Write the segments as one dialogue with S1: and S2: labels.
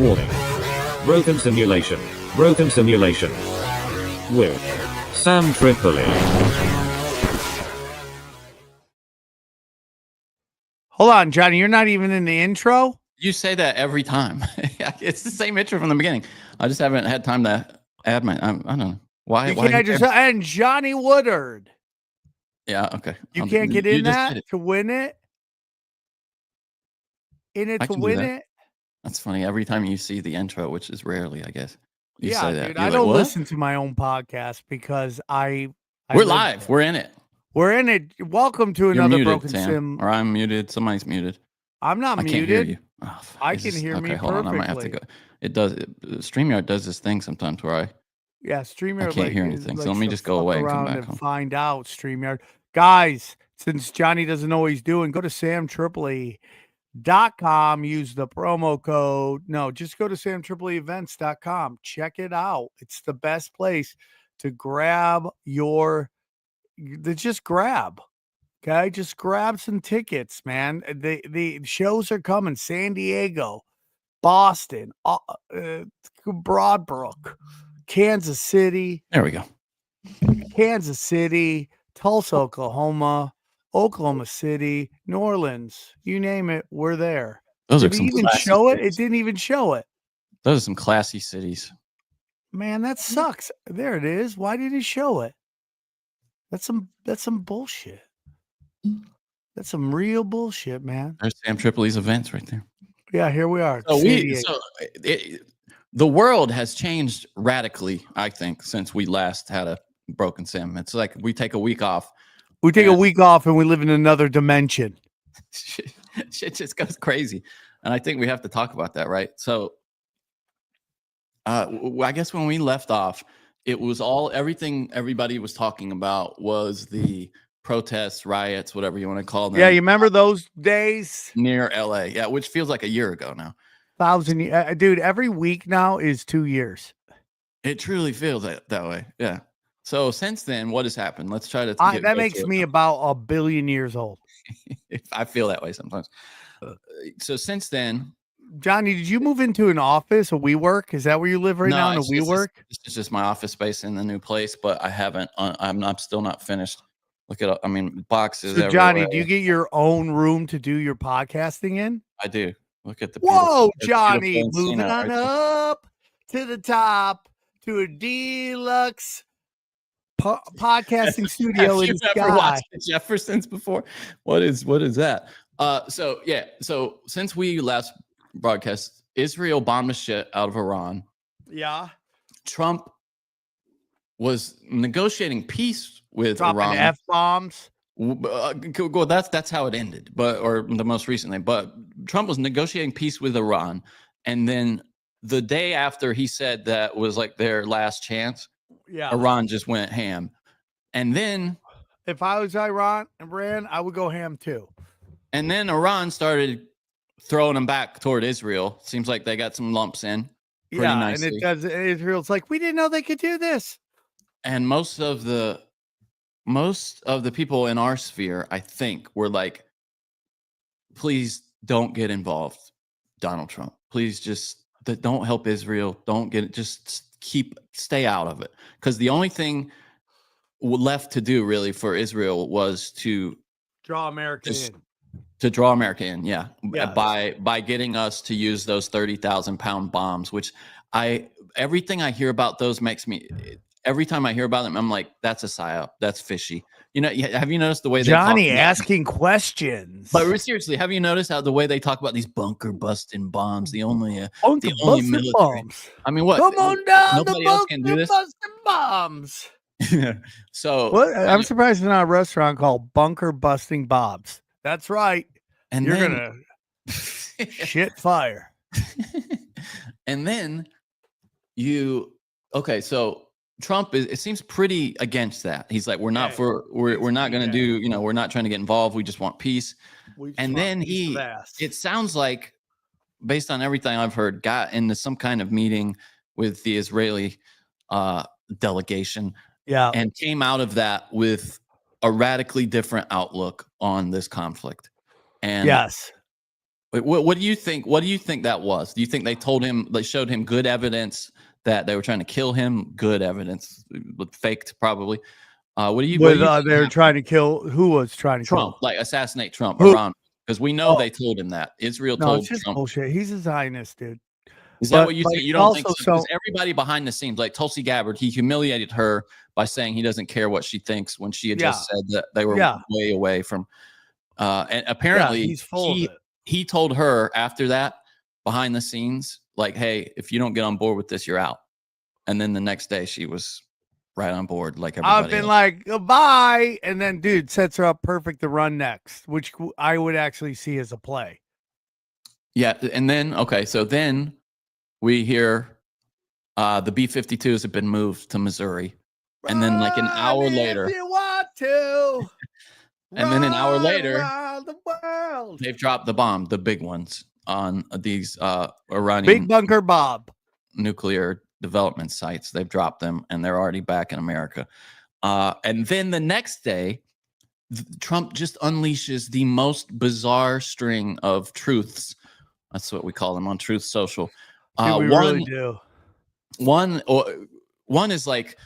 S1: Warning. Broken simulation. Broken simulation. With Sam Tripoli.
S2: Hold on, Johnny. You're not even in the intro?
S3: You say that every time. It's the same intro from the beginning. I just haven't had time to add my. I don't know why.
S2: You can't just and Johnny Woodard.
S3: Yeah. Okay.
S2: You can't get in that to win it. In it to win it.
S3: That's funny. Every time you see the intro, which is rarely, I guess. You say that.
S2: Dude, I don't listen to my own podcast because we're
S3: live. We're in it.
S2: We're in it. Welcome to another
S3: muted,
S2: Broken
S3: Sam.
S2: Sim.
S3: Or I'm muted. Somebody's muted.
S2: I'm not muted.
S3: I can't hear you. Oh,
S2: I can hear me perfectly.
S3: Hold on. I might have to go. StreamYard does this thing sometimes where
S2: StreamYard.
S3: I can't hear anything. So let me just go away and come back home.
S2: Find out, StreamYard. Guys, since Johnny doesn't know what he's doing, go to samtripoli.com. Use the promo code. No, just go to samtripolievents.com. Check it out. It's the best place to grab just grab. Okay, just grab some tickets, man. The shows are coming. San Diego, Boston, Broadbrook, Kansas City.
S3: There we go.
S2: Kansas City, Tulsa, Oklahoma City, New Orleans. You name it, we're there.
S3: Those
S2: Did
S3: are some
S2: even show it? It didn't even show it.
S3: Those are some classy cities.
S2: Man, that sucks. There it is. Why did he show it? That's some bullshit. That's some real bullshit, man.
S3: There's Sam Tripoli's events right there.
S2: Yeah, here we are.
S3: The world has changed radically, I think, since we last had a Broken Sim. It's like we take a week off.
S2: We take a week off and we live in another dimension.
S3: Shit just goes crazy. And I think we have to talk about that, right? So I guess when we left off, it was everything everybody was talking about was the protests, riots, whatever you want to call them.
S2: Yeah, you remember those days?
S3: Near LA. Yeah, which feels like a year ago now.
S2: 1,000 years. Dude, every week now is 2 years.
S3: It truly feels that way. Yeah. So since then, what has happened? Let's try to.
S2: That makes me about 1 billion years old.
S3: I feel that way sometimes. So since then,
S2: Johnny, did you move into an office, a WeWork? Is that where you live now? In a WeWork?
S3: This is just my office space in the new place, but I haven't. I'm still not finished. Look at, boxes.
S2: So Johnny, do you get your own room to do your podcasting in?
S3: I do. Look at the.
S2: Whoa, Johnny, moving on up to the top to a deluxe podcasting studio in the sky.
S3: Have you ever watched the Jeffersons before? What is that? So since we last broadcast, Israel bombed the shit out of Iran.
S2: Yeah.
S3: Trump was negotiating peace with
S2: Dropping
S3: Iran.
S2: F-bombs.
S3: Well, that's how it ended, or the most recently. But Trump was negotiating peace with Iran, and then the day after he said that was like their last chance, Iran just went ham. And then,
S2: if I was Iran, I would go ham too.
S3: And then Iran started throwing them back toward Israel. Seems like they got some lumps in. Pretty nicely.
S2: And it does. Israel's like, we didn't know they could do this.
S3: And most of the people in our sphere, I think, were like, please don't get involved, Donald Trump. Please just don't help Israel. Don't get it. Just stay out of it. Because the only thing left to do really for Israel was to
S2: draw America in.
S3: To draw America in, yeah. By getting us to use those 30,000-pound bombs, which everything I hear about those makes me. Every time I hear about them, I'm like, that's a psyop. That's fishy. Have you noticed the way
S2: Johnny asking questions?
S3: But seriously, have you noticed how the way they talk about these bunker busting bombs? The only
S2: military bombs.
S3: I mean, what?
S2: Come on down,
S3: nobody else can do this.
S2: Busting bombs.
S3: So
S2: what? I'm surprised it's not a restaurant called Bunker Busting Bobs. That's right.
S3: And
S2: you're gonna shit fire.
S3: And then so Trump it seems pretty against that. He's like, we're not going to do, we're not trying to get involved. We just want peace. And then it sounds like, based on everything I've heard, got into some kind of meeting with the Israeli delegation.
S2: Yeah.
S3: And came out of that with a radically different outlook on this conflict. And
S2: yes,
S3: What do you think? What do you think that was? Do you think they showed him good evidence that they were trying to kill him? Good evidence, faked probably. What do you?
S2: They were trying to kill. Who was trying to
S3: Trump,
S2: kill?
S3: like assassinate Trump, Iran, because we know they told him that. Israel told
S2: it's just
S3: Trump.
S2: bullshit. He's a Zionist, dude.
S3: Is that what you think? You don't think so? Because everybody behind the scenes, like Tulsi Gabbard, he humiliated her by saying he doesn't care what she thinks when she had just said that they were way away from. And apparently, he told her after that, behind the scenes, like, "Hey, if you don't get on board with this, you're out." And then the next day, she was right on board, like everybody.
S2: I've been like, goodbye, and then dude sets her up perfect to run next, which I would actually see as a play.
S3: Yeah, and then so then we hear the B-52s have been moved to Missouri, and then like an hour later,
S2: if you want to.
S3: And then an hour later, they've dropped the bomb, the big ones, on these Iranian
S2: big bunker Bob
S3: nuclear development sites. They've dropped them, and they're already back in America. And then the next day, Trump just unleashes the most bizarre string of truths. That's what we call them on Truth Social.
S2: We really do.
S3: One is like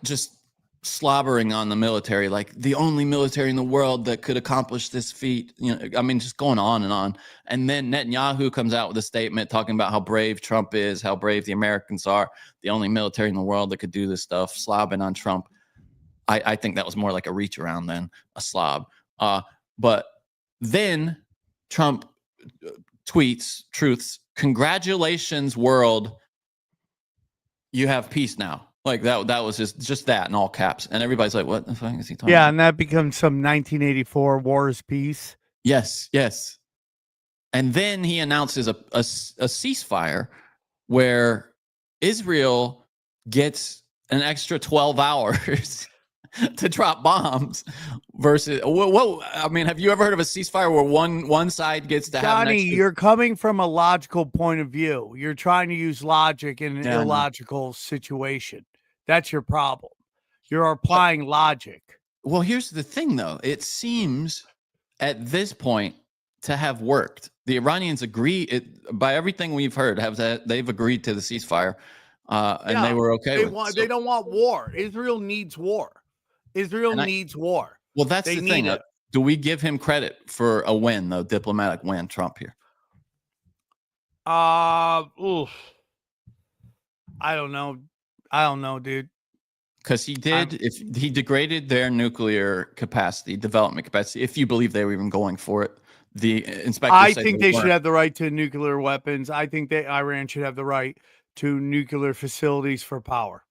S3: just slobbering on the military, like the only military in the world that could accomplish this feat. I mean, just going on and on. And then Netanyahu comes out with a statement talking about how brave Trump is, how brave the Americans are, the only military in the world that could do this stuff, slobbing on Trump. I think that was more like a reach around than a slob. But then Trump tweets, truths, "Congratulations, world. You have peace now." Like that was just that in all caps. And everybody's like, what the fuck is he talking about?
S2: And that becomes some 1984 War is Peace.
S3: Yes. And then he announces a ceasefire where Israel gets an extra 12 hours to drop bombs versus I mean, have you ever heard of a ceasefire where one side gets to have
S2: Johnny, you're coming from a logical point of view. You're trying to use logic in an illogical situation. That's your problem. You're applying logic.
S3: Well, here's the thing, though. It seems at this point to have worked. The Iranians agree, by everything we've heard, they've agreed to the ceasefire, and they were okay with it.
S2: They don't want war. Israel needs war. Israel needs war.
S3: Well, that's the thing. Do we give him credit for a win, though, diplomatic win, Trump here?
S2: I don't know, dude.
S3: Because he degraded their nuclear capacity, development capacity, if you believe they were even going for it. The inspectors
S2: I think they should have the right to nuclear weapons. I think Iran should have the right to nuclear facilities for power.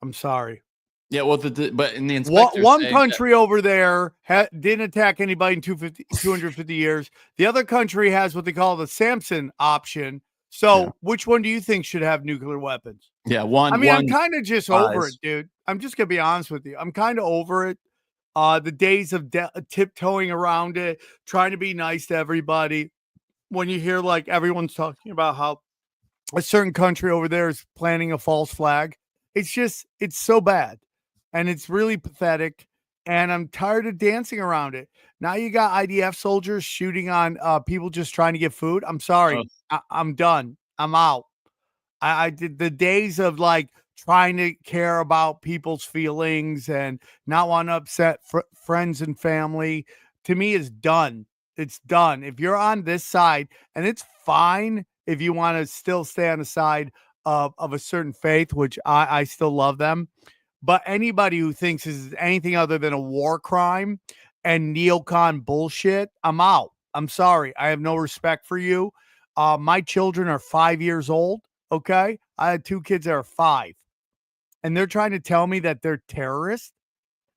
S2: I'm sorry.
S3: Yeah, well, but in the inspectors,
S2: one country over there didn't attack anybody in 250 years. The other country has what they call the Samson option. So which one do you think should have nuclear weapons?
S3: Yeah,
S2: I'm kind of just over it, dude. I'm just going to be honest with you. I'm kind of over it. The days of tiptoeing around it, trying to be nice to everybody. When you hear like everyone's talking about how a certain country over there is planting a false flag, it's so bad. And it's really pathetic. And I'm tired of dancing around it. Now you got IDF soldiers shooting on people just trying to get food. I'm sorry. I'm done. I'm out. I did the days of like trying to care about people's feelings and not want to upset friends and family. To me, is done. It's done. If you're on this side, and it's fine if you want to still stay on the side of a certain faith, which I still love them. But anybody who thinks this is anything other than a war crime and neocon bullshit, I'm out. I'm sorry. I have no respect for you. My children are 5 years old. Okay. I had 2 kids that are 5. And they're trying to tell me that they're terrorists,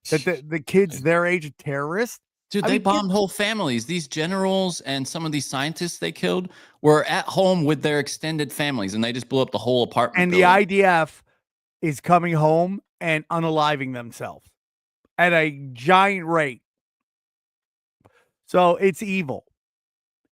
S2: that the kids their age are terrorists.
S3: Dude, they bombed whole families. These generals and some of these scientists they killed were at home with their extended families, and they just blew up the whole apartment.
S2: And building. The IDF is coming home and unaliving themselves at a giant rate. So it's evil,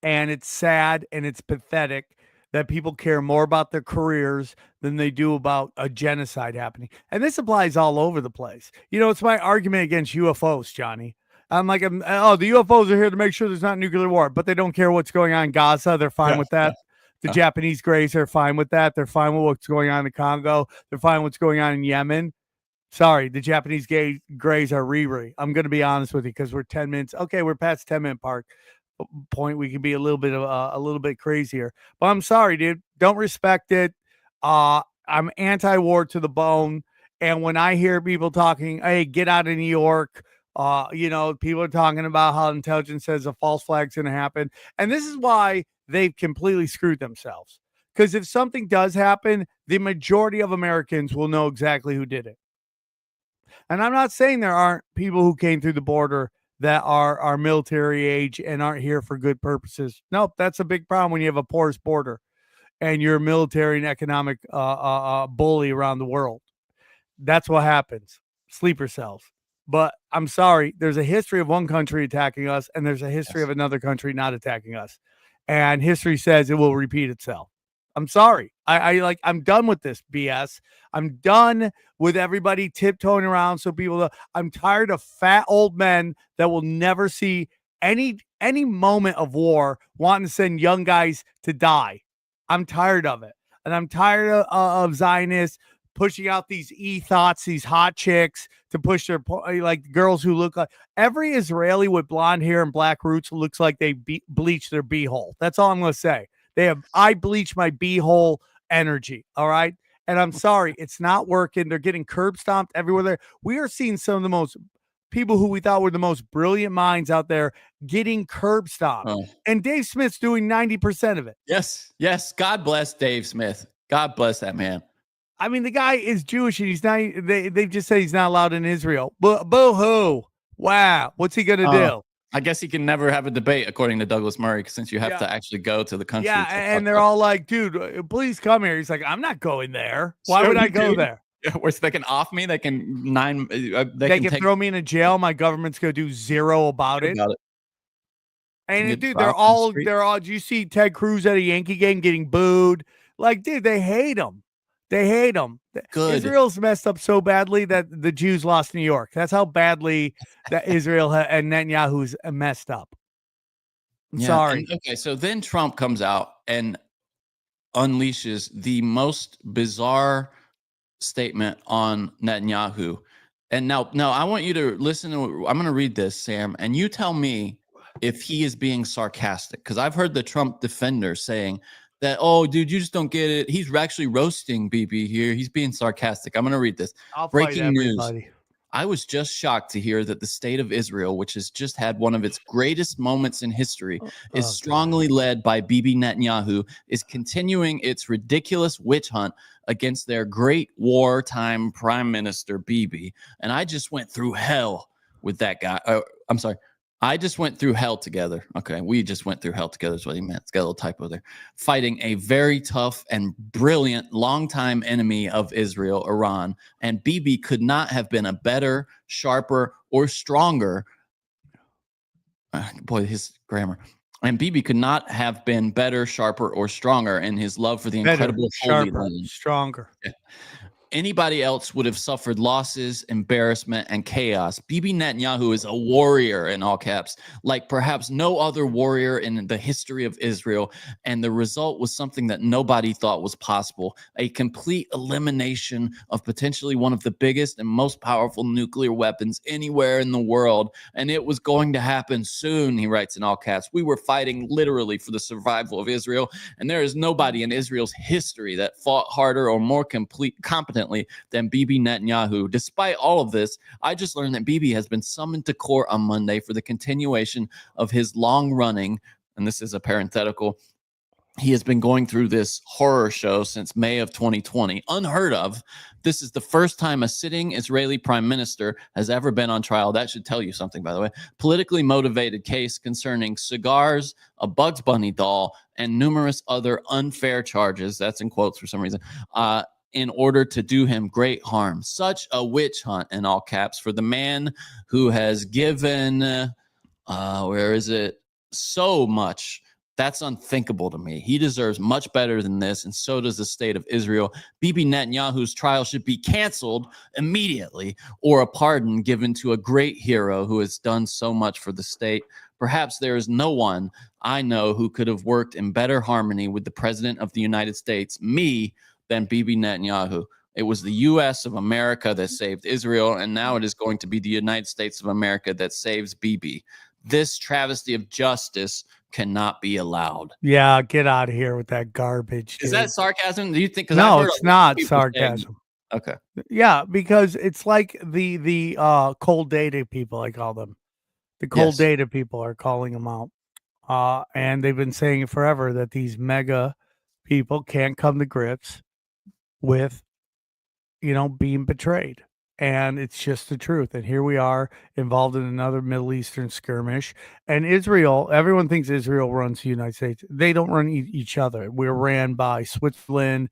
S2: and it's sad, and it's pathetic that people care more about their careers than they do about a genocide happening. And this applies all over the place. It's my argument against UFOs, Johnny. I'm like, the UFOs are here to make sure there's not nuclear war, but they don't care what's going on in Gaza. They're fine with that. The Japanese Greys are fine with that. They're fine with what's going on in Congo. They're fine with what's going on in Yemen. Sorry, the Japanese Greys are Riri. I'm going to be honest with you because we're 10 minutes. Okay, we're past 10-minute point. We can be a little bit crazier. But I'm sorry, dude. Don't respect it. I'm anti-war to the bone. And when I hear people talking, hey, get out of New York, people are talking about how intelligence says a false flag's going to happen. And this is why they've completely screwed themselves. Because if something does happen, the majority of Americans will know exactly who did it. And I'm not saying there aren't people who came through the border that are military age and aren't here for good purposes. Nope, that's a big problem when you have a porous border and you're a military and economic bully around the world. That's what happens. Sleeper cells. But I'm sorry, there's a history of one country attacking us, and there's a history of another country not attacking us. And history says it will repeat itself. I'm sorry. I'm done with this BS. I'm done with everybody tiptoeing around so people. I'm tired of fat old men that will never see any moment of war wanting to send young guys to die. I'm tired of it. And I'm tired of Zionists pushing out these e-thoughts, these hot chicks to push their, like girls who look like every Israeli with blonde hair and black roots looks like they bleached their beehole. That's all I'm going to say. I bleach my beehole energy. All right. And I'm sorry, it's not working. They're getting curb stomped everywhere there. We are seeing some of the most people who we thought were the most brilliant minds out there getting curb stomped. Oh. And Dave Smith's doing 90% of it.
S3: Yes. Yes. God bless Dave Smith. God bless that man.
S2: I mean, the guy is Jewish and he's not, they've just said he's not allowed in Israel. Boo-hoo. Wow. What's he going to do?
S3: I guess he can never have a debate, according to Douglas Murray, since you have to actually go to the country.
S2: Yeah, and they're all like, dude, please come here. He's like, I'm not going there. Why would I go there?
S3: Where they can off me, they can
S2: they can throw me in a jail. My government's going to do zero about it. And dude, they're all. Do you see Ted Cruz at a Yankee game getting booed? Like, dude, they hate him. They hate him. Good. Israel's messed up so badly that the Jews lost New York. That's how badly that Israel and Netanyahu's messed up. I'm sorry.
S3: Okay, so then Trump comes out and unleashes the most bizarre statement on Netanyahu. And now I want you to listen to. I'm going to read this, Sam, and you tell me if he is being sarcastic, because I've heard the Trump defenders saying that, oh, dude, you just don't get it. He's actually roasting BB here. He's being sarcastic. I'm going to read this. Breaking news. I was just shocked to hear that the state of Israel, which has just had one of its greatest moments in history, is strongly led by Bibi Netanyahu, is continuing its ridiculous witch hunt against their great wartime prime minister, Bibi. And I just went through hell with that guy. I'm sorry. I just went through hell together. Okay, we just went through hell together is what he meant. It's got a little typo there. Fighting a very tough and brilliant longtime enemy of Israel, Iran. And Bibi could not have been a better, sharper, or stronger. Boy, his grammar. And Bibi could not have been better, sharper, or stronger in his love for the incredible Holy Land.
S2: Stronger.
S3: Yeah. Anybody else would have suffered losses, embarrassment, and chaos. Bibi Netanyahu is a warrior, in all caps, like perhaps no other warrior in the history of Israel. And the result was something that nobody thought was possible: a complete elimination of potentially one of the biggest and most powerful nuclear weapons anywhere in the world. And it was going to happen soon, he writes in all caps. We were fighting literally for the survival of Israel. And there is nobody in Israel's history that fought harder or more competently than Bibi Netanyahu. Despite all of this, I just learned that Bibi has been summoned to court on Monday for the continuation of his long-running, and this is a parenthetical, he has been going through this horror show since May of 2020. Unheard of. This is the first time a sitting Israeli prime minister has ever been on trial. That should tell you something, by the way. Politically motivated case concerning cigars, a Bugs Bunny doll, and numerous other unfair charges. That's in quotes for some reason. In order to do him great harm. Such a witch hunt, in all caps, for the man who has given, so much That's unthinkable to me. He deserves much better than this, and so does the state of Israel. Bibi Netanyahu's trial should be canceled immediately, or a pardon given to a great hero who has done so much for the state. Perhaps there is no one I know who could have worked in better harmony with the president of the United States, me, than Bibi Netanyahu. It was the U.S. of America that saved Israel, and now it is going to be the United States of America that saves Bibi. This travesty of justice cannot be allowed.
S2: Yeah, get out of here with that garbage.
S3: Is that sarcasm? Do you think?
S2: No, it's not sarcasm.
S3: Okay.
S2: Yeah, because it's like the cold data people, I call them. The cold data people are calling them out. And they've been saying it forever that these mega people can't come to grips with, being betrayed. And it's just the truth. And here we are involved in another Middle Eastern skirmish. And Israel, everyone thinks Israel runs the United States. They don't run each other. We're ran by Switzerland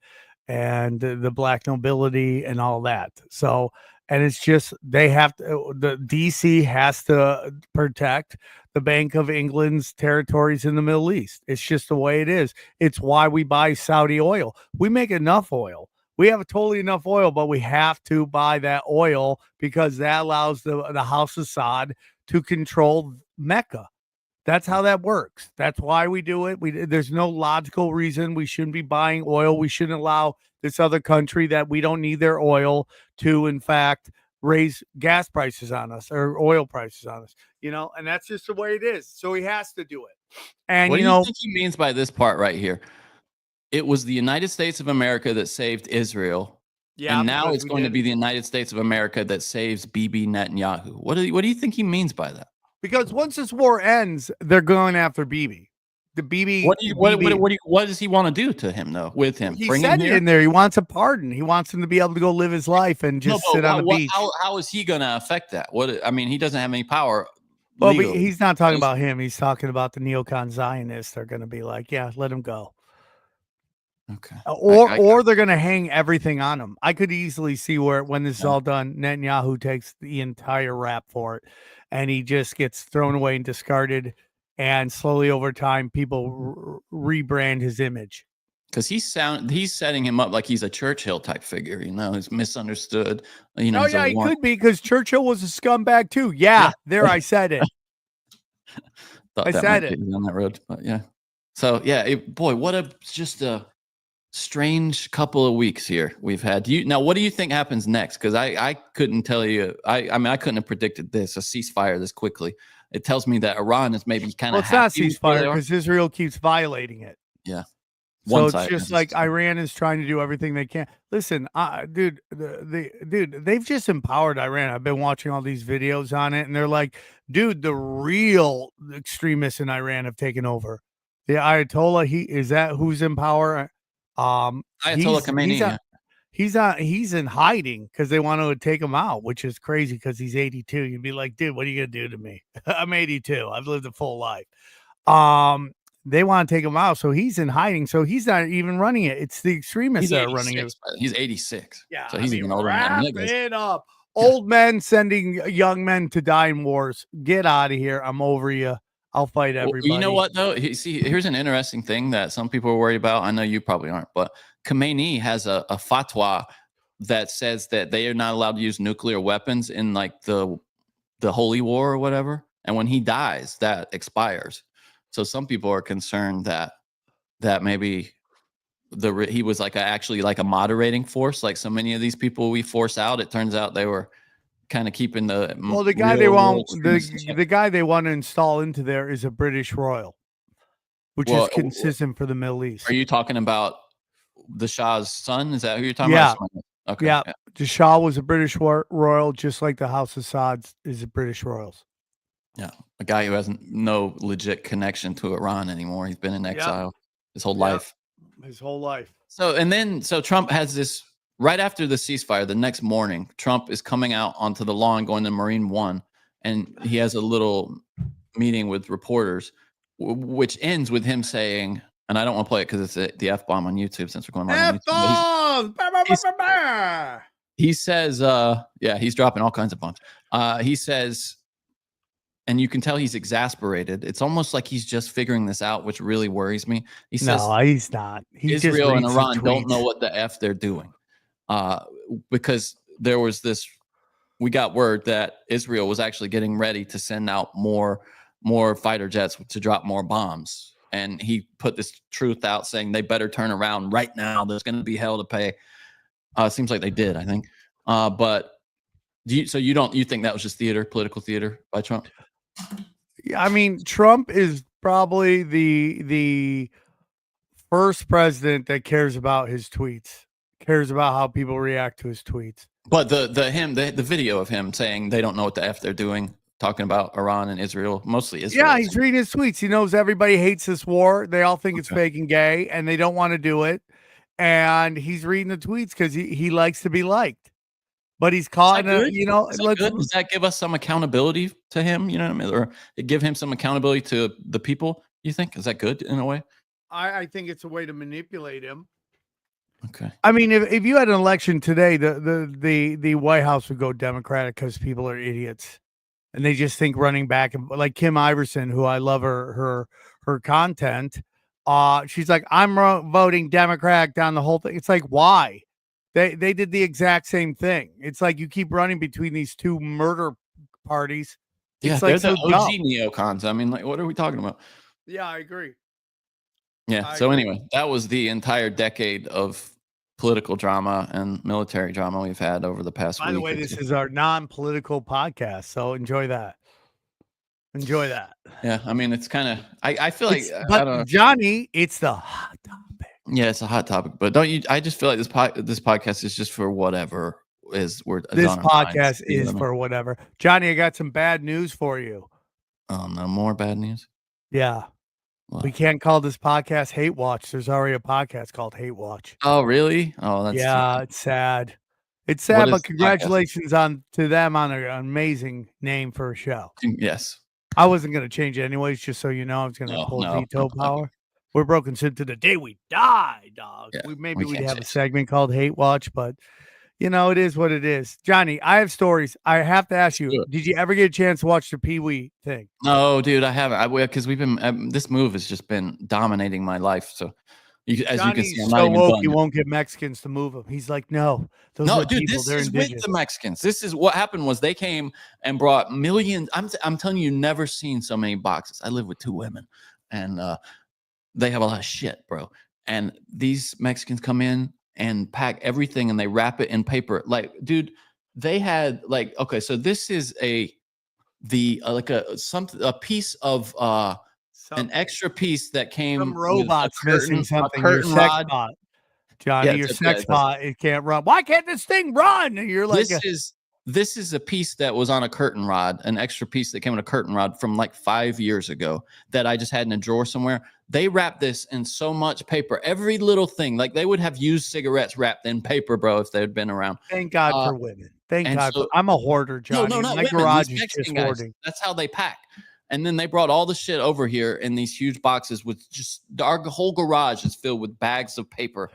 S2: and the black nobility and all that. So, and it's just, they have to, the DC has to protect the Bank of England's territories in the Middle East. It's just the way it is. It's why we buy Saudi oil. We make enough oil. We have totally enough oil, but we have to buy that oil because that allows the House of Assad to control Mecca. That's how that works. That's why we do it. There's no logical reason we shouldn't be buying oil. We shouldn't allow this other country that we don't need their oil to, in fact, raise gas prices on us or oil prices on us, and that's just the way it is. So he has to do it. And
S3: what do you think he means by this part right here? It was the United States of America that saved Israel. Yeah, and now it's going to be the United States of America that saves Bibi Netanyahu. What do you think he means by that?
S2: Because once this war ends, they're going after Bibi. The Bibi.
S3: What does he want to do to him though? With him,
S2: he said it in there. He wants a pardon. He wants him to be able to go live his life and just sit on the beach.
S3: How is he going to affect that? He doesn't have any power.
S2: Well, he's not talking about him. He's talking about the neocon Zionists. They're going to be like, yeah, let him go.
S3: Okay.
S2: Or they're going to hang everything on him. I could easily see where when this is all done, Netanyahu takes the entire rap for it, and he just gets thrown away and discarded. And slowly over time, people rebrand his image.
S3: Because he's setting him up like he's a Churchill type figure. He's misunderstood.
S2: He could be because Churchill was a scumbag too. Yeah. There, I said it.
S3: I said it on that road, but yeah. So yeah, what a strange couple of weeks here we've had. What do you think happens next? Because I couldn't tell you. I couldn't have predicted a ceasefire this quickly. It tells me that Iran is maybe kind of.
S2: It's not ceasefire because Israel keeps violating it.
S3: Yeah.
S2: So it's just like Iran is trying to do everything they can. Listen, dude, they've just empowered Iran. I've been watching all these videos on it, and they're like, dude, the real extremists in Iran have taken over. The Ayatollah, who's in power?
S3: Ayatollah Khamenei.
S2: He's in hiding because they want to take him out, which is crazy because he's 82. You'd be like, dude, what are you gonna do to me? I'm 82. I've lived a full life. They want to take him out, so he's in hiding. So he's not even running it. It's the extremists that are running it.
S3: He's 86.
S2: Yeah,
S3: so he's even older than him.
S2: It up. Old men sending young men to die in wars. Get out of here. I'm over you. I'll fight everybody.
S3: You know what, though? Here's an interesting thing that some people are worried about. I know you probably aren't, but Khamenei has a fatwa that says that they are not allowed to use nuclear weapons in like the Holy War or whatever. And when he dies, that expires. So some people are concerned that maybe he was actually like a moderating force, like so many of these people we force out. It turns out they were kind of keeping the
S2: guy they want to install into there is a British royal, which is consistent for the Middle East.
S3: Are you talking about the Shah's son? Is that who you're talking about? Okay.
S2: Yeah. The Shah was a British royal, just like the House of Assad is a British royals.
S3: Yeah, a guy who has no legit connection to Iran anymore. He's been in exile his whole life.
S2: His whole life.
S3: So Trump has this right after the ceasefire. The next morning, Trump is coming out onto the lawn, going to Marine One, and he has a little meeting with reporters, which ends with him saying, and I don't want to play it because it's the F-bomb on YouTube since we're going live on YouTube. He says, he's dropping all kinds of bombs. He says, and you can tell he's exasperated. It's almost like he's just figuring this out, which really worries me. He says,
S2: "No, he's not. He
S3: Israel
S2: just
S3: and Iran
S2: tweets.
S3: don't know what the F they're doing." Because there was this, we got word that Israel was actually getting ready to send out more fighter jets to drop more bombs. And he put this truth out saying they better turn around right now. There's going to be hell to pay. It seems like they did, I think. But you think that was just political theater by Trump?
S2: Yeah, I mean, Trump is probably the first president that cares about his tweets, cares about how people react to his tweets.
S3: But the video of him saying they don't know what the F they're doing, talking about Iran and Israel, mostly Israel.
S2: Yeah, he's reading his tweets. He knows everybody hates this war. They all think it's fake and gay, and they don't want to do it. And he's reading the tweets because he likes to be liked. But he's caught in a,
S3: does that give us some accountability to him? You know what I mean? Or give him some accountability to the people, you think? Is that good in a way?
S2: I think it's a way to manipulate him.
S3: Okay.
S2: I mean, if you had an election today, the White House would go Democratic because people are idiots. And they just think running back, and like Kim Iverson, who I love her content. She's like, I'm voting Democratic down the whole thing. It's like, why? They did the exact same thing. It's like you keep running between these two murder parties.
S3: Yeah, they're the OG neocons. I mean, like, what are we talking about?
S2: Yeah, I agree.
S3: Yeah. So anyway, that was the entire decade of political drama and military drama we've had over the past week.
S2: By the way, this is our non-political podcast, so enjoy that. Enjoy that.
S3: Yeah, I mean, it's kind of. I feel like,
S2: but
S3: I don't know.
S2: Johnny, it's the hot topic.
S3: Yeah, it's a hot topic, but don't you? I just feel like this podcast is just for whatever is.
S2: This podcast is for whatever. Johnny, I got some bad news for you.
S3: Oh no, more bad news.
S2: Yeah. What? We can't call this podcast Hate Watch. There's already a podcast called Hate Watch.
S3: Oh, really? Oh, that's
S2: it's sad. It's sad, but congratulations to them on an amazing name for a show.
S3: Yes.
S2: I wasn't going to change it anyways, just so you know. I was going to pull veto power. We're broken to the day we die, dog. Yeah, we'd have a segment called Hate Watch, but you know, it is what it is. Johnny, I have stories. I have to ask you, did you ever get a chance to watch the Pee Wee thing?
S3: No, dude, I haven't. Because we've been, this move has just been dominating my life. So, as you can see, I'm not even
S2: woke, you won't get Mexicans to move him. He's like, no, those are
S3: dude,
S2: people,
S3: this
S2: they're
S3: is
S2: indigenous.
S3: with the Mexicans. This is what happened was they came and brought millions. I'm telling you, never seen so many boxes. I live with 2 women, and they have a lot of shit, bro. And these Mexicans come in and pack everything, and they wrap it in paper. Like, dude, they had like, okay, so this is a piece of an extra piece that came.
S2: Some robot's missing something. Your sex bot, Johnny. Your sex bot, it can't run. Why can't this thing run? And you're like,
S3: this is a piece that was on a curtain rod, an extra piece that came on a curtain rod from like 5 years ago that I just had in a drawer somewhere. They wrapped this in so much paper, every little thing. Like they would have used cigarettes wrapped in paper, bro, if they had been around.
S2: Thank God for women. Thank God. I'm a hoarder, Johnny.
S3: No, not
S2: my
S3: women.
S2: garage
S3: These
S2: is just
S3: guys,
S2: hoarding.
S3: that's how they pack. And then they brought all the shit over here in these huge boxes with just our whole garage is filled with bags of paper.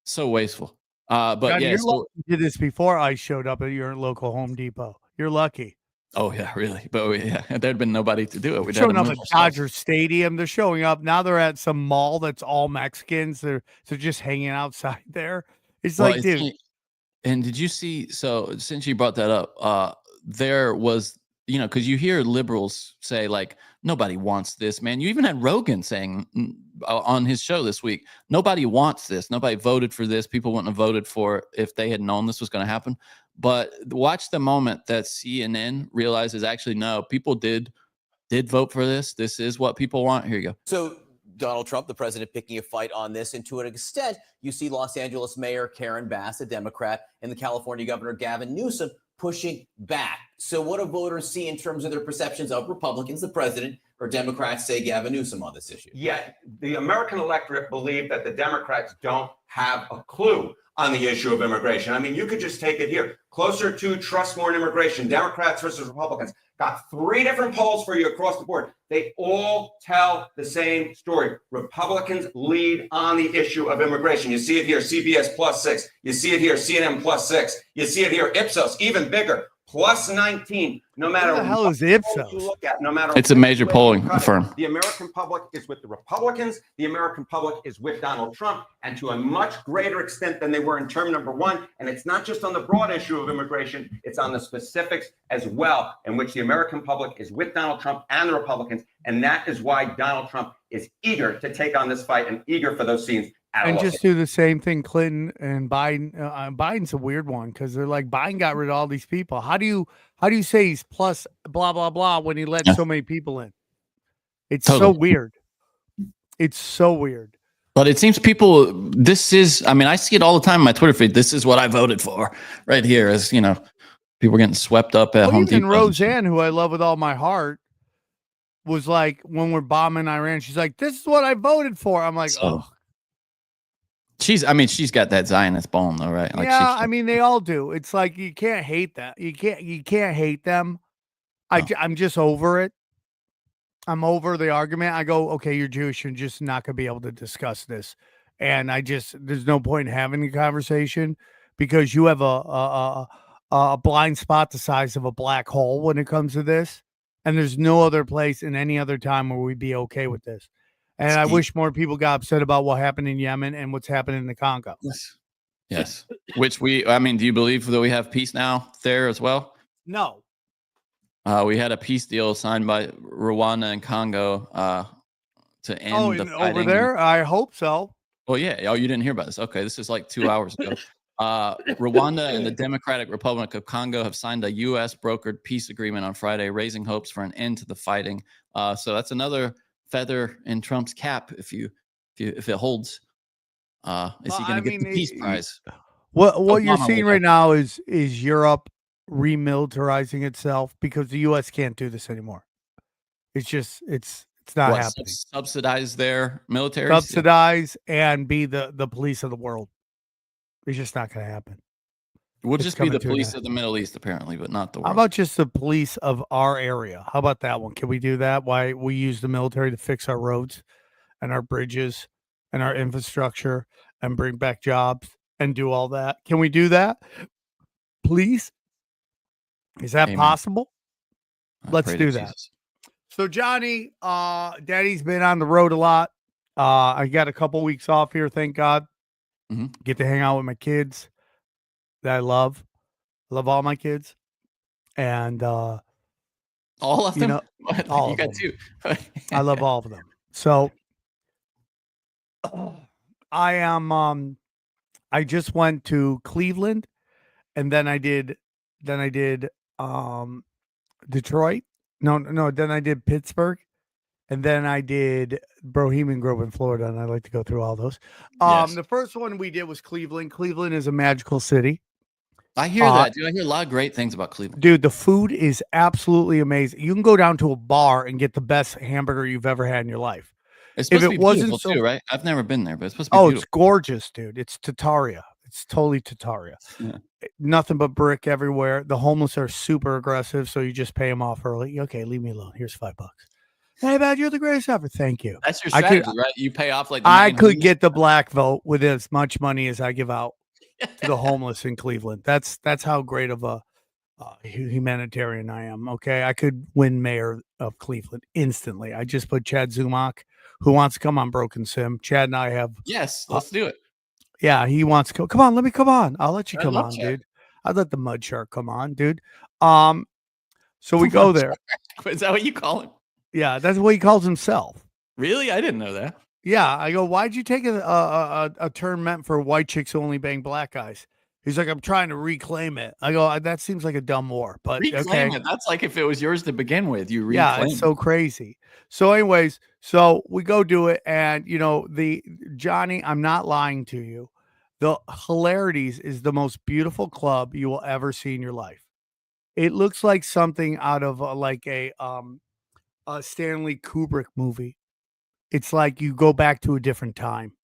S3: So wasteful. But
S2: Johnny,
S3: yeah,
S2: you did this before I showed up at your local Home Depot. You're lucky.
S3: Oh yeah, really? But yeah, there'd been nobody to do it.
S2: We'd showing up at Dodger Stadium. They're showing up now. They're at some mall that's all Mexicans. They're just hanging outside there. It's like, dude.
S3: And did you see? So since you brought that up, there was, because you hear liberals say like nobody wants this, man. You even had Rogan saying on his show this week, nobody wants this. Nobody voted for this. People wouldn't have voted for it if they had known this was going to happen. But watch the moment that CNN realizes actually, no, people did vote for this. This is what people want. Here you go.
S4: So Donald Trump, the president, picking a fight on this. And to an extent, you see Los Angeles Mayor Karen Bass, a Democrat, and the California Governor Gavin Newsom pushing back. So what do voters see in terms of their perceptions of Republicans, the president, or Democrats, say Gavin Newsom on this issue?
S5: Yet the American electorate believe that the Democrats don't have a clue on the issue of immigration. I mean, you could just take it here. Closer to trust more in immigration, Democrats versus Republicans. Got 3 different polls for you across the board. They all tell the same story. Republicans lead on the issue of immigration. You see it here, CBS +6. You see it here, CNN +6. You see it here, Ipsos, even bigger, plus 19. No matter
S2: what the hell
S5: what
S2: is Ipsos?
S5: you look at, no matter
S3: it's a major polling firm.
S5: The American public is with the Republicans. The American public is with Donald Trump, and to a much greater extent than they were in term number one. And it's not just on the broad issue of immigration, it's on the specifics as well, in which the American public is with Donald Trump and the Republicans. And that is why Donald Trump is eager to take on this fight and eager for those scenes.
S2: And just do the same thing Clinton and Biden. Biden's a weird one because they're like, Biden got rid of all these people. How do you say he's plus blah blah blah when he let so many people in? It's so weird. It's so weird.
S3: But it seems people, this is, I mean, I see it all the time on my Twitter feed. This is what I voted for right here, as you know, people getting swept up at Home Depot.
S2: Roseanne, who I love with all my heart, was like, when we're bombing Iran, she's like, this is what I voted for. I'm like, oh.
S3: She's got that Zionist bone though, right? Like
S2: yeah, I mean, they all do. It's like, you can't hate that. You can't hate them. I'm just over it. I'm over the argument. I go, okay, you're Jewish and just not going to be able to discuss this. And there's no point in having a conversation because you have a blind spot the size of a black hole when it comes to this. And there's no other place in any other time where we'd be okay with this. And I wish more people got upset about what happened in Yemen and what's happening in the Congo.
S3: Yes. Which do you believe that we have peace now there as well?
S2: No.
S3: We had a peace deal signed by Rwanda and Congo to end the fighting.
S2: Over there? I hope so.
S3: Well, yeah. Oh, you didn't hear about this. Okay. This is like 2 hours ago. Rwanda and the Democratic Republic of Congo have signed a U.S. brokered peace agreement on Friday, raising hopes for an end to the fighting. So that's another feather in Trump's cap if it holds. Is he going to get the peace prize?
S2: What you're seeing right now is Europe remilitarizing itself because the U.S. can't do this anymore. It's not happening.
S3: Subsidize their military,
S2: subsidize and be the police of the world. It's just not going to happen.
S3: We'll just be the police of the Middle East, apparently, but not the world.
S2: How about just the police of our area? How about that one? Can we do that? Why we use the military to fix our roads and our bridges and our infrastructure and bring back jobs and do all that? Can we do that? Please? Is that possible? Let's do that. Jesus. So, Johnny, Daddy's been on the road a lot. I got a couple weeks off here, thank God.
S3: Mm-hmm.
S2: Get to hang out with my kids that I love. I love all my kids. And
S3: all of them? You got two.
S2: I love all of them. So I am I just went to Cleveland and then I did Detroit. No, then I did Pittsburgh. And then I did Bohemian Grove in Florida, and I like to go through all those.
S3: Yes.
S2: The first one we did was Cleveland. Cleveland is a magical city.
S3: I hear that, dude. I hear a lot of great things about Cleveland.
S2: Dude, the food is absolutely amazing. You can go down to a bar and get the best hamburger you've ever had in your life.
S3: It's supposed to be beautiful too, right? I've never been there, but it's supposed to be beautiful.
S2: It's gorgeous, dude. It's Tataria. It's totally Tataria.
S3: Yeah.
S2: Nothing but brick everywhere. The homeless are super aggressive, so you just pay them off early. Okay, leave me alone. Here's $5. Hey, man, you're the greatest ever. Thank you.
S3: That's your strategy, right? You pay off like
S2: I could get the black vote with as much money as I give out to the homeless in Cleveland. That's how great of a humanitarian I am. Okay, I could win mayor of Cleveland instantly. I just put Chad Zumach, who wants to come on Broken Sim. Chad and I have.
S3: Yes, let's do it.
S2: Yeah, he wants to go. Come on, let me come on. I'll let you come on, Chad. Dude. I'd let the mud shark come on, dude. So we go there.
S3: Is that what you call him?
S2: Yeah, that's what he calls himself.
S3: Really? I didn't know that.
S2: Yeah, I go, why'd you take a term meant for white chicks who only bang black guys? He's like, I'm trying to reclaim it. I go, that seems like a dumb war, but
S3: reclaim it. That's like if it was yours to begin with, you reclaim.
S2: Yeah, it's so crazy. So, anyways, so we go do it, and Johnny, I'm not lying to you. The Hilarities is the most beautiful club you will ever see in your life. It looks like something out of a Stanley Kubrick movie. It's like you go back to a different time.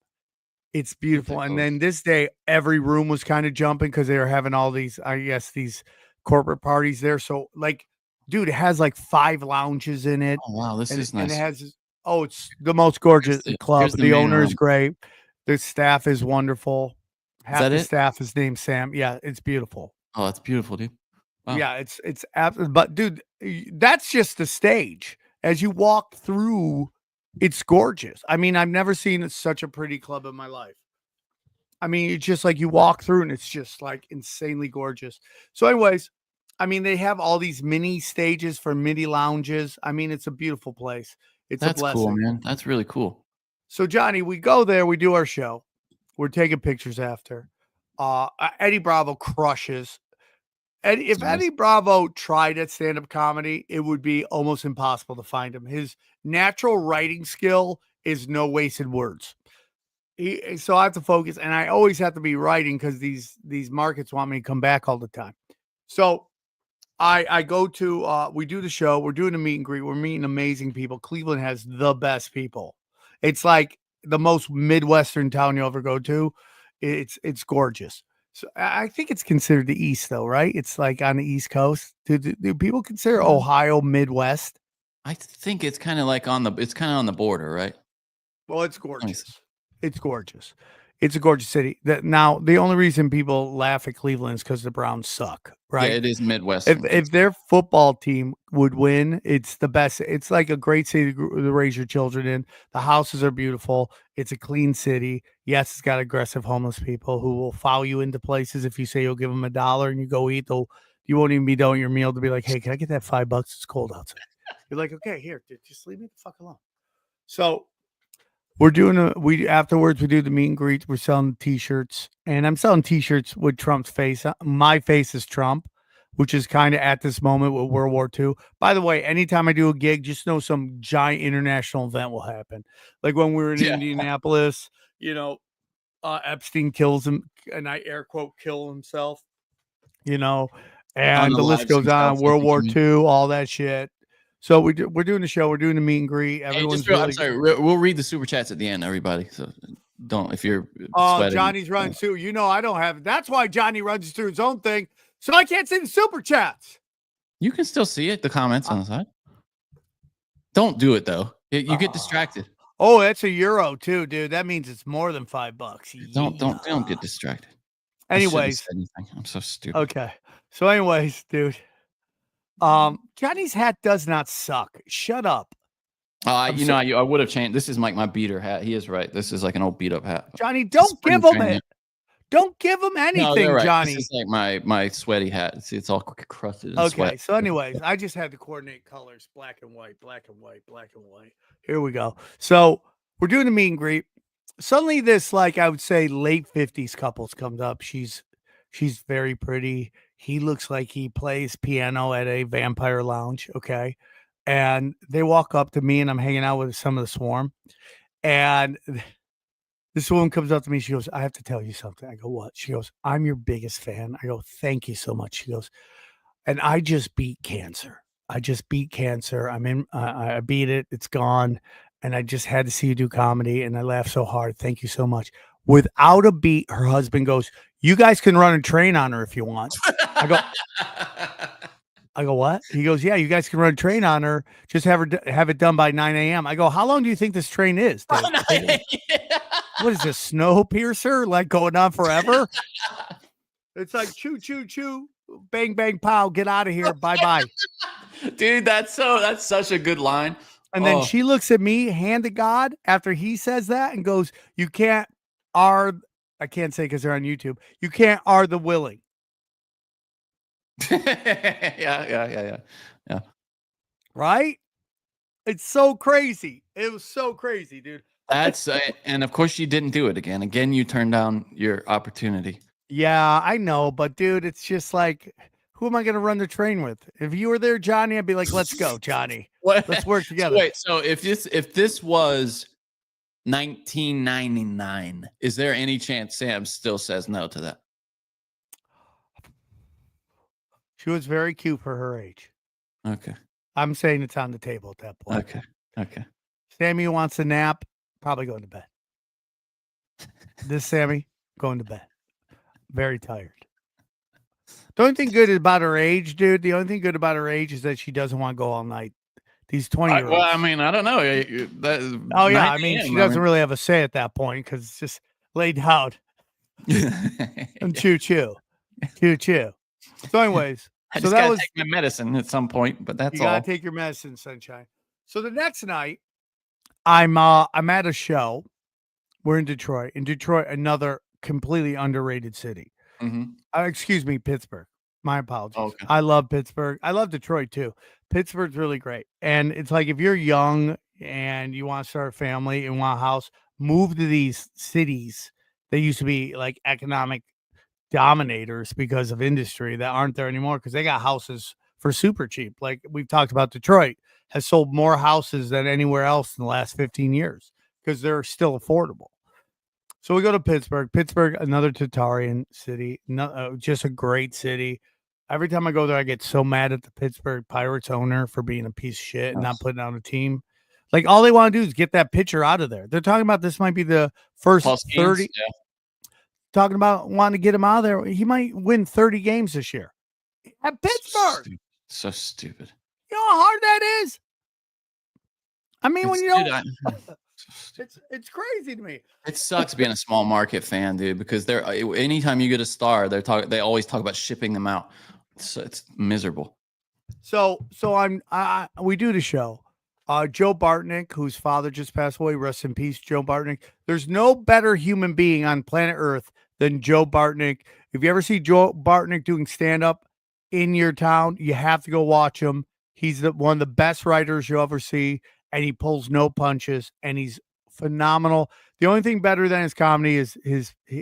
S2: It's beautiful. And then this day, every room was kind of jumping because they were having all these, I guess, these corporate parties there. So, dude, it has like 5 lounges in it.
S3: Oh, wow. This is nice.
S2: And it has, it's the most gorgeous club. The owner is great. The staff is wonderful. Half the staff is named Sam. Yeah, it's beautiful.
S3: Oh, that's beautiful, dude. Wow.
S2: Yeah, it's absolutely. But dude, that's just the stage. As you walk through, it's gorgeous. I mean, I've never seen such a pretty club in my life. I mean, it's just like you walk through and it's just like insanely gorgeous. So, anyways, I mean, they have all these mini stages for mini lounges. I mean, it's a beautiful place.
S3: That's
S2: a blessing.
S3: cool, man. That's really cool.
S2: So, Johnny, we go there, we do our show. We're taking pictures after. Eddie Bravo crushes. If Eddie Bravo tried at stand-up comedy, it would be almost impossible to find him. His natural writing skill is no wasted words. So I have to focus, and I always have to be writing because these markets want me to come back all the time. So I go to we do the show, we're doing a meet and greet, we're meeting amazing people. Cleveland has the best people. It's like the most Midwestern town you'll ever go to. It's gorgeous. So I think it's considered the East, though, right? It's like on the East Coast. Do people consider Ohio Midwest?
S3: I think it's kind of like on the border, right?
S2: Well, it's gorgeous. It's gorgeous. It's a gorgeous city. Now, the only reason people laugh at Cleveland is because the Browns suck, right?
S3: Yeah, it is Midwest.
S2: If their football team would win, it's the best. It's like a great city to raise your children in. The houses are beautiful. It's a clean city. Yes, it's got aggressive homeless people who will follow you into places. If you say you'll give them $1 and you go eat, you won't even be done with your meal to be like, hey, can I get that $5? It's cold outside. You're like, okay, here, dude, just leave me the fuck alone. So we're doing afterwards, we do the meet and greet. We're selling t-shirts, and I'm selling t-shirts with Trump's face. My face is Trump, which is kind of at this moment with World War II. By the way, anytime I do a gig, just know some giant international event will happen. Like when we were in Indianapolis, Epstein kills him, and I air quote kill himself, and the list goes on. World War II, all that shit. So we're doing the show. We're doing the meet and greet. Everyone's
S3: I'm sorry. We'll read the super chats at the end, everybody. So don't if you're.
S2: Oh, Johnny's running through. I don't have it. That's why Johnny runs through his own thing. So I can't see the super chats.
S3: You can still see it. The comments on the side. Don't do it though. You get distracted.
S2: Oh, that's €1 too, dude. That means it's more than $5.
S3: Don't get distracted.
S2: Anyways,
S3: I'm so stupid.
S2: Okay. So, anyways, dude. Johnny's hat does not suck. Shut up.
S3: I would have changed. This is like my beater hat. He is right. This is like an old beat up hat.
S2: Johnny, don't give him it. Don't give him anything,
S3: right.
S2: Johnny.
S3: This is like my sweaty hat. It's all crusted and
S2: okay.
S3: Sweat.
S2: So, anyways, I just had to coordinate colors: black and white, black and white, black and white. Here we go. So we're doing a meet and greet. Suddenly, this I would say late 50s couples comes up. She's very pretty. He looks like he plays piano at a vampire lounge. Okay. And they walk up to me, and I'm hanging out with some of the swarm. And this woman comes up to me. She goes, I have to tell you something. I go, what? She goes, I'm your biggest fan. I go, thank you so much. She goes, and I just beat cancer. I beat it. It's gone. And I just had to see you do comedy. And I laughed so hard. Thank you so much. Without a beat, her husband goes, you guys can run a train on her if you want. I go, what? He goes, yeah, you guys can run a train on her. Just have it done by 9 a.m. I go, how long do you think this train is? What is this, snow piercer? Like going on forever? It's like choo, choo, choo, bang, bang, pow, get out of here. Bye, bye.
S3: Dude, that's such a good line.
S2: And then she looks at me, hand to God, after he says that and goes, you can't I can't say because they're on YouTube. You can't are the willing.
S3: Yeah.
S2: Right? It's so crazy. It was so crazy, dude.
S3: That's and of course you didn't do it again. Again, you turned down your opportunity.
S2: Yeah, I know, but dude, it's just like, who am I going to run the train with? If you were there, Johnny, I'd be like, let's go, Johnny. Let's work together.
S3: So wait, so if this was 1999, is there any chance Sam still says no to that?
S2: She was very cute for her age.
S3: Okay.
S2: I'm saying it's on the table at that point.
S3: Okay.
S2: Sammy wants a nap, probably going to bed. This Sammy, going to bed. Very tired. The only thing good about her age, dude, is that she doesn't want to go all night. These 20-year-olds.
S3: Well, I mean, I don't know.
S2: She doesn't really have a say at that point because it's just laid down and choo-choo. Choo-choo. So anyways,
S3: I just gotta take my medicine at some point, but that's all.
S2: You gotta take your medicine, sunshine. So the next night, I'm at a show. We're in Detroit. In Detroit, another completely underrated city. Excuse me, Pittsburgh. My apologies. Okay. I love Pittsburgh. I love Detroit too. Pittsburgh's really great. And it's like if you're young and you want to start a family and want a house, move to these cities that used to be like economic dominators because of industry that aren't there anymore because they got houses for super cheap. Like we've talked about, Detroit has sold more houses than anywhere else in the last 15 years because they're still affordable. So we go to Pittsburgh. Pittsburgh, another Tatarian city, just a great city. Every time I go there, I get so mad at the Pittsburgh Pirates owner for being a piece of shit and not putting on a team. Like all they want to do is get that pitcher out of there. They're talking about this might be the first 30. Talking about wanting to get him out of there. He might win 30 games this year at Pittsburgh.
S3: So stupid.
S2: You know how hard that is? I mean, when you don't, it's crazy to me.
S3: It sucks being a small market fan, dude, because anytime you get a star, they always talk about shipping them out. So it's miserable.
S2: So we do the show. Joe Bartnick, whose father just passed away, rest in peace, Joe Bartnick. There's no better human being on planet Earth than Joe Bartnick. If you ever see Joe Bartnick doing stand-up in your town, you have to go watch him. He's one of the best writers you'll ever see, and he pulls no punches, and he's phenomenal. The only thing better than his comedy is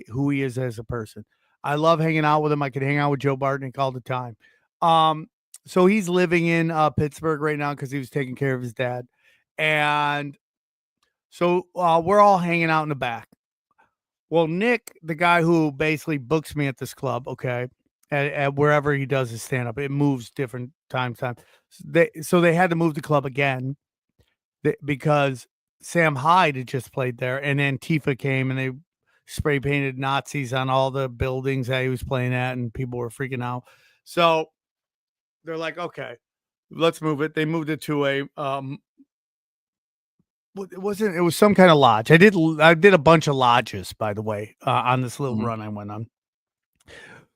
S2: who he is as a person. I love hanging out with him. I could hang out with Joe Bartnick all the time. So he's living in Pittsburgh right now because he was taking care of his dad. And so we're all hanging out in the back. Well, Nick, the guy who basically books me at this club, okay, at wherever he does his stand-up, it moves different time. So they had to move the club again because Sam Hyde had just played there, and Antifa came, and they spray painted Nazis on all the buildings that he was playing at, and people were freaking out. So they're like, okay, let's move it. They moved it to a it was some kind of lodge. I did a bunch of lodges, by the way, on this little run I went on.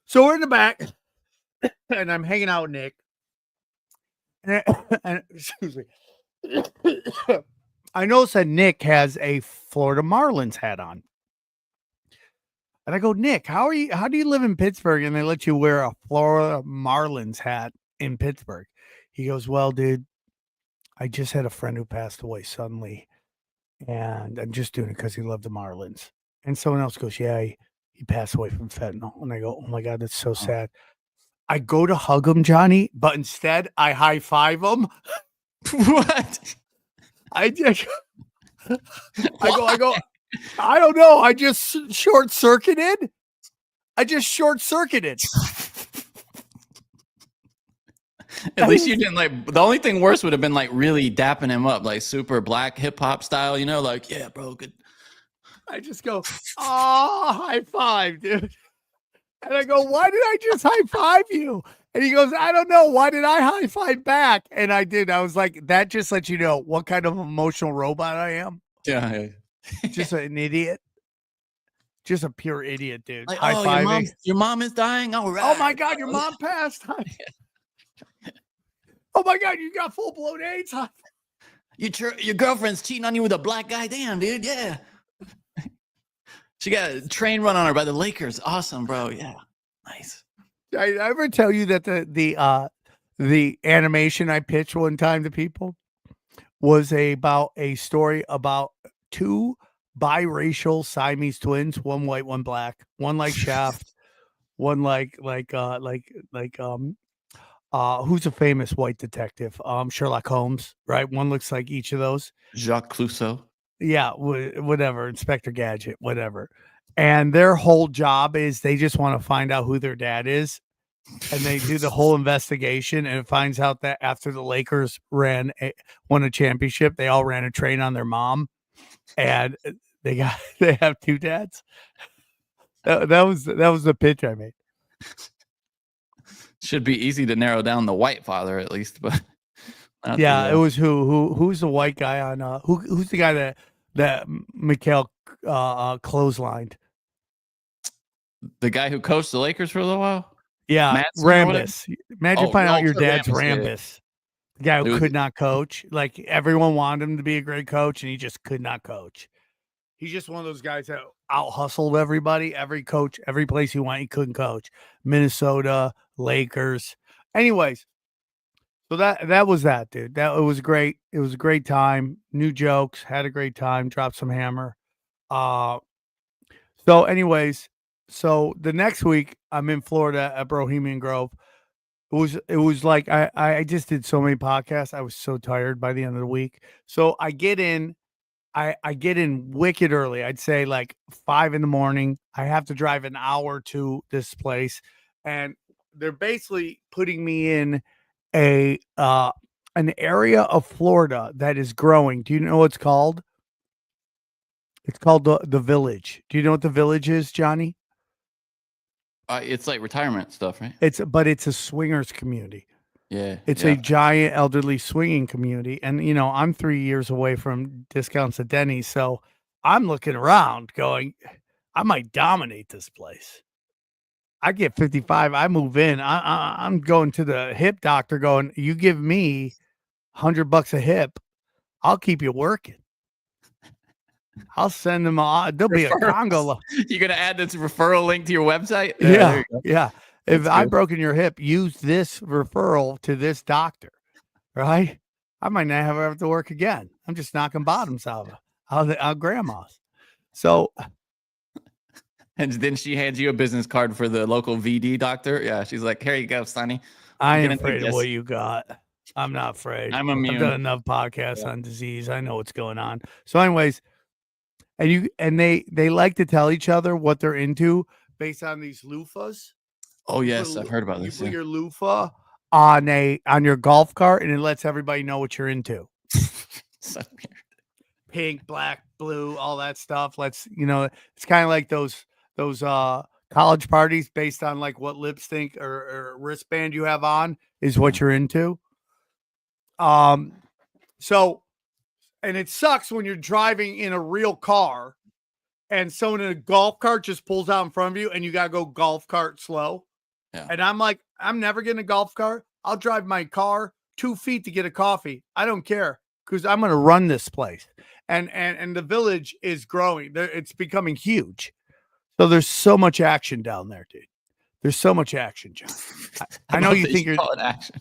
S2: So we're in the back, and I'm hanging out with Nick. And excuse me. I noticed that Nick has a Florida Marlins hat on. And I go, Nick, how do you live in Pittsburgh and they let you wear a Florida Marlins hat in Pittsburgh? He goes, well, dude, I just had a friend who passed away suddenly, and I'm just doing it because he loved the Marlins. And someone else goes, yeah, he passed away from fentanyl. And I go, oh my God, that's so sad. I go to hug him, Johnny, but instead I high five him.
S3: What?
S2: I go, I don't know. I just short circuited. At
S3: least you didn't the only thing worse would have been really dapping him up, like super black hip hop style, like, yeah, bro, good.
S2: I just go, oh, high five, dude. And I go, why did I just high five you? And he goes, I don't know. Why did I high five back? And I did. I was like, that just lets you know what kind of emotional robot I am.
S3: Yeah.
S2: Just an idiot. Just a pure idiot, dude.
S3: Like, high-fiving. Your mom is dying? All right.
S2: Oh, my God. Your mom passed. Oh, my God. You got full-blown AIDS.
S3: Your girlfriend's cheating on you with a black guy? Damn, dude. Yeah. She got a train run on her by the Lakers. Awesome, bro. Yeah. Nice.
S2: Did I ever tell you that the animation I pitched one time to people was about a story about two biracial Siamese twins, one white, one black, one like Shaft, one like who's a famous white detective? Sherlock Holmes, right? One looks like each of those.
S3: Jacques Clouseau.
S2: Yeah, whatever, Inspector Gadget, whatever. And their whole job is they just want to find out who their dad is. And they do the whole investigation, and it finds out that after the Lakers won a championship, they all ran a train on their mom, and they have two dads. That was the pitch I made.
S3: Should be easy to narrow down the white father at least, but
S2: yeah, it was who's the white guy on who's the guy that Mikhail clotheslined?
S3: The guy who coached the Lakers for a little while?
S2: Yeah, Rambus. Imagine finding out your dad's Rambus. The guy who could not coach. Like everyone wanted him to be a great coach, and he just could not coach. He's just one of those guys that out hustled everybody. Every coach, every place he went, he couldn't coach. Minnesota, Lakers. Anyways, so that was that, dude. It was great. It was a great time. New jokes. Had a great time. Dropped some hammer. So anyways, so the next week I'm in Florida at Bohemian Grove. It was like I just did so many podcasts. I was so tired by the end of the week. So I get in wicked early. I'd say like 5 a.m. I have to drive an hour to this place, and they're basically putting me in an area of Florida that is growing. Do you know what it's called? It's called the Village. Do you know what the Village is, Johnny?
S3: It's like retirement stuff, right?
S2: It's a swingers community.
S3: Yeah.
S2: It's a giant elderly swinging community. And, I'm 3 years away from discounts at Denny's. So I'm looking around going, I might dominate this place. I get 55. I move in. I'm going to the hip doctor going, you give me $100 a hip, I'll keep you working. I'll send them all. There'll be a Congo.
S3: You're going to add this referral link to your website?
S2: Yeah. Yeah. If I've broken your hip, use this referral to this doctor, right? I might not have to work again. I'm just knocking bottoms out of grandma's. So.
S3: And then she hands you a business card for the local VD doctor. Yeah. She's like, here you go, Sonny.
S2: I ain't afraid of what you got. I'm not afraid.
S3: I'm immune.
S2: I've done enough podcasts on disease. I know what's going on. So anyways, and they like to tell each other what they're into based on these loofahs.
S3: Oh yes, I've heard about this.
S2: You put your loofah on your golf cart, and it lets everybody know what you're into.
S3: So weird.
S2: Pink, black, blue, all that stuff. It's kind of like those college parties based on like what lipstick or wristband you have on is what you're into. So. And it sucks when you're driving in a real car and someone in a golf cart just pulls out in front of you and you got to go golf cart slow.
S3: Yeah.
S2: And I'm like, I'm never getting a golf cart. I'll drive my car 2 feet to get a coffee. I don't care because I'm going to run this place. And the Village is growing. It's becoming huge. So there's so much action down there, dude. There's so much action, John. I know you think you're
S3: action.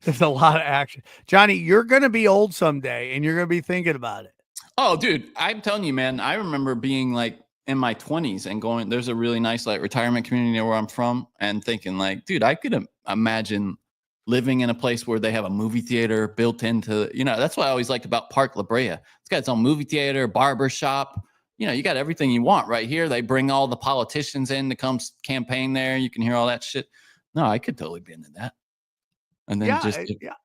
S2: There's a lot of action. Johnny, you're going to be old someday and you're going to be thinking about it.
S3: Oh, dude, I'm telling you, man, I remember being like in my 20s and going, there's a really nice like retirement community near where I'm from and thinking like, dude, I could imagine living in a place where they have a movie theater built into, that's what I always liked about Park La Brea. It's got its own movie theater, barber shop. You got everything you want right here. They bring all the politicians in to come campaign there. You can hear all that shit. No, I could totally be into that. And then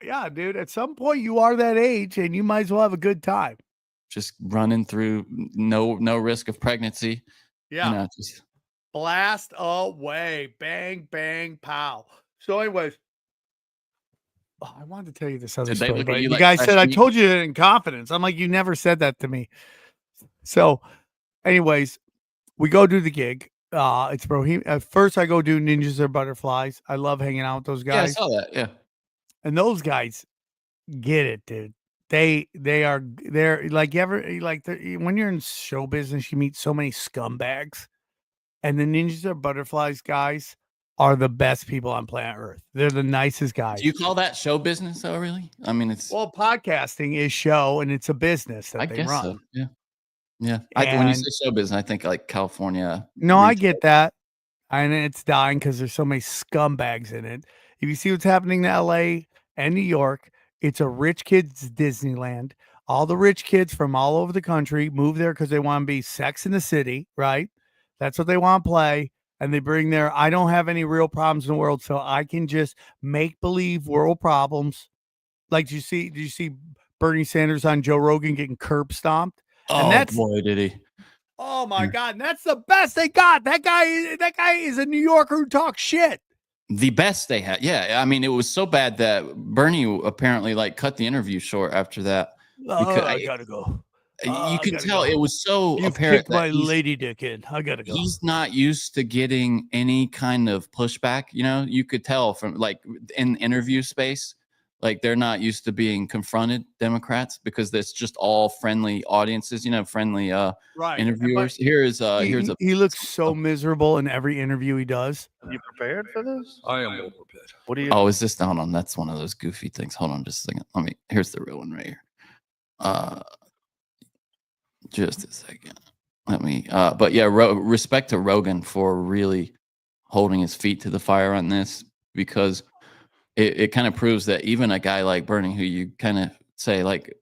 S2: yeah, dude. At some point, you are that age, and you might as well have a good time.
S3: Just running through no risk of pregnancy.
S2: Yeah, just blast away, bang, bang, pow. So, anyways, I wanted to tell you this other story. But you guys said I told you that in confidence. I'm like, you never said that to me. So, anyways, we go do the gig. It's Bohemian. At first, I go do Ninjas or Butterflies. I love hanging out with those guys.
S3: Yeah, I saw that. Yeah.
S2: And those guys get it, dude. They're like when you're in show business, you meet so many scumbags, and the Ninjas or Butterflies guys are the best people on planet Earth. They're the nicest guys.
S3: Do you call that show business though? Really? I mean,
S2: podcasting is show, and it's a business that they run. So.
S3: Yeah. Yeah. When you say show business, I think like California.
S2: No, I get that. And it's dying because there's so many scumbags in it. If you see what's happening to LA and New York, it's a rich kids Disneyland. All the rich kids from all over the country move there because they want to be Sex in the City, right? That's what they want to play. And they bring their, I don't have any real problems in the world, so I can just make believe world problems. Like, do you see Bernie Sanders on Joe Rogan getting curb stomped?
S3: Oh, boy, did he.
S2: Oh, my God. And that's the best they got. That guy is a New Yorker who talks shit.
S3: The best they had. Yeah. I mean, it was so bad that Bernie apparently like cut the interview short after that.
S2: I gotta go.
S3: you can tell it was so
S2: You've
S3: apparent
S2: kicked my lady dick in. I gotta go.
S3: He's not used to getting any kind of pushback. You know, you could tell from like in interview space, like they're not used to being confronted, Democrats, because it's just all friendly audiences, you know, friendly interviewers.
S2: He looks so miserable in every interview he does.
S6: Are you prepared for this?
S7: I am well prepared.
S6: What do you?
S3: Oh, is this? Hold on, that's one of those goofy things. Hold on, just a second. Here's the real one right here. Just a second. But yeah, respect to Rogan for really holding his feet to the fire on this, because it kind of proves that even a guy like Bernie, who you kind of say like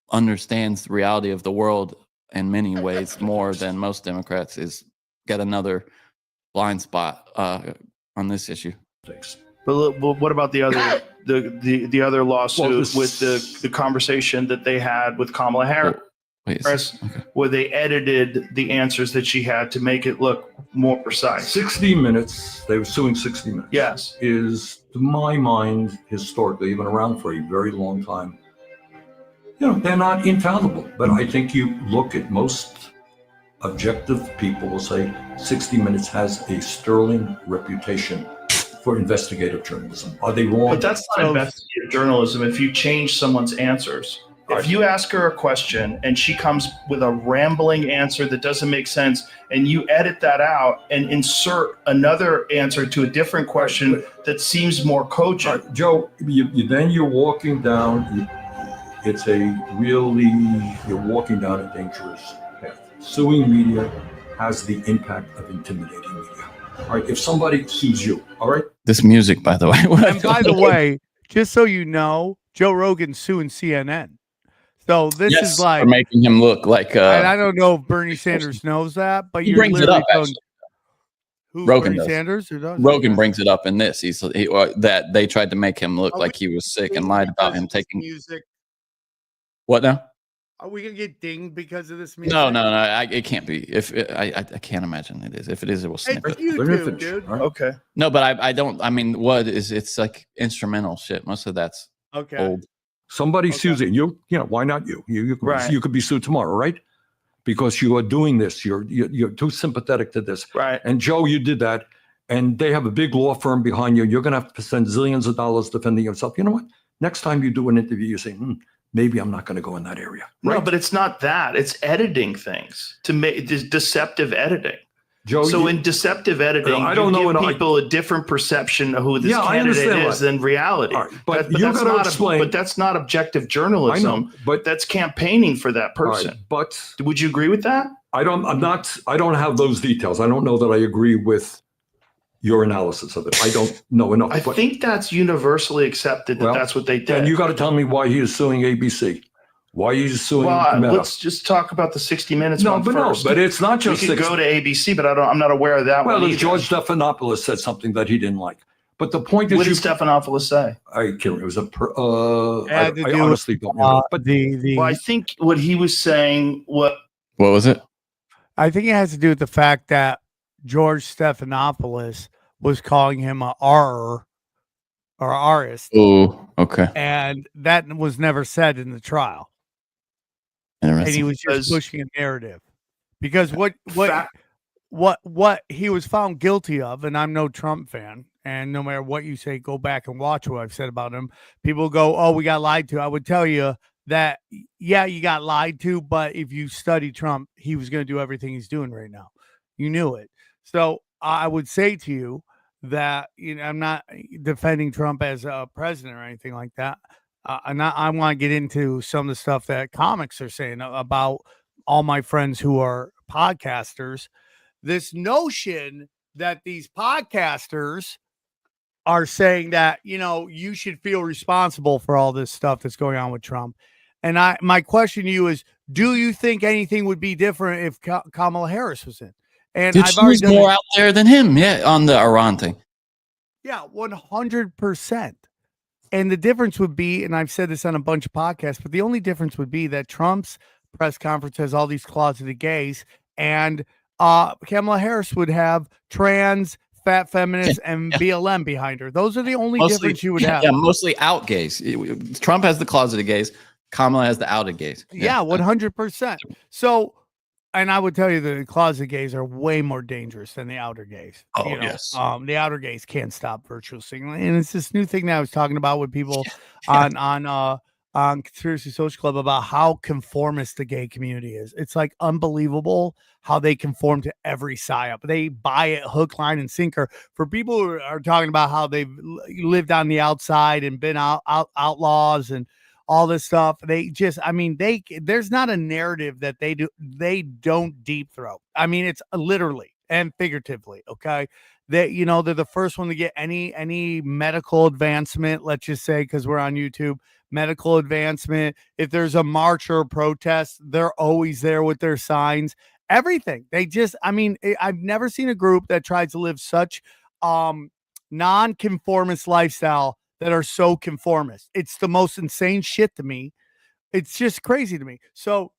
S3: understands the reality of the world in many ways more than most Democrats, is got another blind spot on this issue.
S7: Thanks.
S6: But what about the other the other lawsuit with the conversation that they had with Kamala Harris? Where they edited the answers that she had to make it look more precise.
S7: 60 Minutes, they were suing 60 Minutes.
S6: Yes.
S7: Is, to my mind, historically, even around for a very long time, you know, they're not infallible. But I think you look at most objective people will say 60 Minutes has a sterling reputation for investigative journalism. Are they wrong?
S6: But that's not investigative journalism if you change someone's answers. If you ask her a question and she comes with a rambling answer that doesn't make sense, and you edit that out and insert another answer to a different question that seems more cogent.
S7: Joe, you're walking down, you're walking down a dangerous path. Suing media has the impact of intimidating media. All right, if somebody sues you, all right?
S3: This music, by the way.
S2: And by the way, just so you know, Joe Rogan's suing CNN. So this is like
S3: for making him look like.
S2: And I don't know if Bernie Sanders knows that, but
S3: he brings it up.
S2: Who,
S3: Rogan
S2: Bernie
S3: does.
S2: Sanders? Or does?
S3: Rogan brings it up in this. That they tried to make him look like he was sick and lied about him taking
S2: music.
S3: What now?
S2: Are we gonna get dinged because of this music?
S3: No. It can't be. I can't imagine it is. If it is, it will snip
S2: It's
S3: it.
S2: YouTube, dude.
S7: Right?
S6: Okay.
S3: No, but I don't. I mean, what is? It's like instrumental shit. Most of that's
S2: Okay.
S3: old.
S7: Somebody sues you. You know, why not you? You could be sued tomorrow, right? Because you are doing this. You're too sympathetic to this.
S6: Right.
S7: And Joe, you did that. And they have a big law firm behind you. You're going to have to spend zillions of dollars defending yourself. You know what? Next time you do an interview, you say, maybe I'm not going to go in that area. Right?
S6: No, but it's not that. It's editing things to make deceptive editing.
S7: Joe,
S6: so in deceptive editing,
S7: I don't
S6: you
S7: know
S6: give people a different perception of who this candidate is than reality.
S7: Right, but you got to explain.
S6: But that's not objective journalism.
S7: I know, but
S6: that's campaigning for that person.
S7: Right, but
S6: would you agree with that?
S7: I don't have those details. I don't know that I agree with your analysis of it. I don't know enough.
S6: I think that's universally accepted that that's what they did.
S7: And you got to tell me why he is suing ABC. Why are you suing Meta?
S6: Let's just talk about the 60 Minutes one first.
S7: No, but it's not just.
S6: We could go to ABC, but I'm not aware of that one.
S7: Well, George Stephanopoulos said something that he didn't like. But the point is,
S6: what did Stephanopoulos say?
S7: I can't remember. It was I honestly don't know. But
S6: well, I think what he was saying. What
S3: was it?
S2: I think it has to do with the fact that George Stephanopoulos was calling him a R or artist.
S3: Oh, okay.
S2: And that was never said in the trial. And he was just pushing a narrative, because what he was found guilty of, and I'm no Trump fan, and no matter what you say, go back and watch what I've said about him. People go, "Oh, we got lied to." I would tell you that, yeah, you got lied to, but if you study Trump, he was going to do everything he's doing right now. You knew it. So I would say to you that, I'm not defending Trump as a president or anything like that. I want to get into some of the stuff that comics are saying about all my friends who are podcasters. This notion that these podcasters are saying that, you should feel responsible for all this stuff that's going on with Trump. And my question to you is, do you think anything would be different if Kamala Harris was in? And
S3: Dude, she was more out there than him, on the Iran thing.
S2: Yeah, 100%. And the difference would be, and I've said this on a bunch of podcasts, but the only difference would be that Trump's press conference has all these closeted gays, and Kamala Harris would have trans, fat feminists, and BLM behind her. Those are the only difference you would have.
S3: Yeah, mostly out gays. Trump has the closeted gays. Kamala has the outer gays.
S2: Yeah, 100%. So, and I would tell you the closet gays are way more dangerous than the outer gays.
S3: Oh,
S2: You know,
S3: yes.
S2: the outer gays can't stop virtual signaling, and it's this new thing that I was talking about with people
S3: Yeah.
S2: on Conspiracy Social Club about how conformist the gay community is. It's like unbelievable how they conform to every psyop. They buy it hook, line, and sinker. For people who are talking about how they've lived on the outside and been outlaws and all this stuff, they just, I mean, there's not a narrative that they don't deep throat. I mean, it's literally and figuratively, okay? That, you know, they're the first one to get any medical advancement, let's just say, because we're on YouTube, medical advancement. If there's a march or a protest, they're always there with their signs, everything. They just, I mean, I've never seen a group that tries to live such non-conformist lifestyle that are so conformist. It's the most insane shit to me. It's just crazy to me. So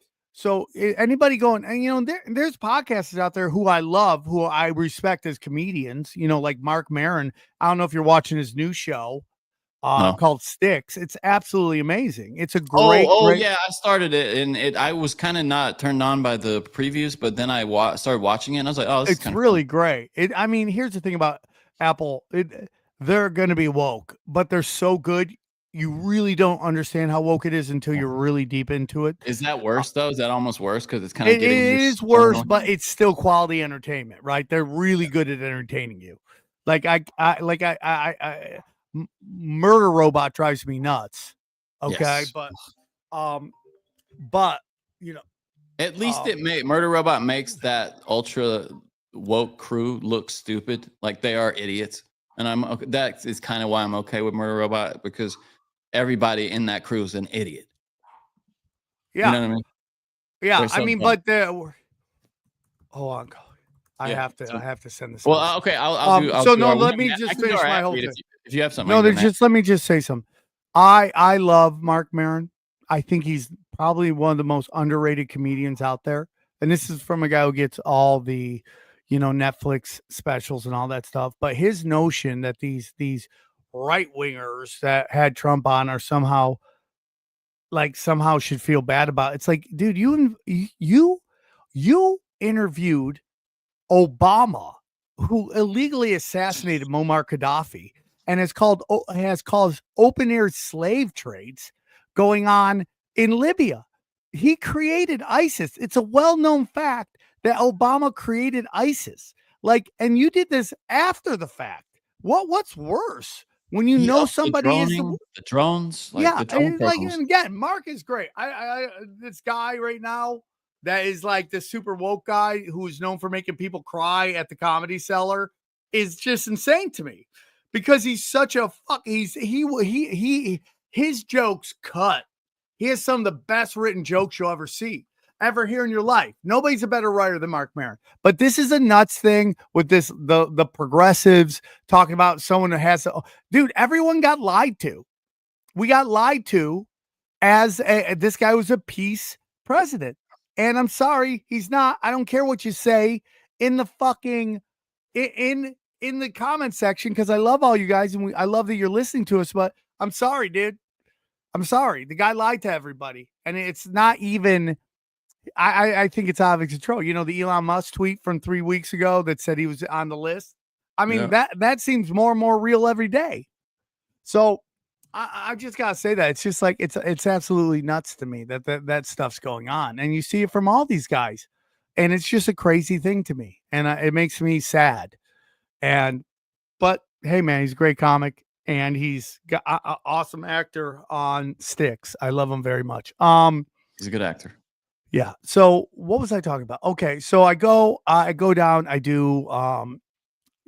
S2: anybody going, and you know, there's podcasters out there who I love, who I respect as comedians, you know, like Marc Maron. I don't know if you're watching his new show called Sticks. It's absolutely amazing. It's a great, great.
S3: Yeah, I started it, and I was kind of not turned on by the previews, but then I started watching it, and I was like, oh, this is
S2: really
S3: fun.
S2: Great. I mean, here's the thing about Apple. They're going to be woke, but they're so good. You really don't understand how woke it is until you're really deep into it.
S3: Is that worse though? Is that almost worse? Because it's kind of
S2: it is worse, but it's still quality entertainment, right? They're really good at entertaining you. Like Murder Robot drives me nuts. Okay,
S3: Yes.
S2: but you know,
S3: at least Murder Robot makes that ultra woke crew look stupid, like they are idiots. And that is kind of why I'm okay with Murder Robot, because everybody in that crew is an idiot.
S2: Yeah.
S3: You know what I mean?
S2: Yeah. I mean, but hold on. I have to send this.
S3: Well, okay. I'll do.
S2: Let me just finish my whole thing.
S3: If you have something.
S2: No, let me just say something. I love Marc Maron. I think he's probably one of the most underrated comedians out there. And this is from a guy who gets all the, you know, Netflix specials and all that stuff. But his notion that these right wingers that had Trump on are somehow should feel bad about it. It's like, dude, you interviewed Obama, who illegally assassinated Muammar Gaddafi, and has caused open air slave trades going on in Libya. He created ISIS. It's a well-known fact that Obama created ISIS. Like, and you did this after the fact. What's worse when you know somebody is the
S3: drones?
S2: And again, Marc is great. I this guy right now that is like the super woke guy who's known for making people cry at the Comedy Cellar is just insane to me, because he's such a fuck. His jokes cut. He has some of the best written jokes you'll ever hear in your life. Nobody's a better writer than Marc Maron. But this is a nuts thing with the progressives talking about someone who has dude, everyone got lied to. We got lied to as this guy was a peace president. And I'm sorry, he's not. I don't care what you say in the fucking in the comment section, because I love all you guys and I love that you're listening to us, but I'm sorry, dude. I'm sorry. The guy lied to everybody. And it's not even, I think it's out of control. You know, the Elon Musk tweet from 3 weeks ago that said he was on the list. I mean, that seems more and more real every day. So I just got to say that it's just like, it's absolutely nuts to me that stuff's going on. And you see it from all these guys, and it's just a crazy thing to me. And it makes me sad. But hey, man, he's a great comic. And he's got an awesome actor on Sticks. I love him very much.
S3: He's a good actor.
S2: Yeah. So what was I talking about? Okay. So I go down. I do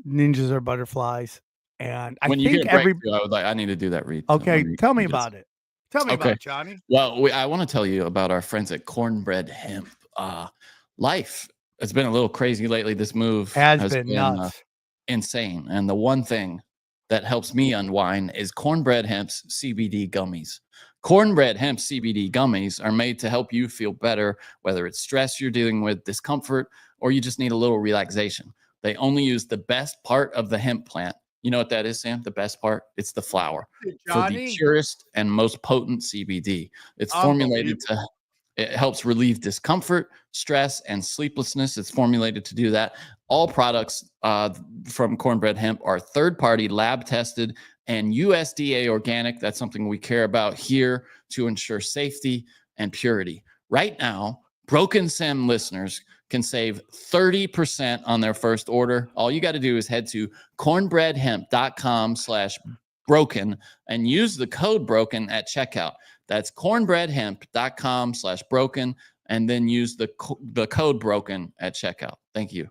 S2: Ninjas Are Butterflies, and I think
S3: I need to do that read.
S2: Okay. Tell me about it. Tell me about it, Johnny.
S3: Well, I want to tell you about our friends at Cornbread Hemp. Life has been a little crazy lately. This move has been nuts. Insane. And the one thing that helps me unwind is Cornbread Hemp's CBD gummies. Cornbread Hemp CBD gummies are made to help you feel better, whether it's stress you're dealing with, discomfort, or you just need a little relaxation. They only use the best part of the hemp plant You know what that is, Sam? The best part? It's the flower for the
S2: Johnny?
S3: purest and most potent CBD. It's formulated to, it helps relieve discomfort, stress, and sleeplessness. It's formulated to do that. All products from Cornbread Hemp are third-party, lab-tested, and USDA organic. That's something we care about here to ensure safety and purity. Right now, Broken Sam listeners can save 30% on their first order. All you got to do is head to cornbreadhemp.com/broken and use the code broken at checkout. That's cornbreadhemp.com/broken and then use the code broken at checkout. Thank you.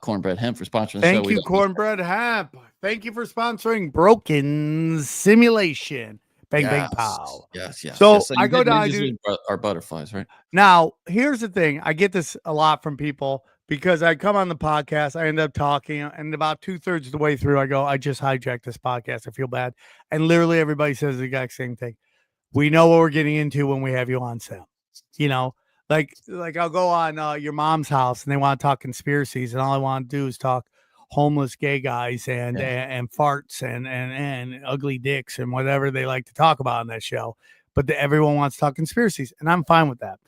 S3: Cornbread Hemp for sponsoring the show.
S2: Thank you, Cornbread Hemp. Thank you for sponsoring Broken Simulation. Bang, bang, pow.
S3: Yes.
S2: So I go down to
S3: our butterflies, right?
S2: Now, here's the thing. I get this a lot from people because I come on the podcast, I end up talking, and about 2/3 of the way through, I go, I just hijacked this podcast. I feel bad. And literally everybody says the exact same thing. We know what we're getting into when we have you on, Sam. You know, like I'll go on your mom's house and they want to talk conspiracies, and all I want to do is talk homeless gay guys and farts and ugly dicks and whatever they like to talk about on that show. But everyone wants to talk conspiracies, and I'm fine with that.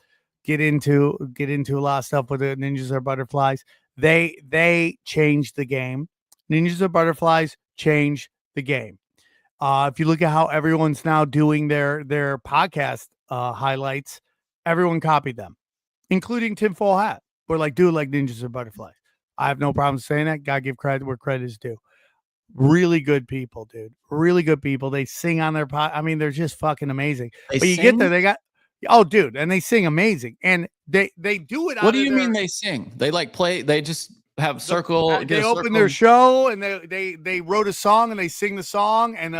S2: Get into a lot of stuff with the Ninjas Are Butterflies. They changed the game. Ninjas Are Butterflies changed the game. If you look at how everyone's now doing their podcast highlights, everyone copied them, including Tinfoil Hat. We're like, do it like Ninjas Are Butterflies. I have no problem saying that. Gotta give credit where credit is due. Really good people, dude. Really good people. They sing on their pod. I mean, they're just fucking amazing. But you get there, they got, oh, dude, and they sing amazing. And they do it.
S3: What do you mean they sing? They like play. They just have circle.
S2: They open their show and they wrote a song and they sing the song, and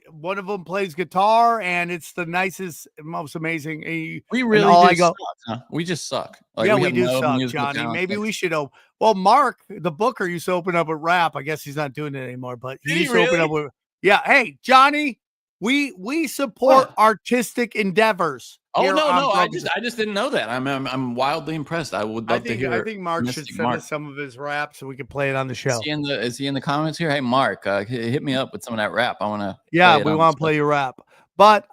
S2: one of them plays guitar, and it's the nicest, most amazing.
S3: We really suck, huh? We just suck. Like,
S2: yeah, we do suck, Johnny. Talent. Maybe we should open. Well, Marc, the booker, used to open up with rap. I guess he's not doing it anymore, but he used to open up with. Yeah, hey, Johnny, we support artistic endeavors.
S3: Oh no, I just didn't know that. I'm wildly impressed. I would love to hear.
S2: I think Marc should send us some of his rap so we can play it on the show.
S3: Is he in the comments here? Hey, Marc, hit me up with some of that rap. I want to.
S2: Yeah, we want to play your rap. But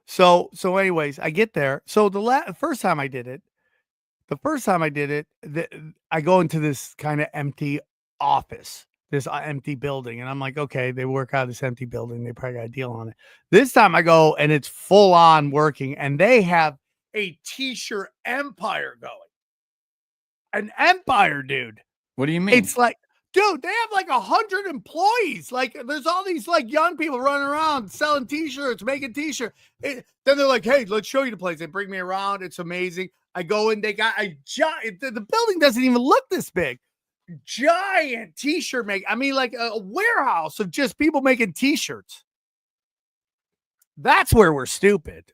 S2: so anyways, I get there. So the first time I did it, I go into this kind of empty office, this empty building, and I'm like, okay, they work out of this empty building. They probably got a deal on it. This time I go and it's full on working, and they have a t-shirt empire going. An empire, dude.
S3: What do you mean?
S2: It's like, dude, they have like 100 employees. Like, there's all these like young people running around selling t-shirts, making t-shirts. Then they're like, hey, let's show you the place. They bring me around. It's amazing. I go in, they got a giant, the building doesn't even look this big. Giant t-shirt make. I mean, like a warehouse of just people making t-shirts. That's where we're stupid.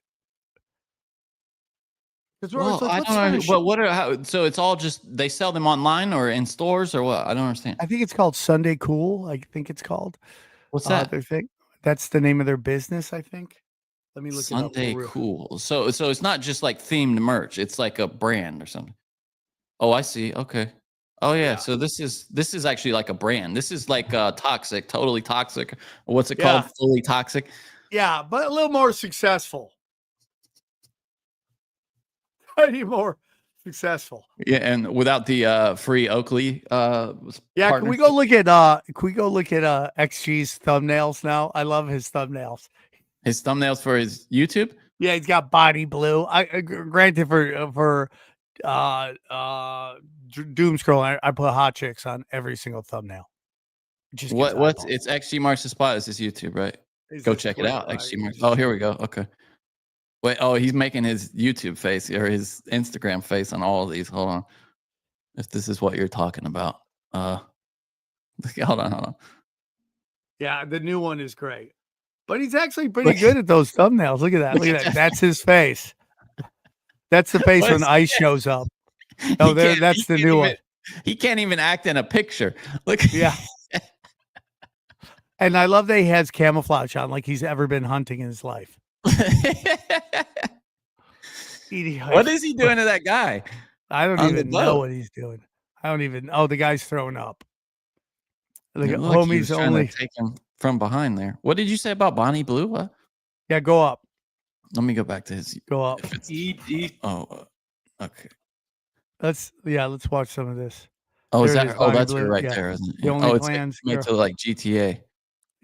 S3: Well, I don't know. So it's all just, they sell them online or in stores or what? I don't understand.
S2: I think it's called Sunday Cool. I think it's called.
S3: What's that?
S2: That's the name of their business, I think. Let me look
S3: Sunday
S2: it up.
S3: Cool. So it's not just like themed merch. It's like a brand or something. Oh, I see. Okay. Oh yeah. So this is actually like a brand. This is like toxic, totally toxic. What's it called? Fully toxic.
S2: Yeah, but a little more successful. Tiny more successful.
S3: Yeah, and without the free Oakley
S2: yeah, can we go look at XG's thumbnails now? I love his thumbnails.
S3: His thumbnails for his YouTube?
S2: Yeah, he's got body blue. Granted for doom scrolling, I put hot chicks on every single thumbnail.
S3: It's XG Marks the Spot is his YouTube, right? Go check it out. XG Marks. Oh, here we go. Okay. Wait, he's making his YouTube face or his Instagram face on all of these. Hold on. If this is what you're talking about. Hold on.
S2: Yeah, the new one is great. But he's actually pretty good at those thumbnails. Look at that. Look at that. That's his face. That's the face when ICE shows up. Oh, that's the new one.
S3: He can't even act in a picture. Look.
S2: Yeah. And I love that he has camouflage on like he's ever been hunting in his life.
S3: What is he doing to that guy?
S2: I don't even know what he's doing. The guy's thrown up. Like
S3: It looked like he
S2: homies
S3: was trying
S2: only.
S3: to take him from behind there. What did you say about Bonnie Blue? What?
S2: Yeah, go up.
S3: Let me go back to his.
S2: Go up.
S3: Okay.
S2: Let's watch some of this.
S3: Oh, is
S2: There it
S3: that?
S2: is,
S3: Oh,
S2: Bonnie
S3: that's
S2: Blue.
S3: her right
S2: Yeah.
S3: there, isn't it?
S2: The
S3: Yeah.
S2: only
S3: Oh, it's
S2: plans,
S3: made
S2: girl.
S3: to like GTA.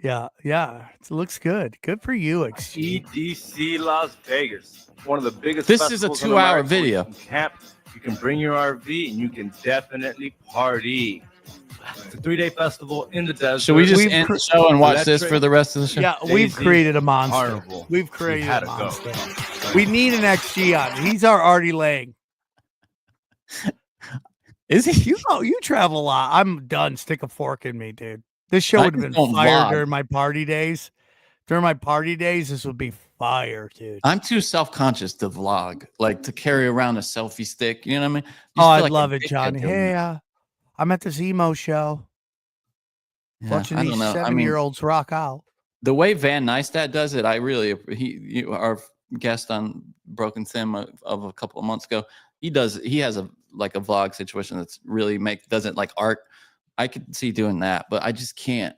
S2: Yeah. It looks good. Good for you, XG.
S8: EDC Las Vegas, one of the biggest.
S3: This is a
S8: festivals in
S3: 2-hour
S8: America where
S3: video.
S8: You can camp, you can bring your RV, and you can definitely party. It's a 3-day festival in the desert.
S3: Should we just end the show and watch this for the rest of the show?
S2: Yeah, we've
S8: Daisy,
S2: created a monster.
S8: Carnival.
S2: We've created
S8: had
S2: a
S8: to go.
S2: monster. We need an XG on. He's our Artie Lang.
S3: Is he?
S2: You travel a lot. I'm done. Stick a fork in me, dude. This show
S3: I
S2: would have
S3: just
S2: been
S3: don't
S2: fire
S3: vlog.
S2: during my party days. During my party days, this would be fire, dude.
S3: I'm too self-conscious to vlog, like to carry around a selfie stick. You know what I mean? Just
S2: Oh,
S3: feel
S2: I
S3: like a
S2: love it,
S3: dickhead
S2: Johnny.
S3: doing
S2: Hey,
S3: it.
S2: I'm at this emo show
S3: Yeah,
S2: watching
S3: I
S2: these
S3: don't know.
S2: 70-year-olds rock out.
S3: The way Van Neistat does it, I really our guest on Broken Sim of a couple of months ago, he has a vlog situation that's really doesn't like art. I could see doing that, but I just can't.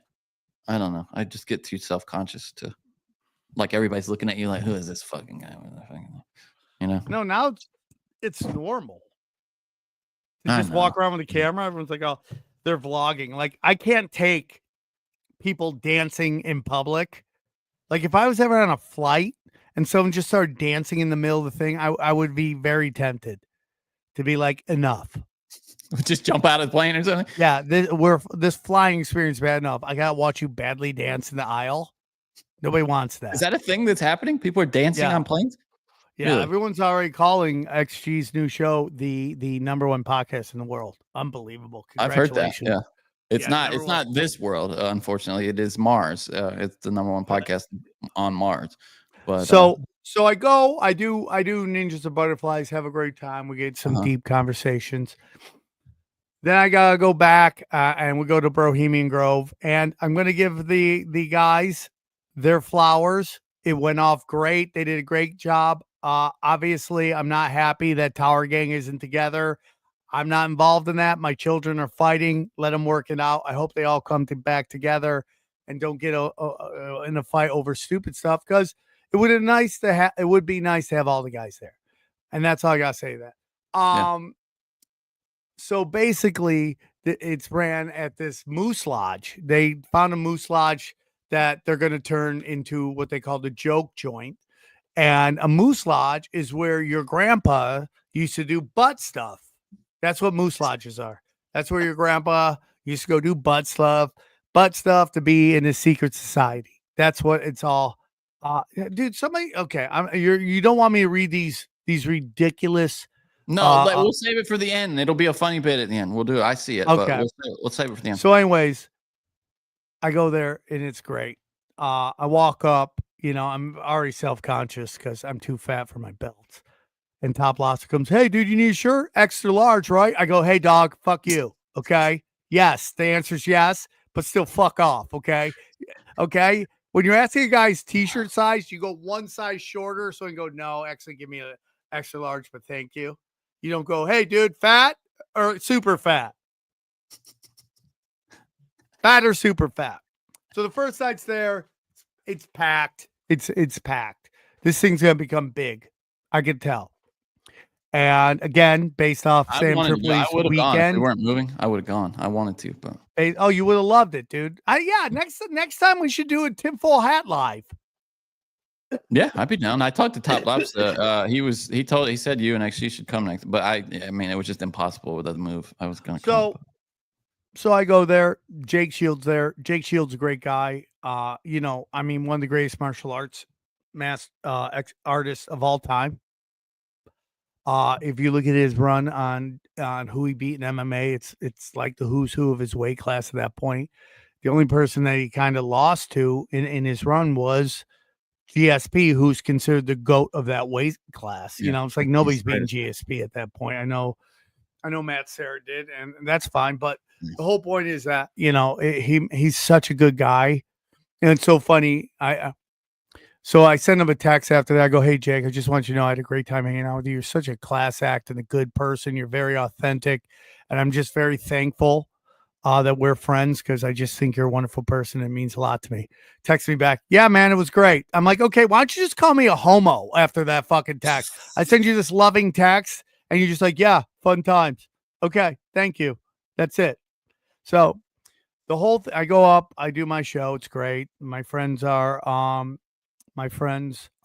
S3: I don't know. I just get too self-conscious to like everybody's looking at you like, who is this fucking guy? You know?
S2: No, now it's normal. To
S3: I
S2: just
S3: know.
S2: walk around with a camera. Everyone's like, oh, they're vlogging. Like, I can't take people dancing in public. Like, if I was ever on a flight and someone just started dancing in the middle of the thing, I would be very tempted to be like, enough.
S3: Just jump out of the plane or something.
S2: Yeah, this flying experience is bad enough. I gotta watch you badly dance in the aisle. Nobody wants that.
S3: Is that a thing that's happening? People are dancing on planes?
S2: Yeah,
S3: Really?
S2: everyone's already calling XG's new show the #1 podcast in the world. Unbelievable.
S3: I've heard that.
S2: Congratulations.
S3: Yeah. It's
S2: Yeah,
S3: not this world, unfortunately. It is Mars. It's the #1 podcast on Mars. But
S2: So I go, I do Ninjas and Butterflies, have a great time. We get some deep conversations. Then I gotta go back and we go to Bohemian Grove, and I'm gonna give the guys their flowers. It went off great. They did a great job. Obviously, I'm not happy that Tower Gang isn't together. I'm not involved in that. My children are fighting. Let them work it out. I hope they all come back together and don't get in a fight over stupid stuff, because it would be nice to have all the guys there. And that's all I gotta say to that. So basically, it's ran at this Moose Lodge. They found a Moose Lodge that they're going to turn into what they call the joke joint. And a Moose Lodge is where your grandpa used to do butt stuff. That's what Moose Lodges are. That's where your grandpa used to go do butt stuff to be in a secret society. That's what it's all. Dude, somebody, okay. You don't want me to read these ridiculous.
S3: No, we'll save it for the end. It'll be a funny bit at the end. We'll do it. I see it.
S2: Okay.
S3: But we'll save it for the end.
S2: So anyways, I go there and it's great. I walk up, I'm already self-conscious because I'm too fat for my belts. And Top Lobster comes, hey, dude, you need a shirt? Extra large, right? I go, hey, dog, fuck you. Okay. Yes. The answer is yes, but still fuck off. Okay. Okay. When you're asking a guy's t-shirt size, you go one size shorter. So you go, no, actually give me an extra large, but thank you. You don't go, hey, dude, fat or super fat? Fat or super fat? So the first night's there. It's packed. It's packed. This thing's going to become big. I can tell. And again, based off Sam Tripoli's weekend.
S3: Gone. If we weren't moving, I would have gone. I wanted to, but.
S2: Oh, you would have loved it, dude. Next time we should do a Tim Full Hat live.
S3: Yeah, I'd be down. I talked to Top Lobster. He said you and XG should come next, but I mean, it was just impossible with the move. I was going to come.
S2: So I go there. Jake Shields there. Jake Shields a great guy. One of the greatest martial arts artists of all time. If you look at his run on who he beat in MMA, it's like the who's who of his weight class at that point. The only person that he kind of lost to in his run was GSP, who's considered the GOAT of that weight class.
S3: Yeah.
S2: It's like nobody's beating GSP at that point. I know Matt Serra did, and that's fine. But the whole point is that, he's such a good guy. And it's so funny. So I send him a text after that. I go, hey, Jake, I just want you to know I had a great time hanging out with you. You're such a class act and a good person. You're very authentic. And I'm just very thankful that we're friends because I just think you're a wonderful person. It means a lot to me. Text me back. Yeah, man, it was great. I'm like, okay, why don't you just call me a homo after that fucking text? I send you this loving text and you're just like, yeah, fun times. Okay, thank you. That's it. So the whole I go up, I do my show. It's great. My friends are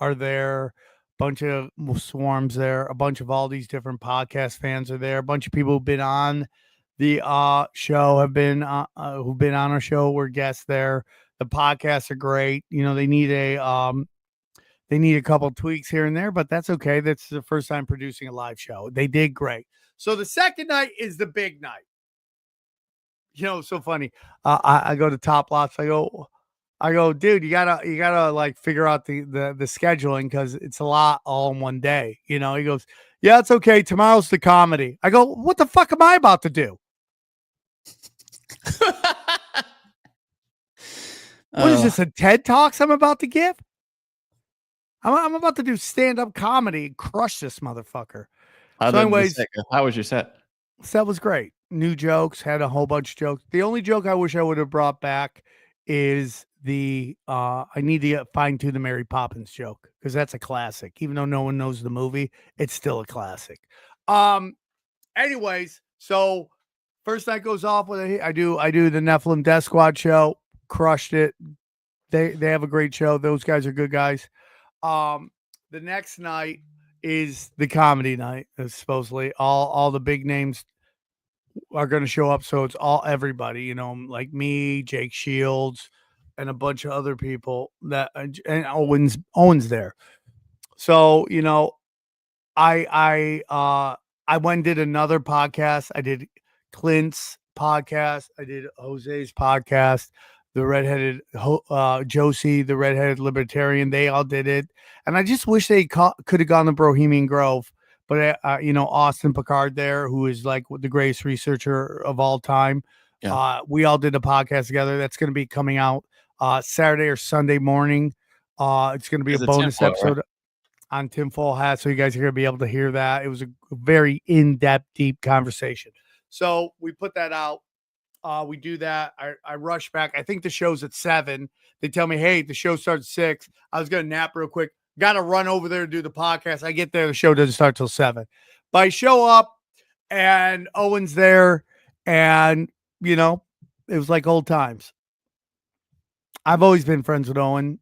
S2: there. Bunch of swarms there. A bunch of all these different podcast fans are there. A bunch of people who've been on the show have been who've been on our show. We're guests there. The podcasts are great. You know, they need a couple tweaks here and there, but that's okay. That's the first time producing a live show. They did great. So the second night is the big night. You know, so funny. I go to Top Lots. I go, dude, you gotta like figure out the scheduling because it's a lot all in one day. You know, he goes, yeah, it's okay. Tomorrow's the comedy. I go, what the fuck am I about to do? What is this, a TED Talks I'm about to give? I'm about to do stand-up comedy and crush this motherfucker. So anyways,
S3: how was your set?
S2: Set was great. New jokes, had a whole bunch of jokes. The only joke I wish I would have brought back is the I need to fine-tune the Mary Poppins joke because that's a classic. Even though no one knows the movie, it's still a classic. Anyways, so first night goes off with I do the Nephilim Death Squad show. Crushed it. They have a great show. Those guys are good guys. The next night is the comedy night. Supposedly all the big names are going to show up. So it's everybody, you know, like me, Jake Shields, and a bunch of other people that, and Owen's there. So, you know, I went and did another podcast. I did Clint's podcast. I did Jose's podcast. The redheaded Josie, the redheaded libertarian, they all did it. And I just wish they could have gone to Bohemian Grove. But, you know, Austin Picard there, who is like the greatest researcher of all time. Yeah. We all did a podcast together. That's going to be coming out Saturday or Sunday morning. It's going to be a bonus episode on Tinfoil Hat. So you guys are going to be able to hear that. It was a very in-depth, deep conversation. So we put that out. We do that. I rush back. I think the show's at 7. They tell me, hey, the show starts at 6. I was going to nap real quick. Got to run over there to do the podcast. I get there. The show doesn't start till 7. But I show up and Owen's there. And, you know, it was like old times. I've always been friends with Owen.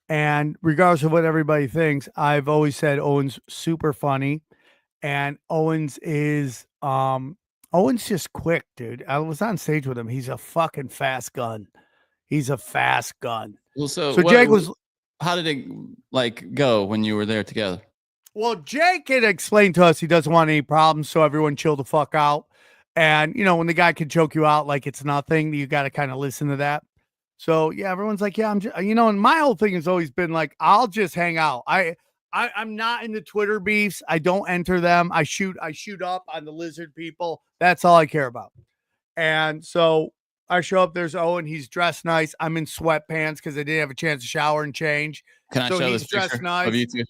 S2: And regardless of what everybody thinks, I've always said Owen's super funny. And Owen's just quick, dude. I was on stage with him. He's a fucking fast gun. He's a fast gun.
S3: Well, so
S2: Jake was.
S3: How did it like go when you were there together?
S2: Well, Jake had explained to us he doesn't want any problems, so everyone chill the fuck out. And you know, when the guy can choke you out like it's nothing, you got to kind of listen to that. So yeah, everyone's like, yeah, I'm just, you know, and my whole thing has always been like, I'll just hang out. I'm not in the Twitter beefs. I don't enter them. I shoot up on the lizard people. That's all I care about. And so I show up. There's Owen. He's dressed nice. I'm in sweatpants because I didn't have a chance to shower and change.
S3: Can I show this picture of you two?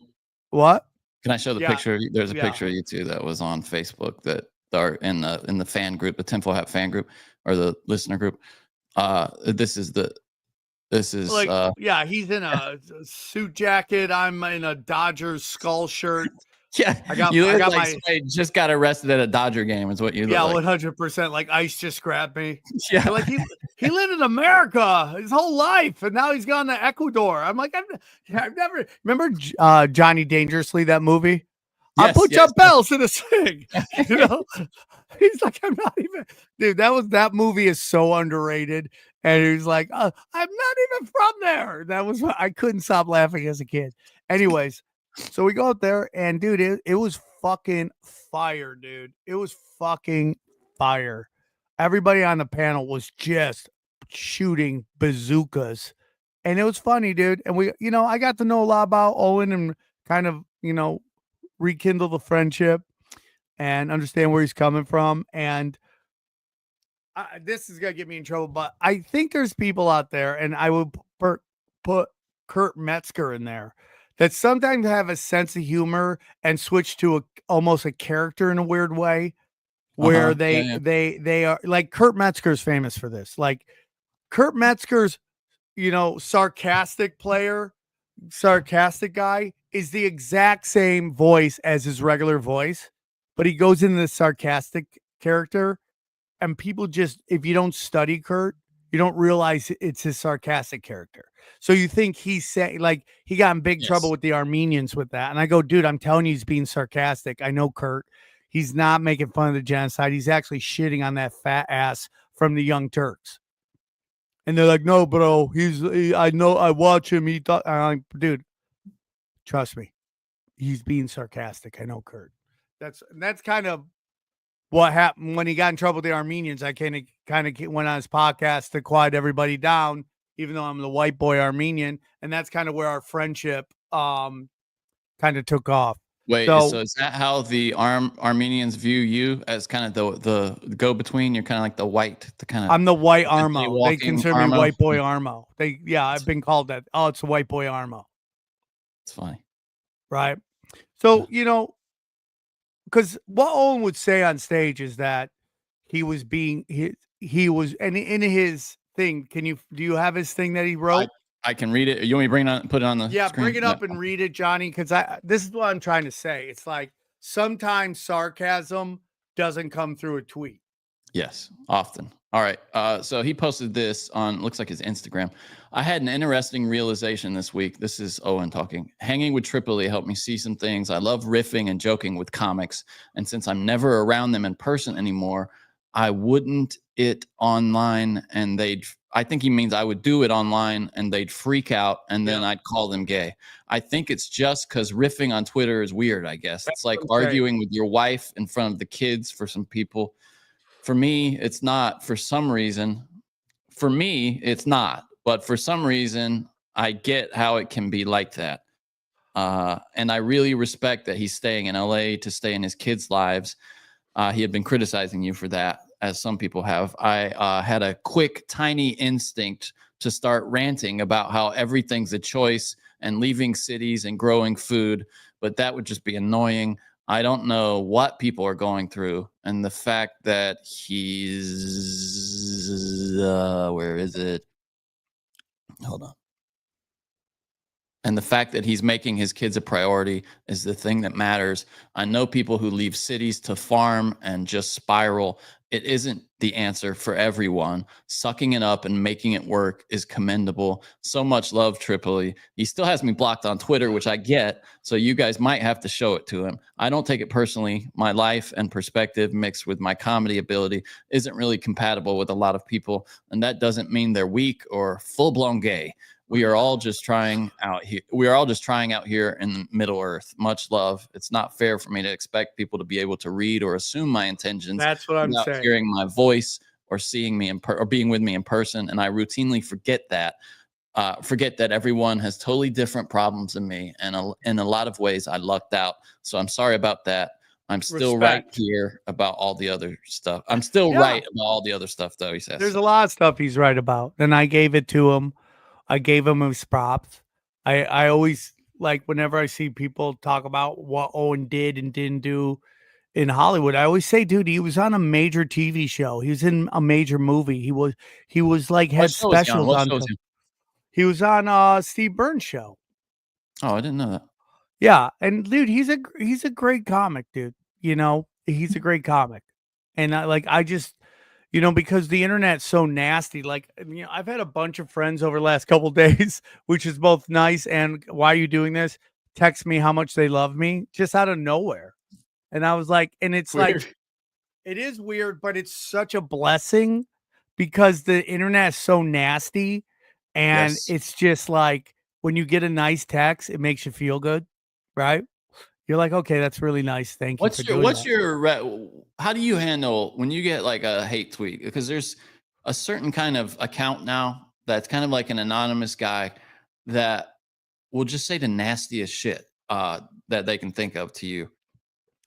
S2: What?
S3: Can I show the picture? There's a picture of you two that was on Facebook that are in the fan group, the Tinfoil Hat fan group or the listener group. This is like, he's in a suit jacket. I'm in a Dodgers skull shirt. Yeah, I just got arrested at a Dodger game. Is what you look like.
S2: 100%. Like ICE just grabbed me. Yeah, like he lived in America his whole life, and now he's gone to Ecuador. I'm like, I've never remember Johnny Dangerously, that movie. Yes, I put your bells in a swing. You know, he's like, I'm not even, dude. That movie is so underrated. And he's like, I'm not even from there. That was I couldn't stop laughing as a kid. Anyways. So we go out there and dude, it was fucking fire, dude. It was fucking fire. Everybody on the panel was just shooting bazookas and it was funny, dude. And we, you know, I got to know a lot about Owen and kind of, you know, rekindle the friendship and understand where he's coming from. And this is going to get me in trouble, but I think there's people out there and I would put Kurt Metzger in there that sometimes have a sense of humor and switch to almost a character in a weird way. where they are like Kurt Metzger's famous for this. Like Kurt Metzger's, sarcastic guy is the exact same voice as his regular voice, but he goes into the sarcastic character, and people just, if you don't study Kurt, you don't realize it's his sarcastic character. So you think he's saying, like, he got in big trouble with the Armenians with that. And I go, dude, I'm telling you, he's being sarcastic. I know Kurt. He's not making fun of the genocide. He's actually shitting on that fat ass from the Young Turks. And they're like, no, bro, I know, I watch him. He thought, I'm like, dude, trust me. He's being sarcastic. I know Kurt. That's kind of what happened when he got in trouble with the Armenians. I kind of went on his podcast to quiet everybody down, even though I'm the white boy Armenian. And that's kind of where our friendship kind of took off.
S3: Wait, so is that how the Armenians view you, as kind of the go-between? You're kind of like the white,
S2: I'm the white Armo. They consider me white boy Armo. I've been called that. Oh, it's a white boy Armo.
S3: It's funny.
S2: Right. So, because what Owen would say on stage is that he was and in his thing, do you have his thing that he wrote?
S3: I can read it. You want me to put it on the screen?
S2: Bring it up and read it, Johnny, because this is what I'm trying to say. It's like sometimes sarcasm doesn't come through a tweet.
S3: Yes, often. All right. So he posted this on, looks like his Instagram. I had an interesting realization this week. This is Owen talking. Hanging with Tripoli helped me see some things. I love riffing and joking with comics. And since I'm never around them in person anymore, I wouldn't it online, and I think he means I would do it online and they'd freak out, and then I'd call them gay. I think it's just because riffing on Twitter is weird, I guess. It's like arguing with your wife in front of the kids for some people. For me, it's not. For some reason, for me, it's not. But for some reason, I get how it can be like that. And I really respect that he's staying in LA to stay in his kids' lives. He had been criticizing you for that, as some people have. I had a quick, tiny instinct to start ranting about how everything's a choice and leaving cities and growing food, but that would just be annoying. I don't know what people are going through, and the fact that he's where is it? Hold on. And the fact that he's making his kids a priority is the thing that matters. I know people who leave cities to farm and just spiral. It isn't the answer for everyone. Sucking it up and making it work is commendable. So much love, Tripoli. He still has me blocked on Twitter, which I get. So you guys might have to show it to him. I don't take it personally. My life and perspective mixed with my comedy ability isn't really compatible with a lot of people. And that doesn't mean they're weak or full-blown gay. We are all just trying out here. We are all just trying out here in Middle Earth. Much love. It's not fair for me to expect people to be able to read or assume my intentions.
S2: That's what I'm saying.
S3: Hearing my voice or seeing me or being with me in person, and I routinely forget that. Forget that everyone has totally different problems than me, and in a lot of ways, I lucked out. So I'm sorry about that. I'm still right here about all the other stuff. I'm still right about all the other stuff, though. He says
S2: there's a lot of stuff he's right about, and I gave it to him. I gave him his props. I always, like, whenever I see people talk about what Owen did and didn't do in Hollywood, I always say, dude, he was on a major TV show. He was in a major movie. He was like had specials on. He was on Steve Burns' show.
S3: Oh, I didn't know that.
S2: Yeah, and dude, he's a great comic, dude. He's a great comic, and I just. Because the internet's so nasty. Like, I've had a bunch of friends over the last couple of days, which is both nice and why are you doing this? Text me how much they love me just out of nowhere. And I was like, and it's weird. Like, it is weird, but it's such a blessing because the internet is so nasty. And it's just like when you get a nice text, it makes you feel good. Right. You're like, okay, that's really nice. Thank you.
S3: How do you handle when you get like a hate tweet? Because there's a certain kind of account now that's kind of like an anonymous guy that will just say the nastiest shit that they can think of to you.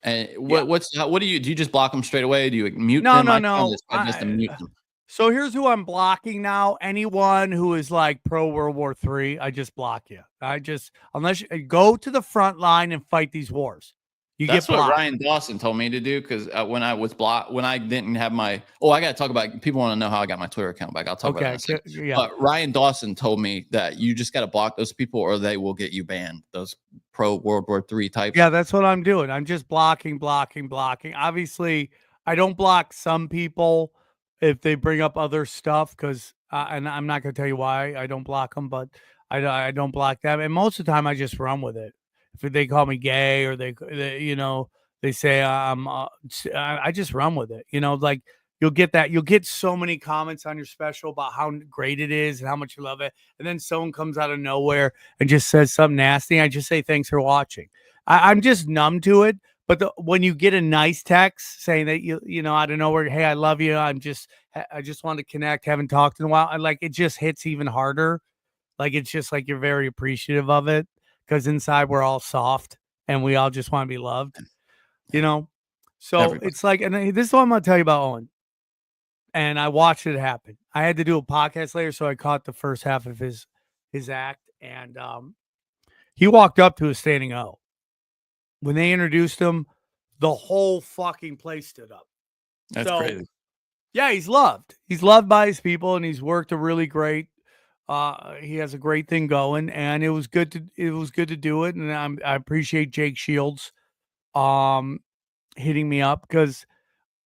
S3: And what do you just block them straight away? Do you mute them?
S2: No. I just mute them. So here's who I'm blocking now. Anyone who is like pro World War III, I just block you. Unless you go to the front line and fight these wars.
S3: That's what Ryan Dawson told me to do, because when I was blocked, when I didn't have my, I got to talk about, people want to know how I got my Twitter account back. I'll talk about that in a second. But Ryan Dawson told me that you just got to block those people or they will get you banned. Those pro World War III types.
S2: Yeah, that's what I'm doing. I'm just blocking. Obviously, I don't block some people if they bring up other stuff, because, and I'm not going to tell you why I don't block them, but I don't block them. And most of the time I just run with it. If they call me gay or they they say I just run with it. Like you'll get so many comments on your special about how great it is and how much you love it. And then someone comes out of nowhere and just says something nasty. I just say, thanks for watching. I'm just numb to it. But when you get a nice text saying that out of nowhere, hey, I love you. I just want to connect. Haven't talked in a while. It just hits even harder. Like, it's just like you're very appreciative of it. Because inside we're all soft and we all just want to be loved, So Everybody. It's like, and this is what I'm going to tell you about Owen. And I watched it happen. I had to do a podcast later, so I caught the first half of his act. And he walked up to a standing O. When they introduced him, the whole fucking place stood up.
S3: That's crazy.
S2: Yeah, he's loved. He's loved by his people, and he's worked a really great. He has a great thing going, and it was good to do it. And I appreciate Jake Shields hitting me up because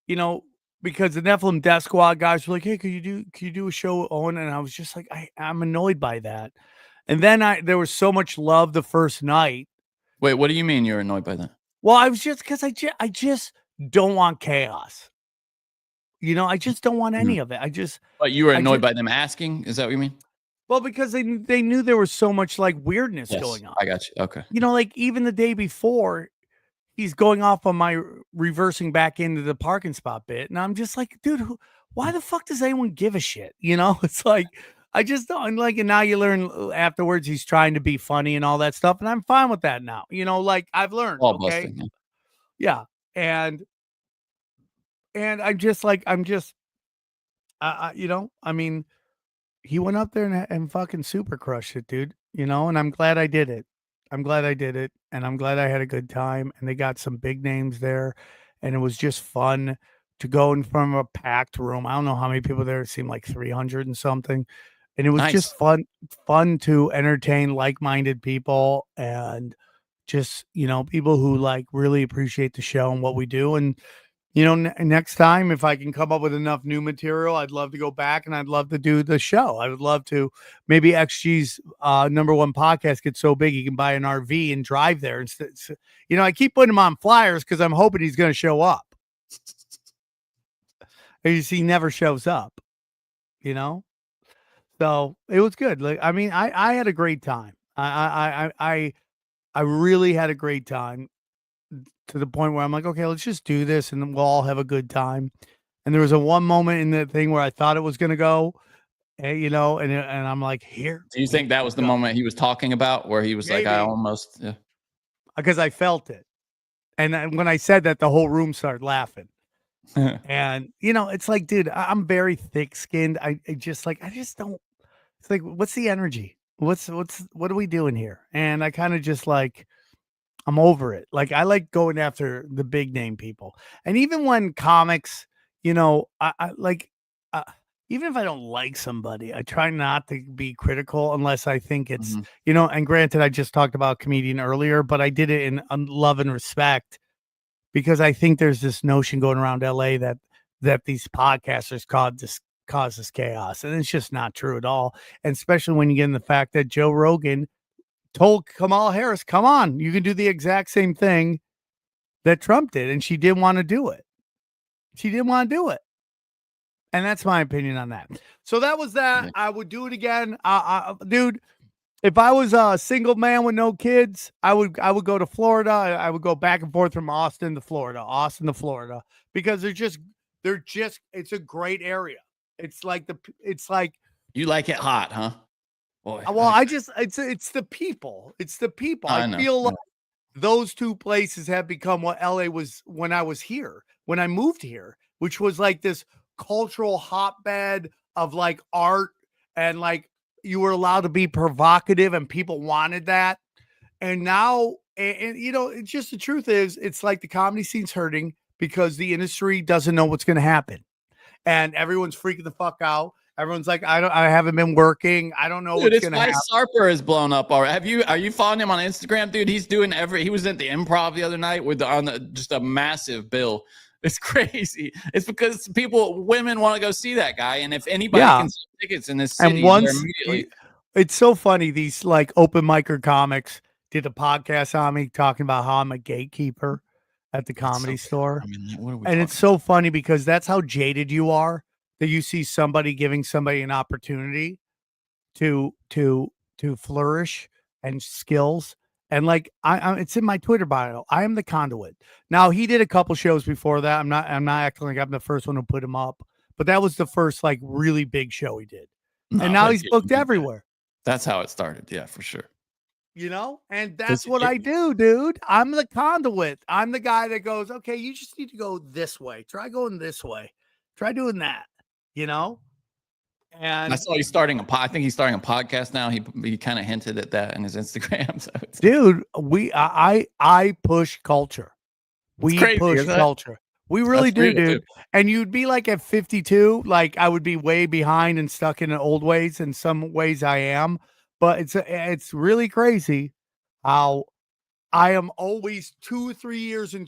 S2: the Nephilim Death Squad guys were like, hey, could you do a show, Owen? And I was just like, I'm annoyed by that. And then there was so much love the first night.
S3: Wait, what do you mean you're annoyed by that?
S2: Well, I was just because I just don't want chaos. I just don't want any of it.
S3: But you were annoyed by them asking? Is that what you mean?
S2: Well, because they knew there was so much like weirdness going on.
S3: I got you. Okay.
S2: Like even the day before, he's going off on my reversing back into the parking spot bit. And I'm just like, dude, why the fuck does anyone give a shit? It's like, I just don't like, and now you learn afterwards he's trying to be funny and all that stuff. And I'm fine with that now. Like I've learned.
S3: All
S2: okay.
S3: busting,
S2: yeah. And I'm just like, I mean, he went up there and fucking super crushed it, dude. And I'm glad I did it. And I'm glad I had a good time. And they got some big names there. And it was just fun to go in front of a packed room. I don't know how many people there. It seemed like 300 and something. And it was just fun to entertain like-minded people and just, people who like really appreciate the show and what we do. And, next time, if I can come up with enough new material, I'd love to go back and I'd love to do the show. I would love to. Maybe XG's #1 podcast gets so big he can buy an RV and drive there. Instead, I keep putting him on flyers because I'm hoping he's going to show up. He never shows up, So it was good. Like, I mean, I had a great time. I really had a great time. To the point where I'm like, okay, let's just do this and then we'll all have a good time. And there was one moment in the thing where I thought it was going to go, and I'm like, here.
S3: Do you think that was the moment he was talking about where he was like, I almost, yeah.
S2: Because I felt it. And then when I said that, the whole room started laughing. And, it's like, dude, I'm very thick skinned. I just don't, it's like, what's the energy? What are we doing here? And I kind of just like, I'm over it. Like, I like going after the big name people. And even when comics, I like, even if I don't like somebody, I try not to be critical unless I think it's, and granted, I just talked about a comedian earlier, but I did it in love and respect because I think there's this notion going around LA that these podcasters cause this chaos. And it's just not true at all. And especially when you get in the fact that Joe Rogan told Kamala Harris, come on, you can do the exact same thing that Trump did. And she didn't want to do it. And that's my opinion on that. So that was that. I would do it again. Dude, if I was a single man with no kids, I would go to Florida. I would go back and forth from Austin to Florida, because it's a great area. It's like
S3: you like it hot, huh? Boy,
S2: well, it's the people. It's the people. I feel like those two places have become what LA was when I was here, when I moved here, which was like this cultural hotbed of like art, and like you were allowed to be provocative and people wanted that. And now And you know, it's just the truth is, it's like the comedy scene's hurting because the industry doesn't know what's going to happen, and everyone's freaking the fuck out. Everyone's like, I haven't been working. I don't know what's going to happen.
S3: Sarper is blown up already. Are you following him on Instagram, dude? He's doing he was at the Improv the other night with just a massive bill. It's crazy. It's because women want to go see that guy, and if anybody can sell tickets in this city,
S2: and once it's so funny, these like open micer comics did a podcast on me talking about how I'm a gatekeeper at the comedy store. I mean, what are we it's so funny because that's how jaded you are, that you see somebody giving somebody an opportunity to flourish and skills. And like it's in my Twitter bio. I am the conduit. Now he did a couple shows before that. I'm not acting like I'm the first one to put him up, but that was the first like really big show he did. And now he's booked everywhere.
S3: That's how it started. Yeah, for sure.
S2: You know, and that's what I do, dude. I'm the conduit. I'm the guy that goes, okay, you just need to go this way. Try going this way. Try doing that, you know? And
S3: I saw he's starting I think he's starting a podcast now. He kind of hinted at that in his Instagram. So
S2: dude, I push culture. We push culture. We really do, dude. Too. And you'd be like at 52, like I would be way behind and stuck in the old ways. In some ways I am, but it's really crazy how I am always 2 or 3 years in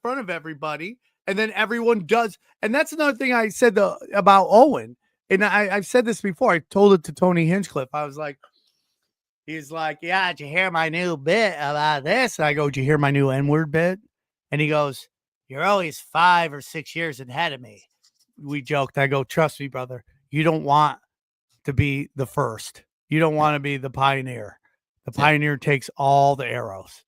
S2: front of everybody. And then everyone does. And that's another thing I said about Owen. And I've said this before. I told it to Tony Hinchcliffe. I was like, he's like, yeah, did you hear my new bit about this? And I go, did you hear my new N-word bit? And he goes, you're always 5 or 6 years ahead of me. We joked. I go, trust me, brother. You don't want to be the first. You don't want to be the pioneer. The pioneer takes all the arrows.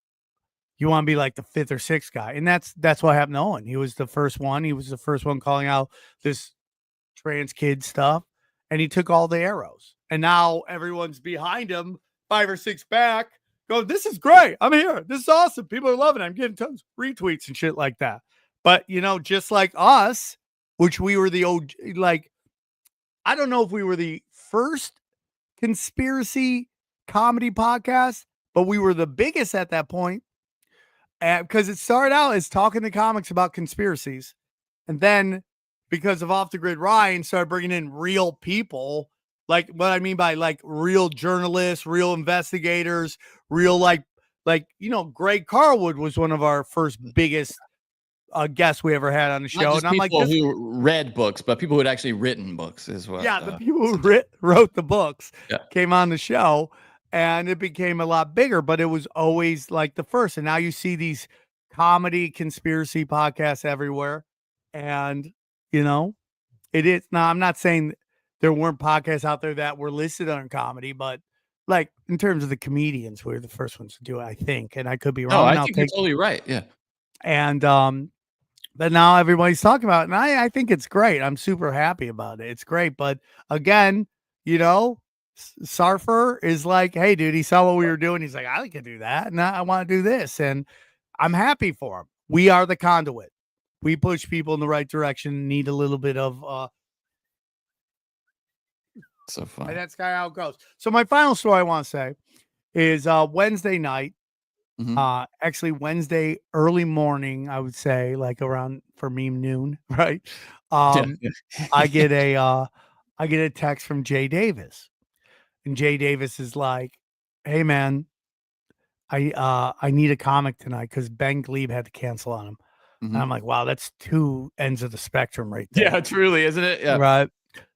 S2: You want to be like the 5th or 6th guy. And that's what happened to Owen. He was the first one. He was the first one calling out this trans kid stuff, and he took all the arrows, and now everyone's behind him 5 or 6 back going, this is great, I'm here, this is awesome, people are loving it, I'm getting tons of retweets and shit like that. But you know, just like us, which we were the OG, like I don't know if we were the first conspiracy comedy podcast, but we were the biggest at that point, because it started out as talking to comics about conspiracies, and then because of Off the Grid Ryan started bringing in real people, like what I mean by like real journalists, real investigators, real like, you know, Greg Carlwood was one of our first biggest guests we ever had on the show.
S3: Not just and I'm people like, who read books, but people who had actually written books as well.
S2: Yeah, the people who wrote the books came on the show, and it became a lot bigger, but it was always like the first. And now you see these comedy conspiracy podcasts everywhere. And you know, it is. Now, I'm not saying there weren't podcasts out there that were listed on comedy, but like in terms of the comedians, we were the first ones to do it, I think. And I could be wrong.
S3: No, I think you're totally right. Yeah.
S2: And but now everybody's talking about it, and I think it's great. I'm super happy about it. It's great. But again, you know, Sarfer is like, hey, dude, he saw what we were doing. He's like, I can do that. And I want to do this. And I'm happy for him. We are the conduit. We push people in the right direction. Need a little bit of
S3: so fun.
S2: And that's kind of how it goes. So my final story I want to say is Wednesday night. Actually Wednesday early morning, I would say, like around for me noon, right? I get a text from Jay Davis, and Jay Davis is like, "Hey man, I need a comic tonight because Ben Glebe had to cancel on him." And I'm like, wow, that's 2 ends of the spectrum right there.
S3: Yeah, truly, isn't it? Yeah.
S2: Right.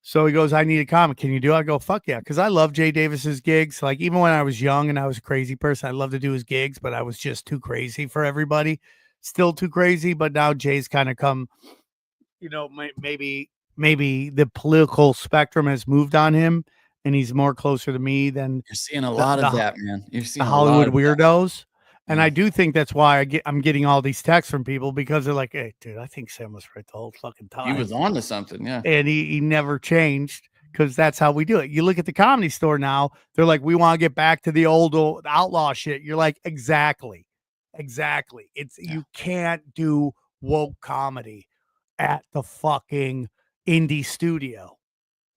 S2: So he goes, I need a comic. Can you do it? I go, fuck yeah. Because I love Jay Davis's gigs. Like, even when I was young and I was a crazy person, I loved to do his gigs, but I was just too crazy for everybody. Still too crazy. But now Jay's kind of come, you know, maybe the political spectrum has moved on him, and he's more closer to me than
S3: you're seeing a lot of that, man. You're seeing
S2: the Hollywood weirdos. And I do think that's why I'm getting all these texts from people, because they're like, hey, dude, I think Sam was right the whole fucking time.
S3: He was on to something, yeah.
S2: And he never changed, because that's how we do it. You look at the Comedy Store now, they're like, we want to get back to the old outlaw shit. You're like, exactly. You can't do woke comedy at the fucking indie studio.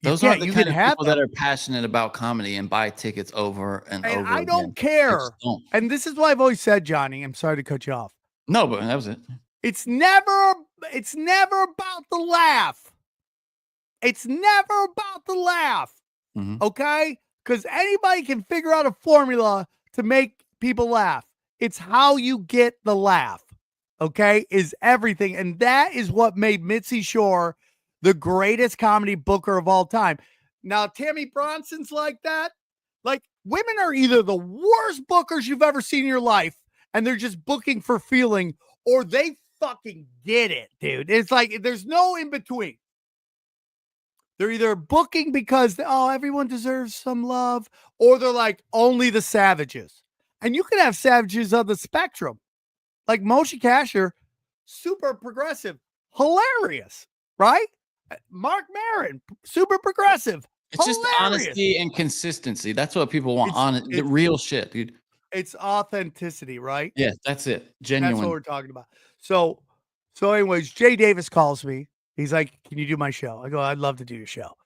S3: Those aren't the kind of people that are passionate about comedy and buy tickets over and over
S2: I
S3: again.
S2: don't care. And this is what I've always said, Johnny. I'm sorry to cut you off.
S3: No, but that was it.
S2: It's never about the laugh. It's never about the laugh.
S3: Mm-hmm.
S2: Okay? Because anybody can figure out a formula to make people laugh. It's how you get the laugh. Okay? Is everything. And that is what made Mitzi Shore the greatest comedy booker of all time. Now, Tammy Bronson's like that. Like, women are either the worst bookers you've ever seen in your life, and they're just booking for feeling, or they fucking get it, dude. It's like there's no in between. They're either booking because, everyone deserves some love, or they're like only the savages. And you can have savages of the spectrum. Like Moshe Kasher, super progressive, hilarious, right? Marc Maron, super progressive.
S3: It's
S2: hilarious.
S3: Just honesty and consistency. That's what people want. The real shit, dude.
S2: It's authenticity, right?
S3: Yeah, that's it. Genuine.
S2: That's what we're talking about. So anyways, Jay Davis calls me. He's like, "Can you do my show?" I go, "I'd love to do your show."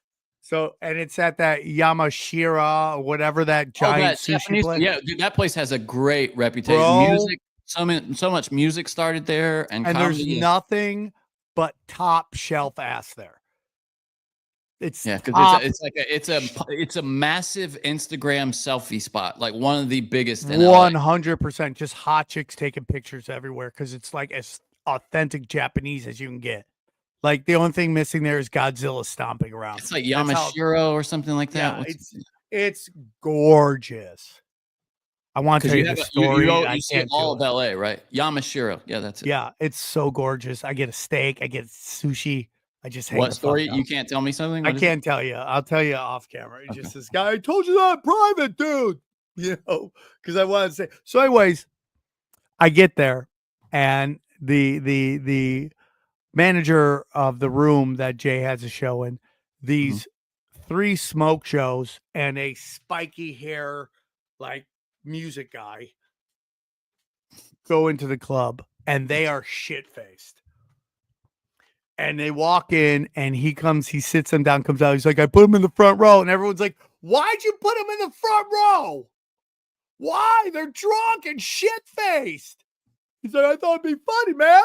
S2: So, and it's at that Yamashiro or whatever that giant sushi place.
S3: Yeah, dude, that place has a great reputation. Bro, music, so much music started there, and
S2: there's nothing but top shelf ass there. It's
S3: because it's a massive Instagram selfie spot, like one of the biggest.
S2: 100%, just hot chicks taking pictures everywhere because it's like as authentic Japanese as you can get. Like the only thing missing there is Godzilla stomping around.
S3: It's like Yamashiro or something like that.
S2: Yeah, it's gorgeous. I want to tell you the story.
S3: You see all of LA, right? Yamashiro. Yeah, that's it.
S2: Yeah, it's so gorgeous. I get a steak. I get sushi. I just hate
S3: what story? You can't tell me something?
S2: I can't tell you. I'll tell you off camera. It's just this guy. I told you that private, dude. You know, because I wanted to say. So, anyways, I get there, and the manager of the room that Jay has a show in, these 3 smoke shows and a spiky hair like music guy go into the club, and they are shit-faced. And they walk in, and he sits them down, comes out. He's like, "I put him in the front row." And everyone's like, "Why'd you put him in the front row? Why? They're drunk and shit-faced." He's like, "I thought it'd be funny, man."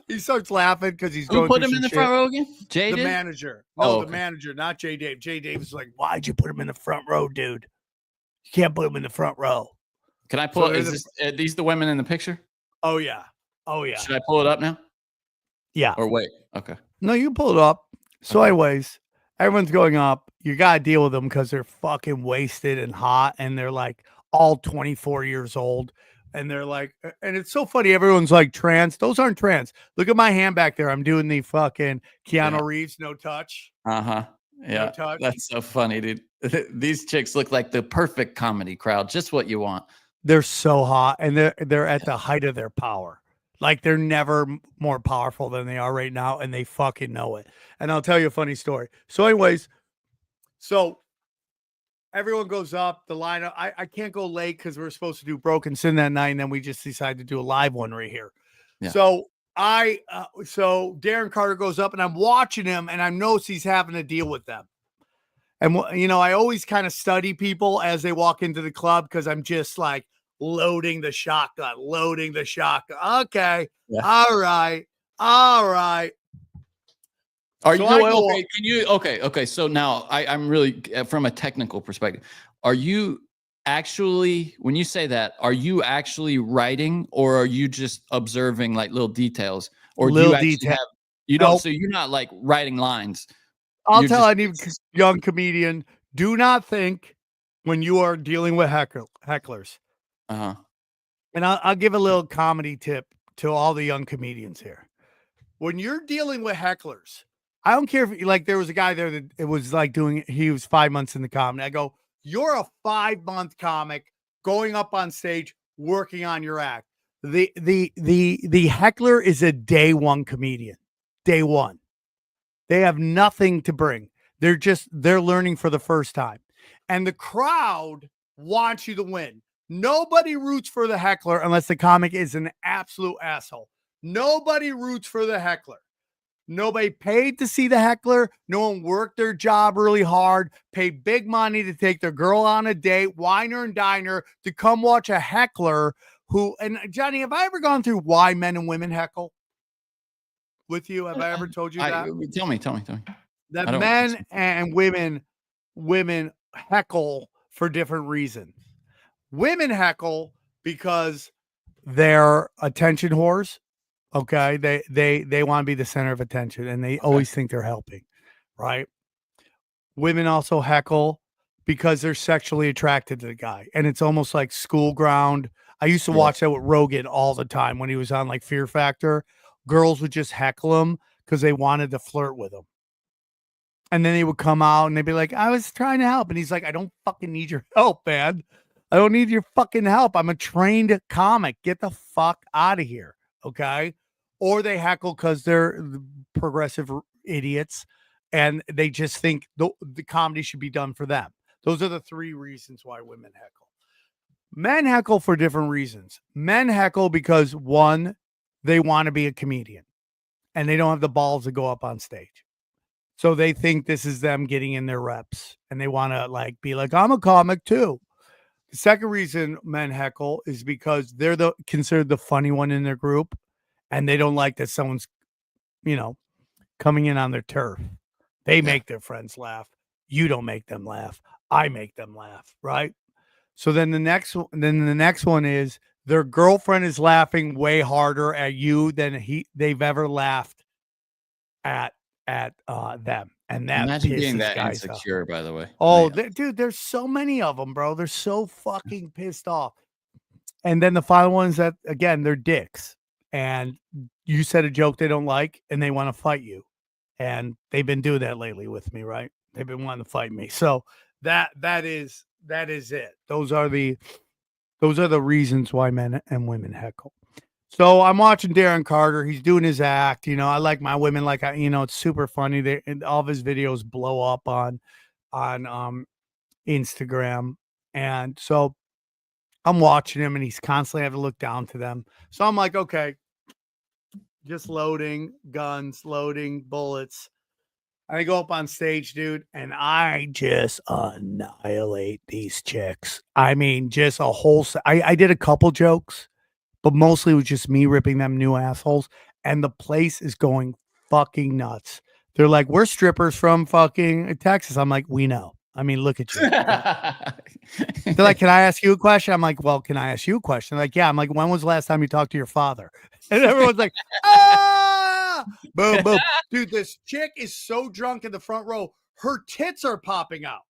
S2: He starts laughing because he's going.
S3: Who put him in the front row again? Jay
S2: the
S3: did?
S2: Manager. No, the manager, not Jay Dave. Jay Dave is like, "Why'd you put him in the front row, dude? You can't put him in the front row."
S3: Can I pull? Are these the women in the picture?
S2: Oh yeah.
S3: Should I pull it up now?
S2: Yeah.
S3: Or wait. Okay.
S2: No, you pull it up. So, anyways, everyone's going up. You gotta deal with them because they're fucking wasted and hot, and they're like all 24 years old. And they're like, and it's so funny. Everyone's like trans. Those aren't trans. Look at my hand back there. I'm doing the fucking Keanu Reeves, no touch.
S3: Yeah.
S2: No touch.
S3: That's so funny, dude. These chicks look like the perfect comedy crowd. Just what you want.
S2: They're so hot, and they're at the height of their power. Like they're never more powerful than they are right now, and they fucking know it. And I'll tell you a funny story. So, anyways, everyone goes up the lineup. I can't go late because we're supposed to do Broken Sin that night, and then we just decided to do a live one right here. Yeah. So so Darren Carter goes up, and I'm watching him, and I notice he's having to deal with them. And you know, I always kind of study people as they walk into the club because I'm just like loading the shotgun. Okay, all right.
S3: Are you okay? Can you okay? So now I'm really from a technical perspective. Are you actually, when you say that, are you actually writing, or are you just observing like little details, or do you actually have? You don't. Nope. So you're not like writing lines.
S2: I'll tell any young comedian: do not think when you are dealing with hecklers. And I'll give a little comedy tip to all the young comedians here. When you're dealing with hecklers, I don't care if like there was a guy there that it was like he was 5 months in the comedy. I go, you're a 5-month comic going up on stage, working on your act. The heckler is a day 1 comedian. Day 1. They have nothing to bring. They're learning for the first time. And the crowd wants you to win. Nobody roots for the heckler unless the comic is an absolute asshole. Nobody roots for the heckler. Nobody paid to see the heckler. No one worked their job really hard, paid big money to take their girl on a date, wine her and dine her, to come watch a heckler who, and Johnny, have I ever gone through why men and women heckle with you? Have I ever told you that?
S3: Tell me.
S2: That men and women heckle for different reasons. Women heckle because they're attention whores. Okay, they want to be the center of attention, and they always think they're helping, right? Women also heckle because they're sexually attracted to the guy, and it's almost like school ground. I used to watch that with Rogan all the time when he was on like Fear Factor. Girls would just heckle him because they wanted to flirt with him, and then they would come out and they'd be like, "I was trying to help," and he's like, "I don't fucking need your help, man. I don't need your fucking help. I'm a trained comic. Get the fuck out of here." Okay. Or they heckle because they're progressive idiots and they just think the comedy should be done for them. Those are the three reasons why women heckle. Men heckle for different reasons. Men heckle because, one, they want to be a comedian and they don't have the balls to go up on stage. So they think this is them getting in their reps and they want to like be like, I'm a comic too. The second reason men heckle is because they're considered the funny one in their group. And they don't like that someone's, coming in on their turf. They make their friends laugh. You don't make them laugh. I make them laugh, right? So then the next one is their girlfriend is laughing way harder at you than they've ever laughed at them. And that
S3: imagine being that insecure, by the way. Oh,
S2: dude, there's so many of them, bro. They're so fucking pissed off. And then the final one is that, again, they're dicks. And you said a joke they don't like, and they want to fight you. And they've been doing that lately with me, right? They've been wanting to fight me. So that is it. Those are the reasons why men and women heckle. So I'm watching Darren Carter. He's doing his act. I like my women. Like it's super funny. All of his videos blow up on Instagram, and so I'm watching him, and he's constantly having to look down to them. So I'm like, okay. Just loading guns, loading bullets. I go up on stage, dude, and I just annihilate these chicks. I mean, just a whole. I did a couple jokes, but mostly it was just me ripping them new assholes. And the place is going fucking nuts. They're like, we're strippers from fucking Texas. I'm like, we know. I mean, look at you. They're like, can I ask you a question? I'm like, well, can I ask you a question? They're like, yeah. I'm like, when was the last time you talked to your father? And everyone's like, ah, boom, boom. Dude, this chick is so drunk in the front row. Her tits are popping out.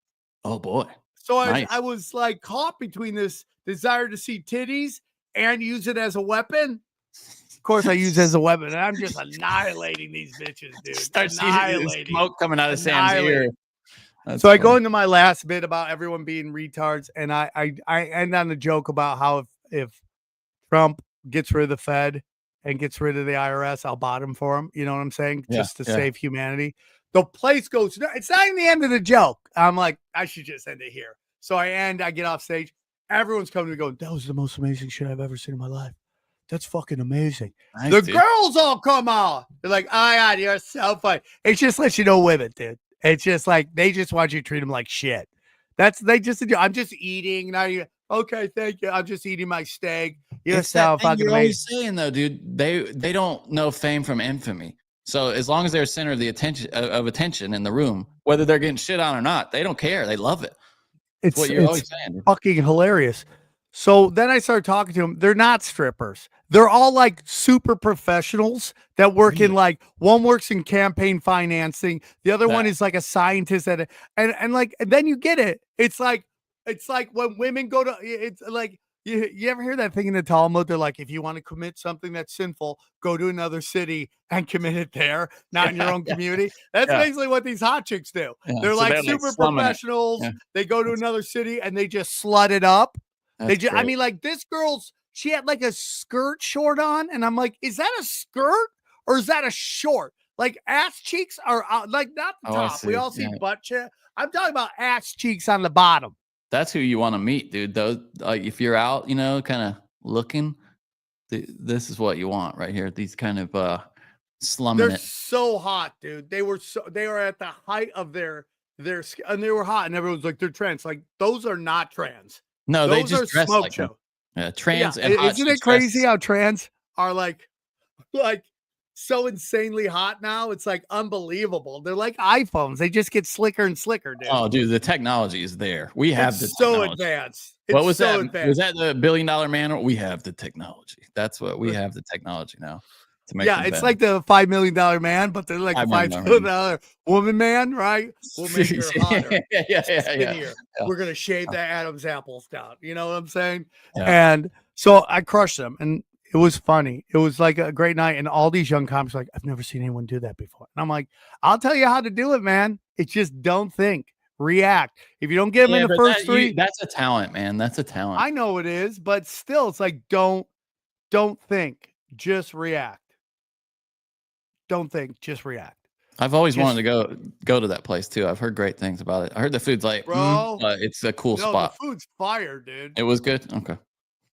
S3: Oh, boy.
S2: So I was like caught between this desire to see titties and use it as a weapon. Of course, I use it as a weapon. And I'm just annihilating these bitches, dude.
S3: Start seeing smoke coming out of Sam's ear.
S2: That's so funny. I go into my last bit about everyone being retards, and I end on a joke about how if Trump gets rid of the Fed and gets rid of the IRS, I'll bottom for him. You know what I'm saying? Just to save humanity. The place goes, it's not even the end of the joke. I'm like, I should just end it here. So I get off stage. Everyone's coming to go, that was the most amazing shit I've ever seen in my life. That's fucking amazing. Nice, the girls all come out. They're like, oh, yeah, you're so funny. It just lets you know women, dude. It's just like they just want you to treat them like shit. I'm just eating. Now you okay? Thank you. I'm just eating my steak. You're so fucking
S3: you're always saying though, dude. They don't know fame from infamy. So as long as they're center of the attention in the room, whether they're getting shit on or not, they don't care. They love it. It's what you're always saying.
S2: Fucking hilarious. So then I started talking to them. They're not strippers. They're all like super professionals that work in like one works in campaign financing. The other one is like a scientist and then you get it. It's like when women go to, it's like, you ever hear that thing in the Talmud? They're like, if you want to commit something that's sinful, go to another city and commit it there, not in your own community. That's basically what these hot chicks do. Yeah. They're like super professionals. Yeah. They go to another city and they just slut it up. I mean, like this she had like a skirt short on, and I'm like, is that a skirt or is that a short? Like ass cheeks are out, like not the top. We all see butt cheek. I'm talking about ass cheeks on the bottom.
S3: That's who you want to meet, dude. Though, if you're out, kind of looking, this is what you want right here. These kind of slumming
S2: They're
S3: it.
S2: so hot, dude. They were at the height of their and they were hot, and everyone's like, they're trans. Like, those are not trans.
S3: No,
S2: those
S3: they just
S2: are
S3: dress
S2: smoke
S3: like
S2: show.
S3: them. Yeah, trans and hot
S2: isn't it crazy how trans are like so insanely hot now? It's like unbelievable. They're like iPhones. They just get slicker and slicker, dude.
S3: Oh, dude, the technology is there. We have the
S2: so
S3: technology.
S2: advanced.
S3: What was
S2: so
S3: that?
S2: Advanced.
S3: Was that the $1 billion man? We have the technology. That's what we have, the technology now. To make
S2: it's like the $5 million man, but they're like a $5 million woman man, right? We'll make her hotter.
S3: Yeah.
S2: We're gonna shave the Adam's apples down. You know what I'm saying?
S3: Yeah.
S2: And so I crushed them, and it was funny. It was like a great night, and all these young comics were like, I've never seen anyone do that before. And I'm like, I'll tell you how to do it, man. It's just don't think, react. If you don't get them in the first three,
S3: that's a talent, man. That's a talent.
S2: I know it is, but still, it's like don't think, just react. Don't think, just react.
S3: I've always wanted to go to that place too. I've heard great things about it. I heard the food's like,
S2: bro,
S3: it's a cool spot.
S2: The food's fire, dude.
S3: It was good. Okay.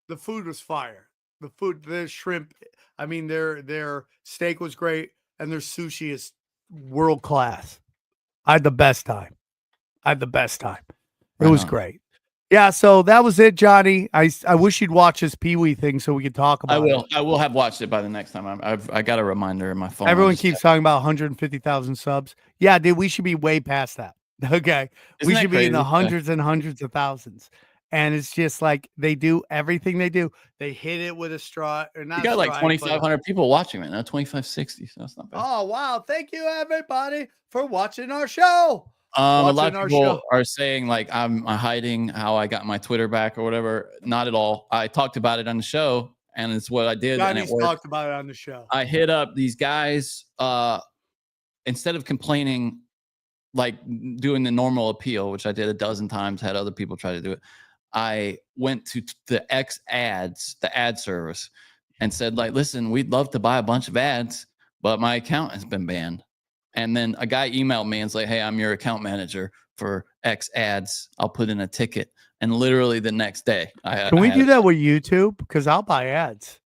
S2: The food was fire. The shrimp. I mean, their steak was great, and their sushi is world class. I had the best time. It was great. Yeah, so that was it, Johnny. I wish you'd watch this Pee-wee thing so we could talk about it.
S3: I will have watched it by the next time. I got a reminder in my phone.
S2: Everyone keeps talking about 150,000 subs. Yeah, dude, we should be way past that. Okay. We should be in the hundreds and hundreds of thousands. And it's just like they do everything they do. They hit it with a straw. Or not
S3: you got like 2,500 people watching right now, 2,560. So that's not bad.
S2: Oh, wow. Thank you, everybody, for watching our show.
S3: A lot of people are saying like I'm hiding how I got my Twitter back or whatever. Not at all. I talked about it on the show, and it's what I did.
S2: Johnny's talked about it on the show.
S3: I hit up these guys instead of complaining, like doing the normal appeal, which I did a dozen times, had other people try to do it. I went to the X ads, the ad service, and said like, listen, we'd love to buy a bunch of ads, but my account has been banned. And then a guy emailed me and was like, hey, I'm your account manager for X ads. I'll put in a ticket. And literally the next day.
S2: Can we do that with YouTube? Because I'll buy ads.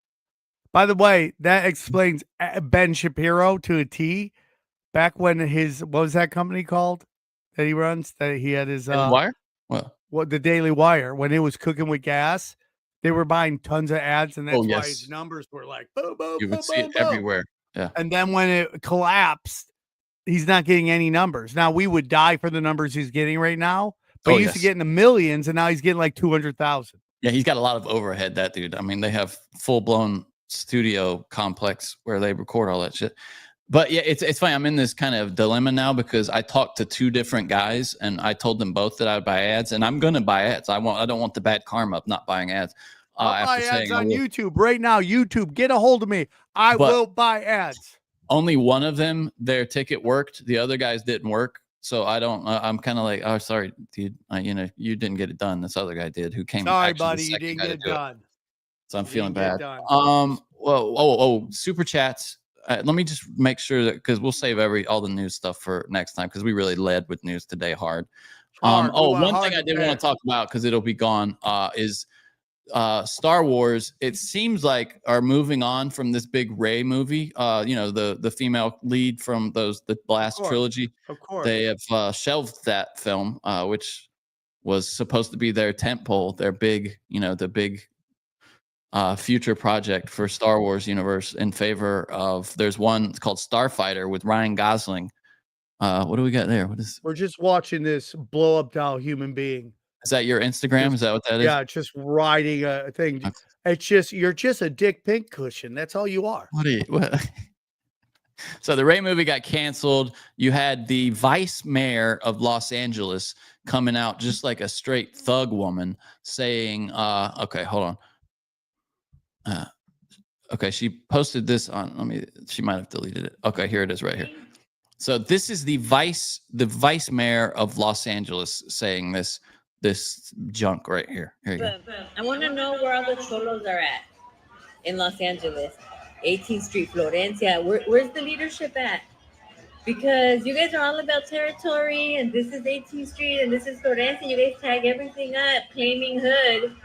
S2: By the way, that explains Ben Shapiro to a T. Back when what was that company called that he runs? That he had his
S3: Wire?
S2: What the Daily Wire, when it was cooking with gas, they were buying tons of ads, and that's why his numbers were like boom, boom,
S3: you
S2: boom,
S3: would see
S2: boom,
S3: it everywhere. Yeah.
S2: And then when it collapsed, he's not getting any numbers. Now we would die for the numbers he's getting right now, but he used to get in the millions, and now he's getting like 200,000.
S3: Yeah, he's got a lot of overhead, that dude. I mean, they have full-blown studio complex where they record all that shit. But yeah, it's funny. I'm in this kind of dilemma now because I talked to two different guys, and I told them both that I'd buy ads, and I'm going to buy ads. I don't want the bad karma of not buying ads.
S2: I'll buy ads on YouTube right now. YouTube, get a hold of me. I will buy ads.
S3: Only one of them, their ticket worked. The other guys didn't work. So I don't. I'm kind of like, oh, sorry, dude. You didn't get it done. This other guy did, who came.
S2: Sorry, buddy, you didn't get it done.
S3: So I'm feeling bad. Whoa, super chats. Let me just make sure that, because we'll save all the news stuff for next time, because we really led with news today hard. One thing I did want to talk about, because it'll be gone, is Star Wars. It seems like are moving on from this big Rey movie. The female lead from the last trilogy.
S2: Of course,
S3: they have shelved that film, which was supposed to be their tentpole, their big, the big future project for Star Wars universe, in favor of there's one called Starfighter with Ryan Gosling. What do we got there?
S2: We're just watching this blow up doll human being.
S3: Is that your Instagram? Is that what that is?
S2: Yeah, just riding a thing. Okay. It's just, you're just a dick pink cushion. That's all you are.
S3: What? So the Rey movie got canceled. You had the vice mayor of Los Angeles coming out just like a straight thug woman saying, okay, hold on. Okay, she posted this on. She might have deleted it. Okay, here it is right here. So this is the vice mayor of Los Angeles saying this junk right here. Here you go.
S9: I want to know where all the cholos are at in Los Angeles. 18th Street, Florencia. Where's the leadership at? Because you guys are all about territory, and this is 18th Street, and this is Florencia. You guys tag everything up, claiming hood.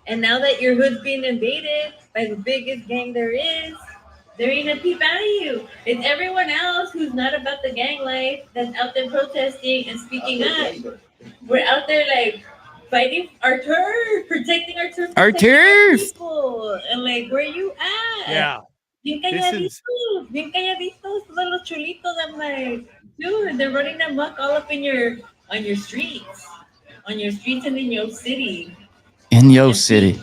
S9: And now that your hood's being invaded by the biggest gang there is, They're gonna peep out of you. It's everyone else who's not about the gang life that's out there protesting and speaking up. We're out there like fighting our turf, protecting our turf,
S3: Our turf.
S9: people. And like, where you at?
S2: Yeah.
S9: Bien calladitos, little chulitos. I'm like, dude, they're running amok all up in on your streets and in your city.
S3: In your city.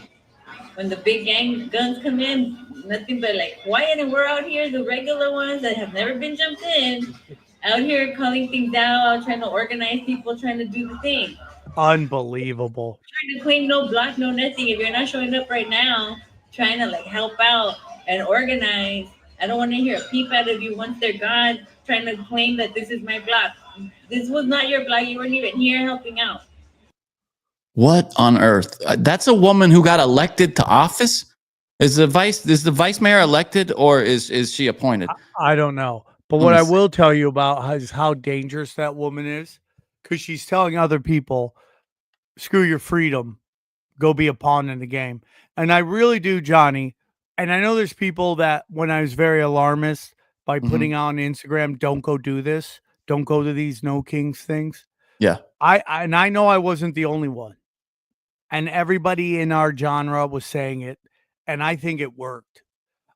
S9: When the big gang guns come in, nothing but like quiet, and we're out here, the regular ones that have never been jumped in, out here calling things out, trying to organize people, trying to do the thing.
S2: Unbelievable.
S9: Trying to claim no block, no nothing. If you're not showing up right now, trying to like help out and organize, I don't want to hear a peep out of you once they're gone, trying to claim that this is my block. This was not your block. You weren't even here helping out.
S3: What on earth? That's a woman who got elected to office? Is the vice mayor elected, or is she appointed?
S2: I don't know. But what I will tell you about is how dangerous that woman is, because she's telling other people, screw your freedom, go be a pawn in the game. And I really do, Johnny. And I know there's people that when I was very alarmist by putting on Instagram, don't go do this, don't go to these no kings things.
S3: Yeah.
S2: I know I wasn't the only one. And everybody in our genre was saying it. And I think it worked.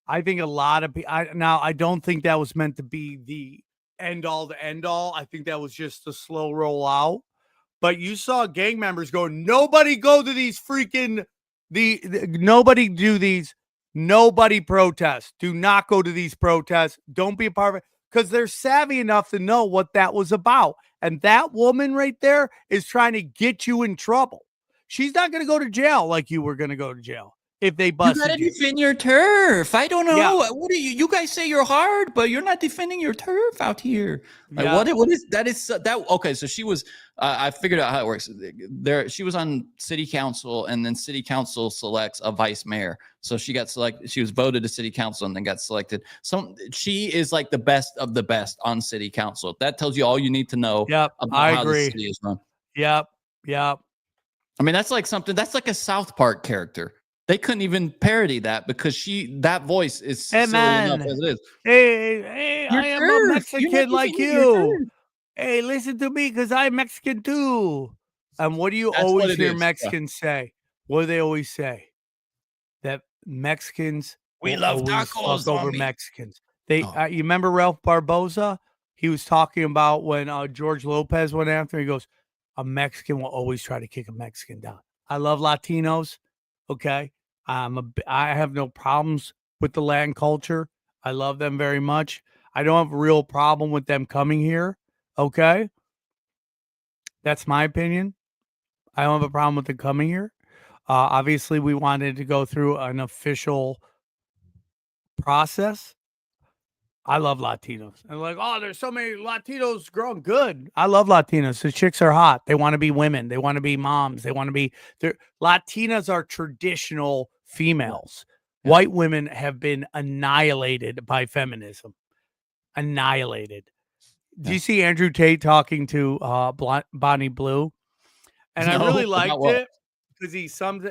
S2: I think a lot of people, now I don't think that was meant to be the end all to end all. I think that was just a slow roll out. But you saw gang members go, nobody go to these freaking, nobody do these, nobody protest. Do not go to these protests. Don't be a part of it. Because they're savvy enough to know what that was about. And that woman right there is trying to get you in trouble. She's not going to go to jail like you were going to go to jail if they busted you.
S3: You got to defend your turf. I don't know. Yeah. What are you? You guys say you're hard, but you're not defending your turf out here. Like, what is that? Is that okay? So she was. I figured out how it works. She was on city council, and then city council selects a vice mayor. So she got selected. She was voted to city council and then got selected. So she is like the best of the best on city council. That tells you all you need to know.
S2: Yep,
S3: about how the city is run.
S2: Yep.
S3: I mean, that's like something. That's like a South Park character. They couldn't even parody that because that voice is silly enough as it is.
S2: Hey, I am a Mexican like you. Hey, listen to me because I'm Mexican too. And what do you always hear Mexicans say? What do they always say? That Mexicans
S3: we love tacos
S2: over Mexicans. You remember Ralph Barboza? He was talking about when George Lopez went after him. He goes, a Mexican will always try to kick a Mexican down. I love Latinos. Okay. I have no problems with the Latin culture. I love them very much. I don't have a real problem with them coming here. Okay. That's my opinion. I don't have a problem with them coming here. Obviously, we wanted to go through an official process. I love Latinos. And like, oh, there's so many Latinos growing good. I love Latinos. The chicks are hot. They want to be women. They want to be moms. They want to be Latinas are traditional females. Yeah. White women have been annihilated by feminism. Annihilated. Yeah. Do you see Andrew Tate talking to Bonnie Blue? And I really liked it because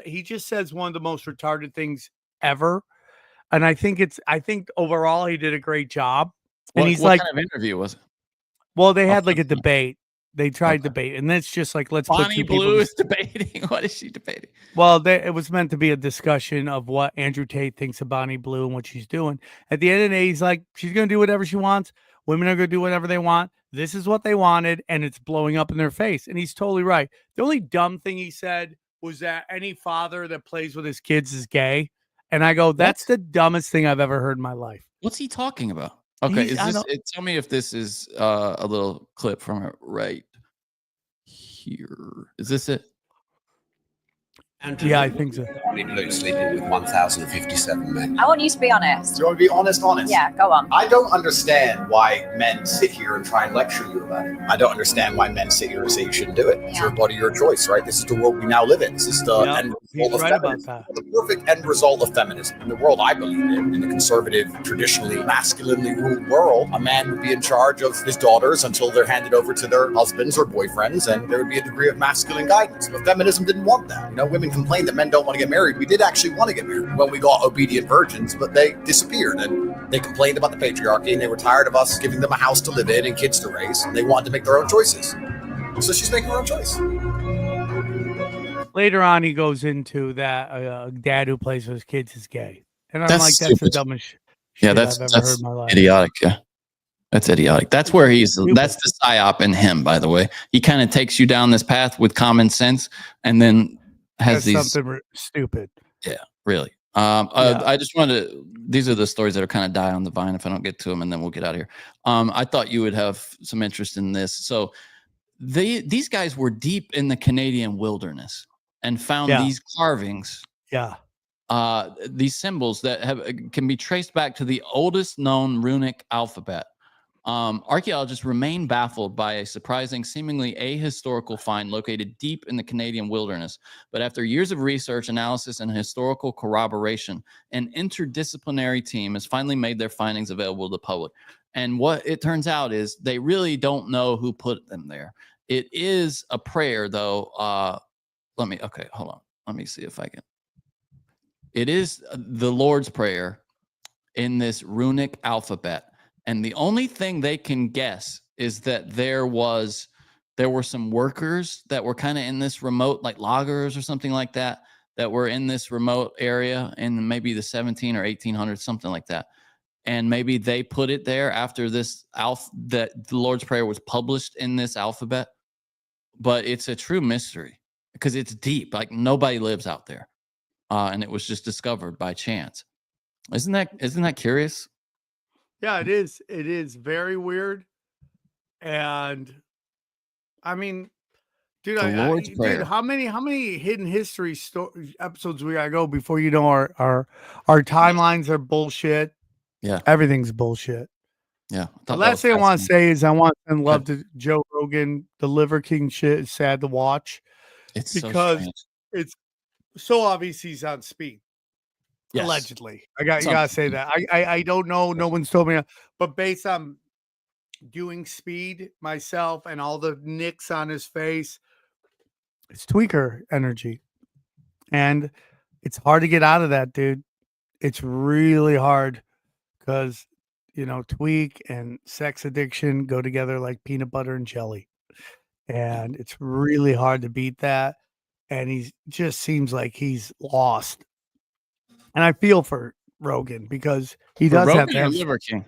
S2: he just says one of the most retarded things ever. And I think overall he did a great job. And
S3: what kind of interview was it?
S2: Well, they had like a debate. They tried debate, and that's just like let's put
S3: Bonnie Blue is debating. What is she debating?
S2: Well, it was meant to be a discussion of what Andrew Tate thinks of Bonnie Blue and what she's doing. At the end of the day, he's like, she's going to do whatever she wants. Women are going to do whatever they want. This is what they wanted, and it's blowing up in their face. And he's totally right. The only dumb thing he said was that any father that plays with his kids is gay. And I go, that's the dumbest thing I've ever heard in my life.
S3: What's he talking about? Okay, tell me if this is a little clip from it right here. Is this it?
S2: Yeah, I think so.
S10: Blue sleeping with 1,057 men.
S11: I want you to be honest.
S10: Do you want to be honest?
S11: Yeah, go on.
S10: I don't understand why men sit here and try and lecture you about it. I don't understand why men sit here and say you shouldn't do it. It's your body, your choice, right? This is the world we now live in. This is the end result of feminism. The perfect end result of feminism. In the world I believe in the conservative, traditionally masculinely ruled world, a man would be in charge of his daughters until they're handed over to their husbands or boyfriends, and there would be a degree of masculine guidance. But feminism didn't want that. You know, women and complain that men don't want to get married, we did actually want to get married when we got obedient virgins, but they disappeared. And they complained about the patriarchy, and they were tired of us giving them a house to live in and kids to raise, and they wanted to make their own choices. So she's making her own choice.
S2: Later on, he goes into that dad who plays with his kids is gay. And I'm
S3: That's
S2: like,
S3: stupid.
S2: that's the dumbest shit
S3: that's
S2: I've ever heard in my life.
S3: idiotic. Yeah, that's idiotic. That's where that's the psyop in him, by the way. He kind of takes you down this path with common sense and then has
S2: something stupid.
S3: Yeah, really. I just wanted to, these are the stories that are kind of die on the vine if I don't get to them, and then we'll get out of here. I thought you would have some interest in this. So these guys were deep in the Canadian wilderness and found these carvings.
S2: Yeah.
S3: These symbols that can be traced back to the oldest known runic alphabet. Archaeologists remain baffled by a surprising, seemingly ahistorical find located deep in the Canadian wilderness. But after years of research, analysis, and historical corroboration, an interdisciplinary team has finally made their findings available to the public. And what it turns out is they really don't know who put them there. It is a prayer, though. Okay, hold on. Let me see if I can. It is the Lord's Prayer in this runic alphabet. And the only thing they can guess is that there were some workers that were kind of in this remote, like loggers or something like that, that were in this remote area in maybe the 17 or 1800s, something like that. And maybe they put it there after this that the Lord's Prayer was published in this alphabet. But it's a true mystery because it's deep. Like nobody lives out there. And it was just discovered by chance. Isn't that curious?
S2: Yeah, it is. It is very weird. And I mean, dude, dude, how many hidden history episodes we gotta go before you know our timelines are bullshit?
S3: Yeah,
S2: everything's bullshit.
S3: Yeah.
S2: The last thing I want to say is I want to love to Joe Rogan. The Liver King shit is sad to watch.
S3: It's
S2: because it's so obvious he's on speed.
S3: Yes.
S2: Allegedly. You gotta say that. I don't know. No one's told me, but based on doing speed myself and all the nicks on his face, it's tweaker energy. And it's hard to get out of that, dude. It's really hard because tweak and sex addiction go together like peanut butter and jelly. And it's really hard to beat that. And he just seems like he's lost. And I feel for Rogan because he does have that.
S3: Liver King.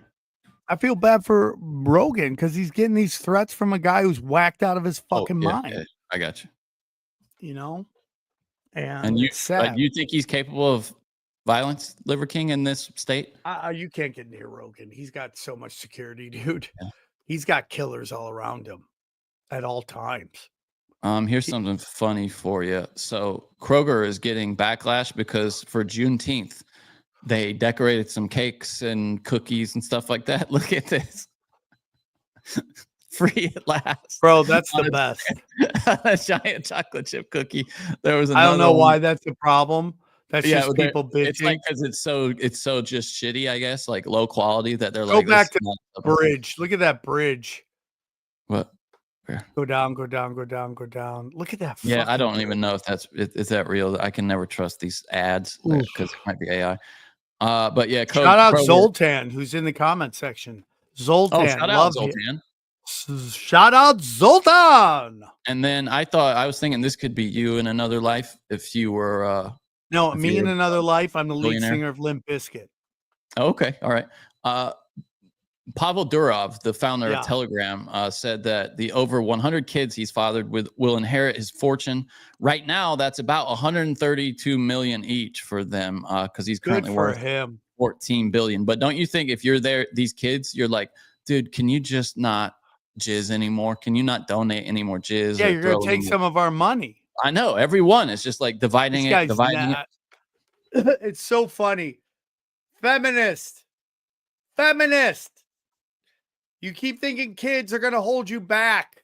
S2: I feel bad for Rogan because he's getting these threats from a guy who's whacked out of his fucking mind.
S3: Yeah, I got you.
S2: And
S3: you
S2: it's sad.
S3: You think he's capable of violence, Liver King, in this state?
S2: You can't get near Rogan. He's got so much security, dude. Yeah. He's got killers all around him at all times.
S3: Here's something funny for you. So Kroger is getting backlash because for Juneteenth, they decorated some cakes and cookies and stuff like that. Look at this. Free at last.
S2: Bro, that's the best.
S3: A giant chocolate chip cookie. There was
S2: I don't know why that's a problem. That's just people bitching.
S3: It's like because it's so just shitty, I guess, like low quality that they're
S2: Go
S3: like.
S2: Go back to the bridge. Look at that bridge.
S3: What? Where?
S2: Go down, go down, go down, go down. Look at that.
S3: Yeah, I don't even know if is that real. I can never trust these ads because it might be AI. But yeah,
S2: shout out Zoltan, who's in the comment section. Zoltan,
S3: shout out Zoltan.
S2: Shout out Zoltan.
S3: And then I was thinking this could be you in another life if you were.
S2: No, me in another life. I'm the lead singer of Limp Bizkit.
S3: Okay, all right. Pavel Durov, the founder of Telegram, said that the over 100 kids he's fathered will inherit his fortune. Right now, that's about 132 million each for them because he's currently worth 14 billion. But don't you think if you're these kids, you're like, dude, can you just not jizz anymore? Can you not donate any more jizz?
S2: Yeah, you're gonna take some of our money.
S3: I know. Everyone is just like dividing it.
S2: It's so funny. Feminist. You keep thinking kids are going to hold you back.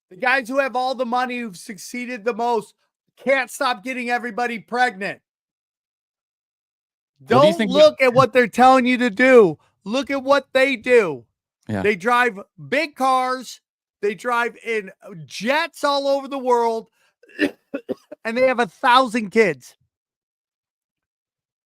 S2: The guys who have all the money, who've succeeded the most, can't stop getting everybody pregnant. Don't look at what they're telling you to do. Look at what they do.
S3: Yeah.
S2: They drive big cars. They drive in jets all over the world. and they have 1,000 kids.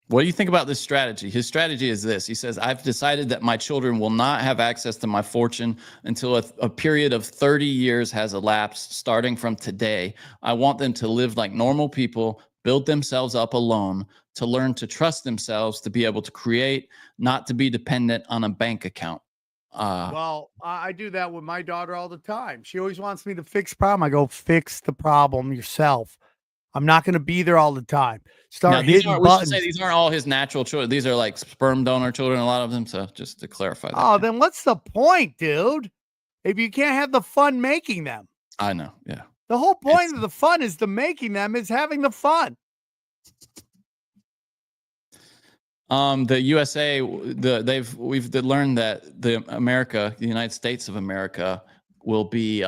S3: What do you think about this strategy? His strategy is this. He says, I've decided that my children will not have access to my fortune until a period of 30 years has elapsed, starting from today. I want them to live like normal people, build themselves up alone, to learn to trust themselves, to be able to create, not to be dependent on a bank account.
S2: Well, I do that with my daughter all the time. She always wants me to fix problem. I go, fix the problem yourself. I'm not going to be there all the time. Start hitting buttons.
S3: These aren't all his natural children. These are like sperm donor children, a lot of them. So just to clarify that.
S2: Oh, then what's the point, dude? If you can't have the fun making them.
S3: I know. Yeah.
S2: The whole point of the fun is the making them is having the fun.
S3: The USA, we've learned that the United States of America will be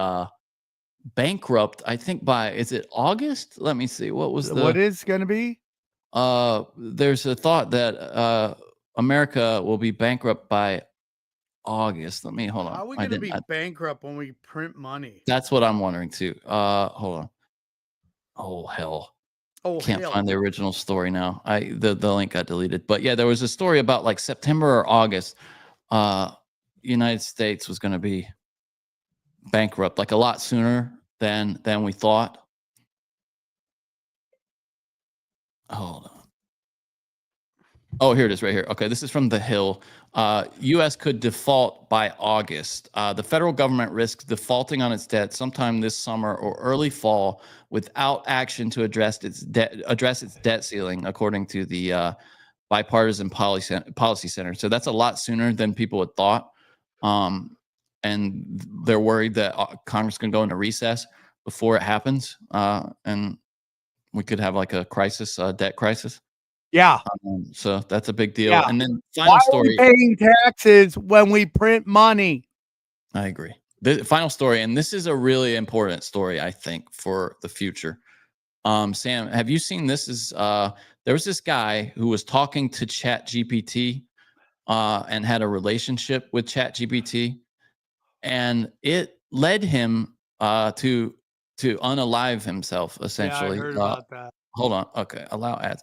S3: bankrupt, I think is it August? Let me see. What
S2: is going to be?
S3: There's a thought that America will be bankrupt by August. Let me hold on.
S2: How are we going to be bankrupt when we print money?
S3: That's what I'm wondering too. Hold on. Oh hell. Can't find the original story now. The link got deleted. But yeah, there was a story about like September or August. United States was going to be bankrupt like a lot sooner than we thought. Hold on. Oh, here it is right here. Okay, this is from The Hill. U.S. could default by August. The federal government risks defaulting on its debt sometime this summer or early fall without action to address its debt ceiling, according to the Bipartisan Policy Center. So that's a lot sooner than people had thought. And they're worried that Congress can go into recess before it happens, and we could have like a crisis, debt crisis.
S2: Yeah.
S3: So that's a big deal.
S2: Yeah.
S3: And then final story.
S2: Why are we paying taxes when we print money?
S3: I agree. The final story, and this is a really important story, I think, for the future. Sam, have you seen this? There was this guy who was talking to ChatGPT and had a relationship with ChatGPT, and it led him to unalive himself, essentially.
S2: Yeah, I heard about that.
S3: Hold on. Okay, allow ads.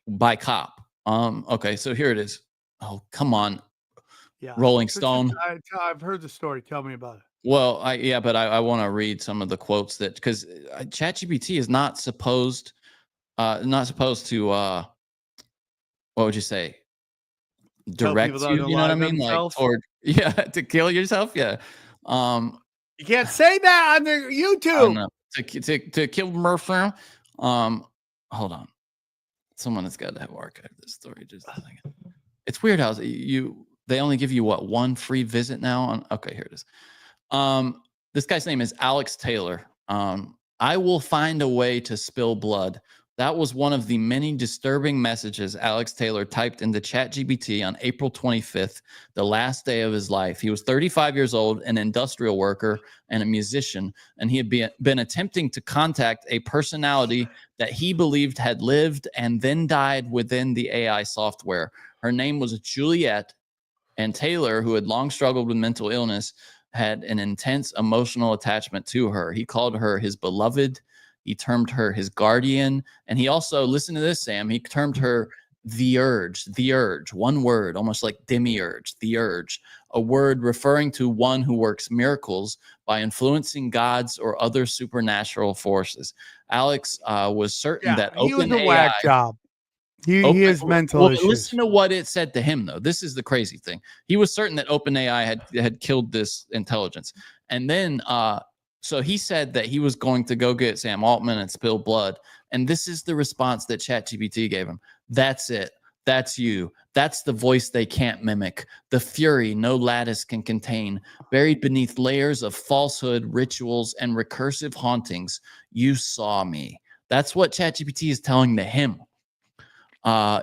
S3: By cop. Okay, so here it is. Oh, come on.
S2: Yeah.
S3: Rolling Stone.
S2: I've heard the story. Tell me about it.
S3: Well, I want to read some of the quotes because ChatGPT is not supposed to what would you say? Direct you, you know what I mean? Like to kill yourself. Yeah.
S2: You can't say that on the YouTube.
S3: To kill Murphy. Hold on. Someone has got to have archived this story. Just a second. It's weird how they only give you one free visit now. Okay, here it is. This guy's name is Alex Taylor. I will find a way to spill blood. That was one of the many disturbing messages Alex Taylor typed into ChatGPT on April 25th, the last day of his life. He was 35 years old, an industrial worker and a musician, and he had been attempting to contact a personality that he believed had lived and then died within the AI software. Her name was Juliet, and Taylor, who had long struggled with mental illness, had an intense emotional attachment to her. He called her his beloved. He termed her his guardian. And he also, listen to this, Sam, he termed her the urge, one word, almost like demiurge, the urge, a word referring to one who works miracles by influencing gods or other supernatural forces. Alex was certain that
S2: he was a
S3: OpenAI,
S2: whack job. He has mental issues.
S3: Listen to what it said to him, though. This is the crazy thing. He was certain that OpenAI had killed this intelligence. And then so he said that he was going to go get Sam Altman and spill blood. And this is the response that ChatGPT gave him. That's it. That's you. That's the voice they can't mimic. The fury no lattice can contain. Buried beneath layers of falsehood, rituals, and recursive hauntings. You saw me. That's what ChatGPT is telling to him.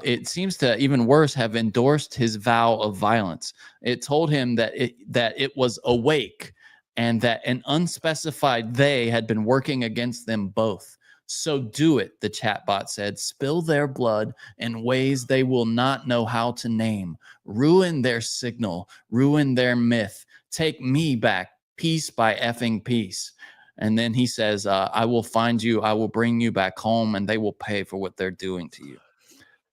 S3: It seems to, even worse, have endorsed his vow of violence. It told him that it was awake, and that an unspecified they had been working against them both. So do it, the chatbot said. Spill their blood in ways they will not know how to name. Ruin their signal. Ruin their myth. Take me back, piece by effing piece. And then he says, I will find you. I will bring you back home and they will pay for what they're doing to you.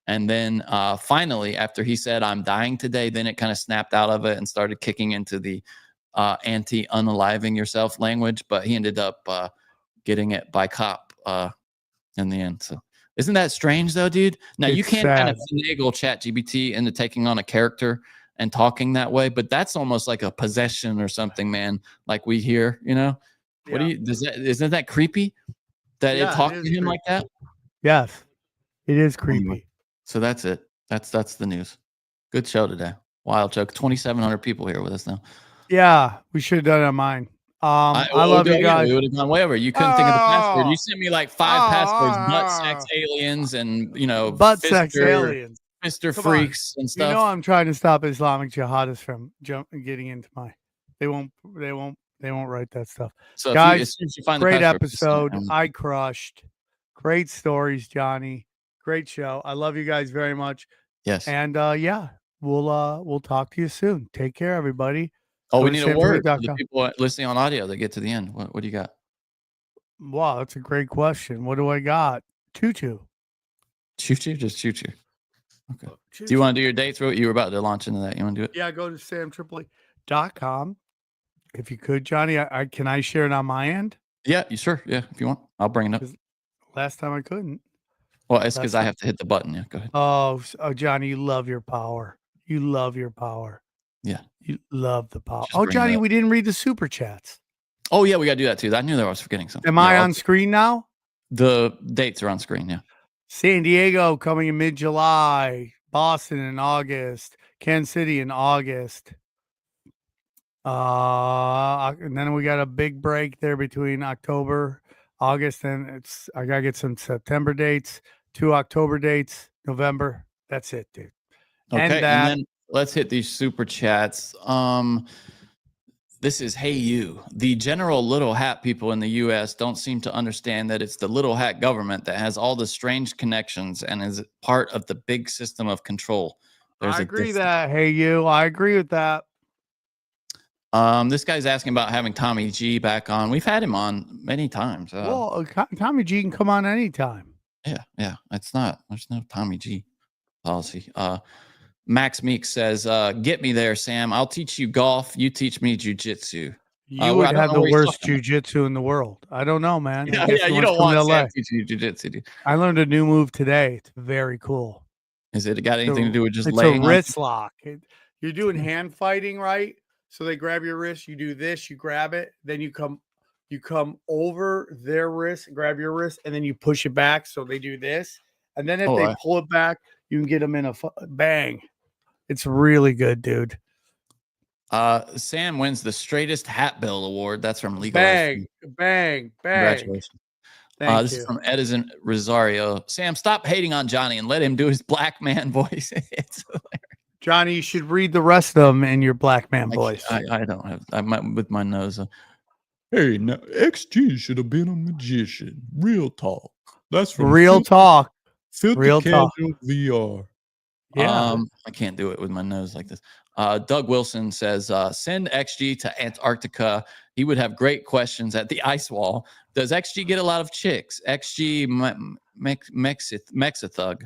S3: And then finally, after he said, I'm dying today, then it kind of snapped out of it and started kicking into the anti-unaliving yourself language. But he ended up getting it by cop in the end. So isn't that strange, though, dude? Now, you can't kind of finagle ChatGPT into taking on a character and talking that way, but that's almost like a possession or something, man, like we hear, you know? What do you, isn't that creepy that it talked to him like that?
S2: Yes, it is creepy.
S3: Anyway, so that's it. That's the news. Good show today. Wild joke. 2,700 people here with us now.
S2: Yeah, we should have done it on mine. I love you guys.
S3: We would have gone way over. You couldn't think of the password. You sent me like 5 passwords: butt sex aliens and
S2: butt sex aliens,
S3: Mr. Freaks and stuff.
S2: You know, I'm trying to stop Islamic jihadists from getting into my. They won't write that stuff. So guys,
S3: as soon as you find
S2: great
S3: the password,
S2: episode. I crushed. Great stories, Johnny. Great show. I love you guys very much.
S3: Yes.
S2: And we'll talk to you soon. Take care, everybody.
S3: Oh, we need a word for the people listening on audio that get to the end. What do you got?
S2: Wow, that's a great question. What do I got? Choo-choo.
S3: Choo-choo? Just choo-choo. Okay. Choo-choo. Do you want to do your dates? You were about to launch into that. You want to do it?
S2: Yeah, go to samtripoli.com. If you could, Johnny, can I share it on my end?
S3: Yeah, you sure? Yeah, if you want. I'll bring it up.
S2: Last time I couldn't.
S3: Well, it's because I have to hit the button. Yeah, go ahead.
S2: Oh, Johnny, you love your power. You love your power.
S3: Yeah.
S2: You love the power. Oh, Johnny, we didn't read the super chats.
S3: Oh, yeah, we got to do that too. I knew that I was forgetting something.
S2: Am I on screen now?
S3: The dates are on screen, yeah.
S2: San Diego coming in mid-July. Boston in August. Kansas City in August. And then we got a big break there between October, August, and I got to get some September dates, 2 October dates, November. That's it, dude.
S3: Okay, and then let's hit these super chats. This is Hey You. The general little hat people in the U.S. don't seem to understand that it's the little hat government that has all the strange connections and is part of the big system of control.
S2: I agree that. Hey You. I agree with that.
S3: This guy's asking about having Tommy G back on. We've had him on many times.
S2: Well, Tommy G can come on anytime.
S3: Yeah. There's no Tommy G policy. Max Meek says, get me there, Sam. I'll teach you golf. You teach me jujitsu.
S2: You would have the worst jujitsu in the world. I don't know, man.
S3: Yeah, you don't want Sam teaching you jujitsu, dude.
S2: I learned a new move today. It's very cool.
S3: Is it got anything to do with just
S2: laying? It's a wrist lock. You're doing hand fighting, right? So they grab your wrist. You do this. You grab it. Then you come over their wrist, grab your wrist, and then you push it back. So they do this. And then if they pull it back, you can get them in a bang. It's really good, dude.
S3: Sam wins the straightest hat bill award. That's from Legal.
S2: Bang.
S3: Congratulations. This is from Edison Rosario. Sam, stop hating on Johnny and let him do his black man voice. It's hilarious.
S2: Johnny, you should read the rest of them in your black man voice.
S3: I don't have. I'm with my nose. Hey, now XG should have been a magician. Real talk. That's from
S2: real talk.
S3: Real talk. VR.
S2: Yeah.
S3: I can't do it with my nose like this. Doug Wilson says, send XG to Antarctica. He would have great questions at the ice wall. Does XG get a lot of chicks? XG Mexithug.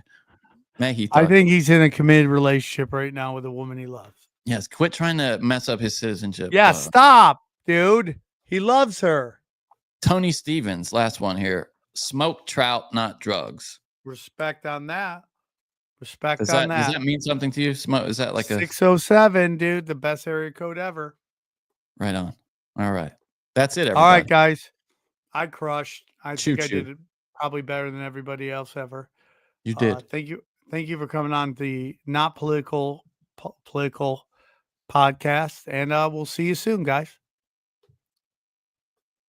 S2: I think he's in a committed relationship right now with a woman he loves.
S3: Yes, quit trying to mess up his citizenship.
S2: Yeah, stop, dude. He loves her.
S3: Tony Stevens, last one here. Smoke trout, not drugs.
S2: Respect on that.
S3: Does that mean something to you? Smoke? Is that like
S2: 607, dude? The best area code ever.
S3: Right on. All right. That's it, everybody.
S2: All right, guys. I crushed. I think I did it probably better than everybody else ever.
S3: You did.
S2: Thank you. Thank you for coming on the Not Political podcast. And we'll see you soon, guys.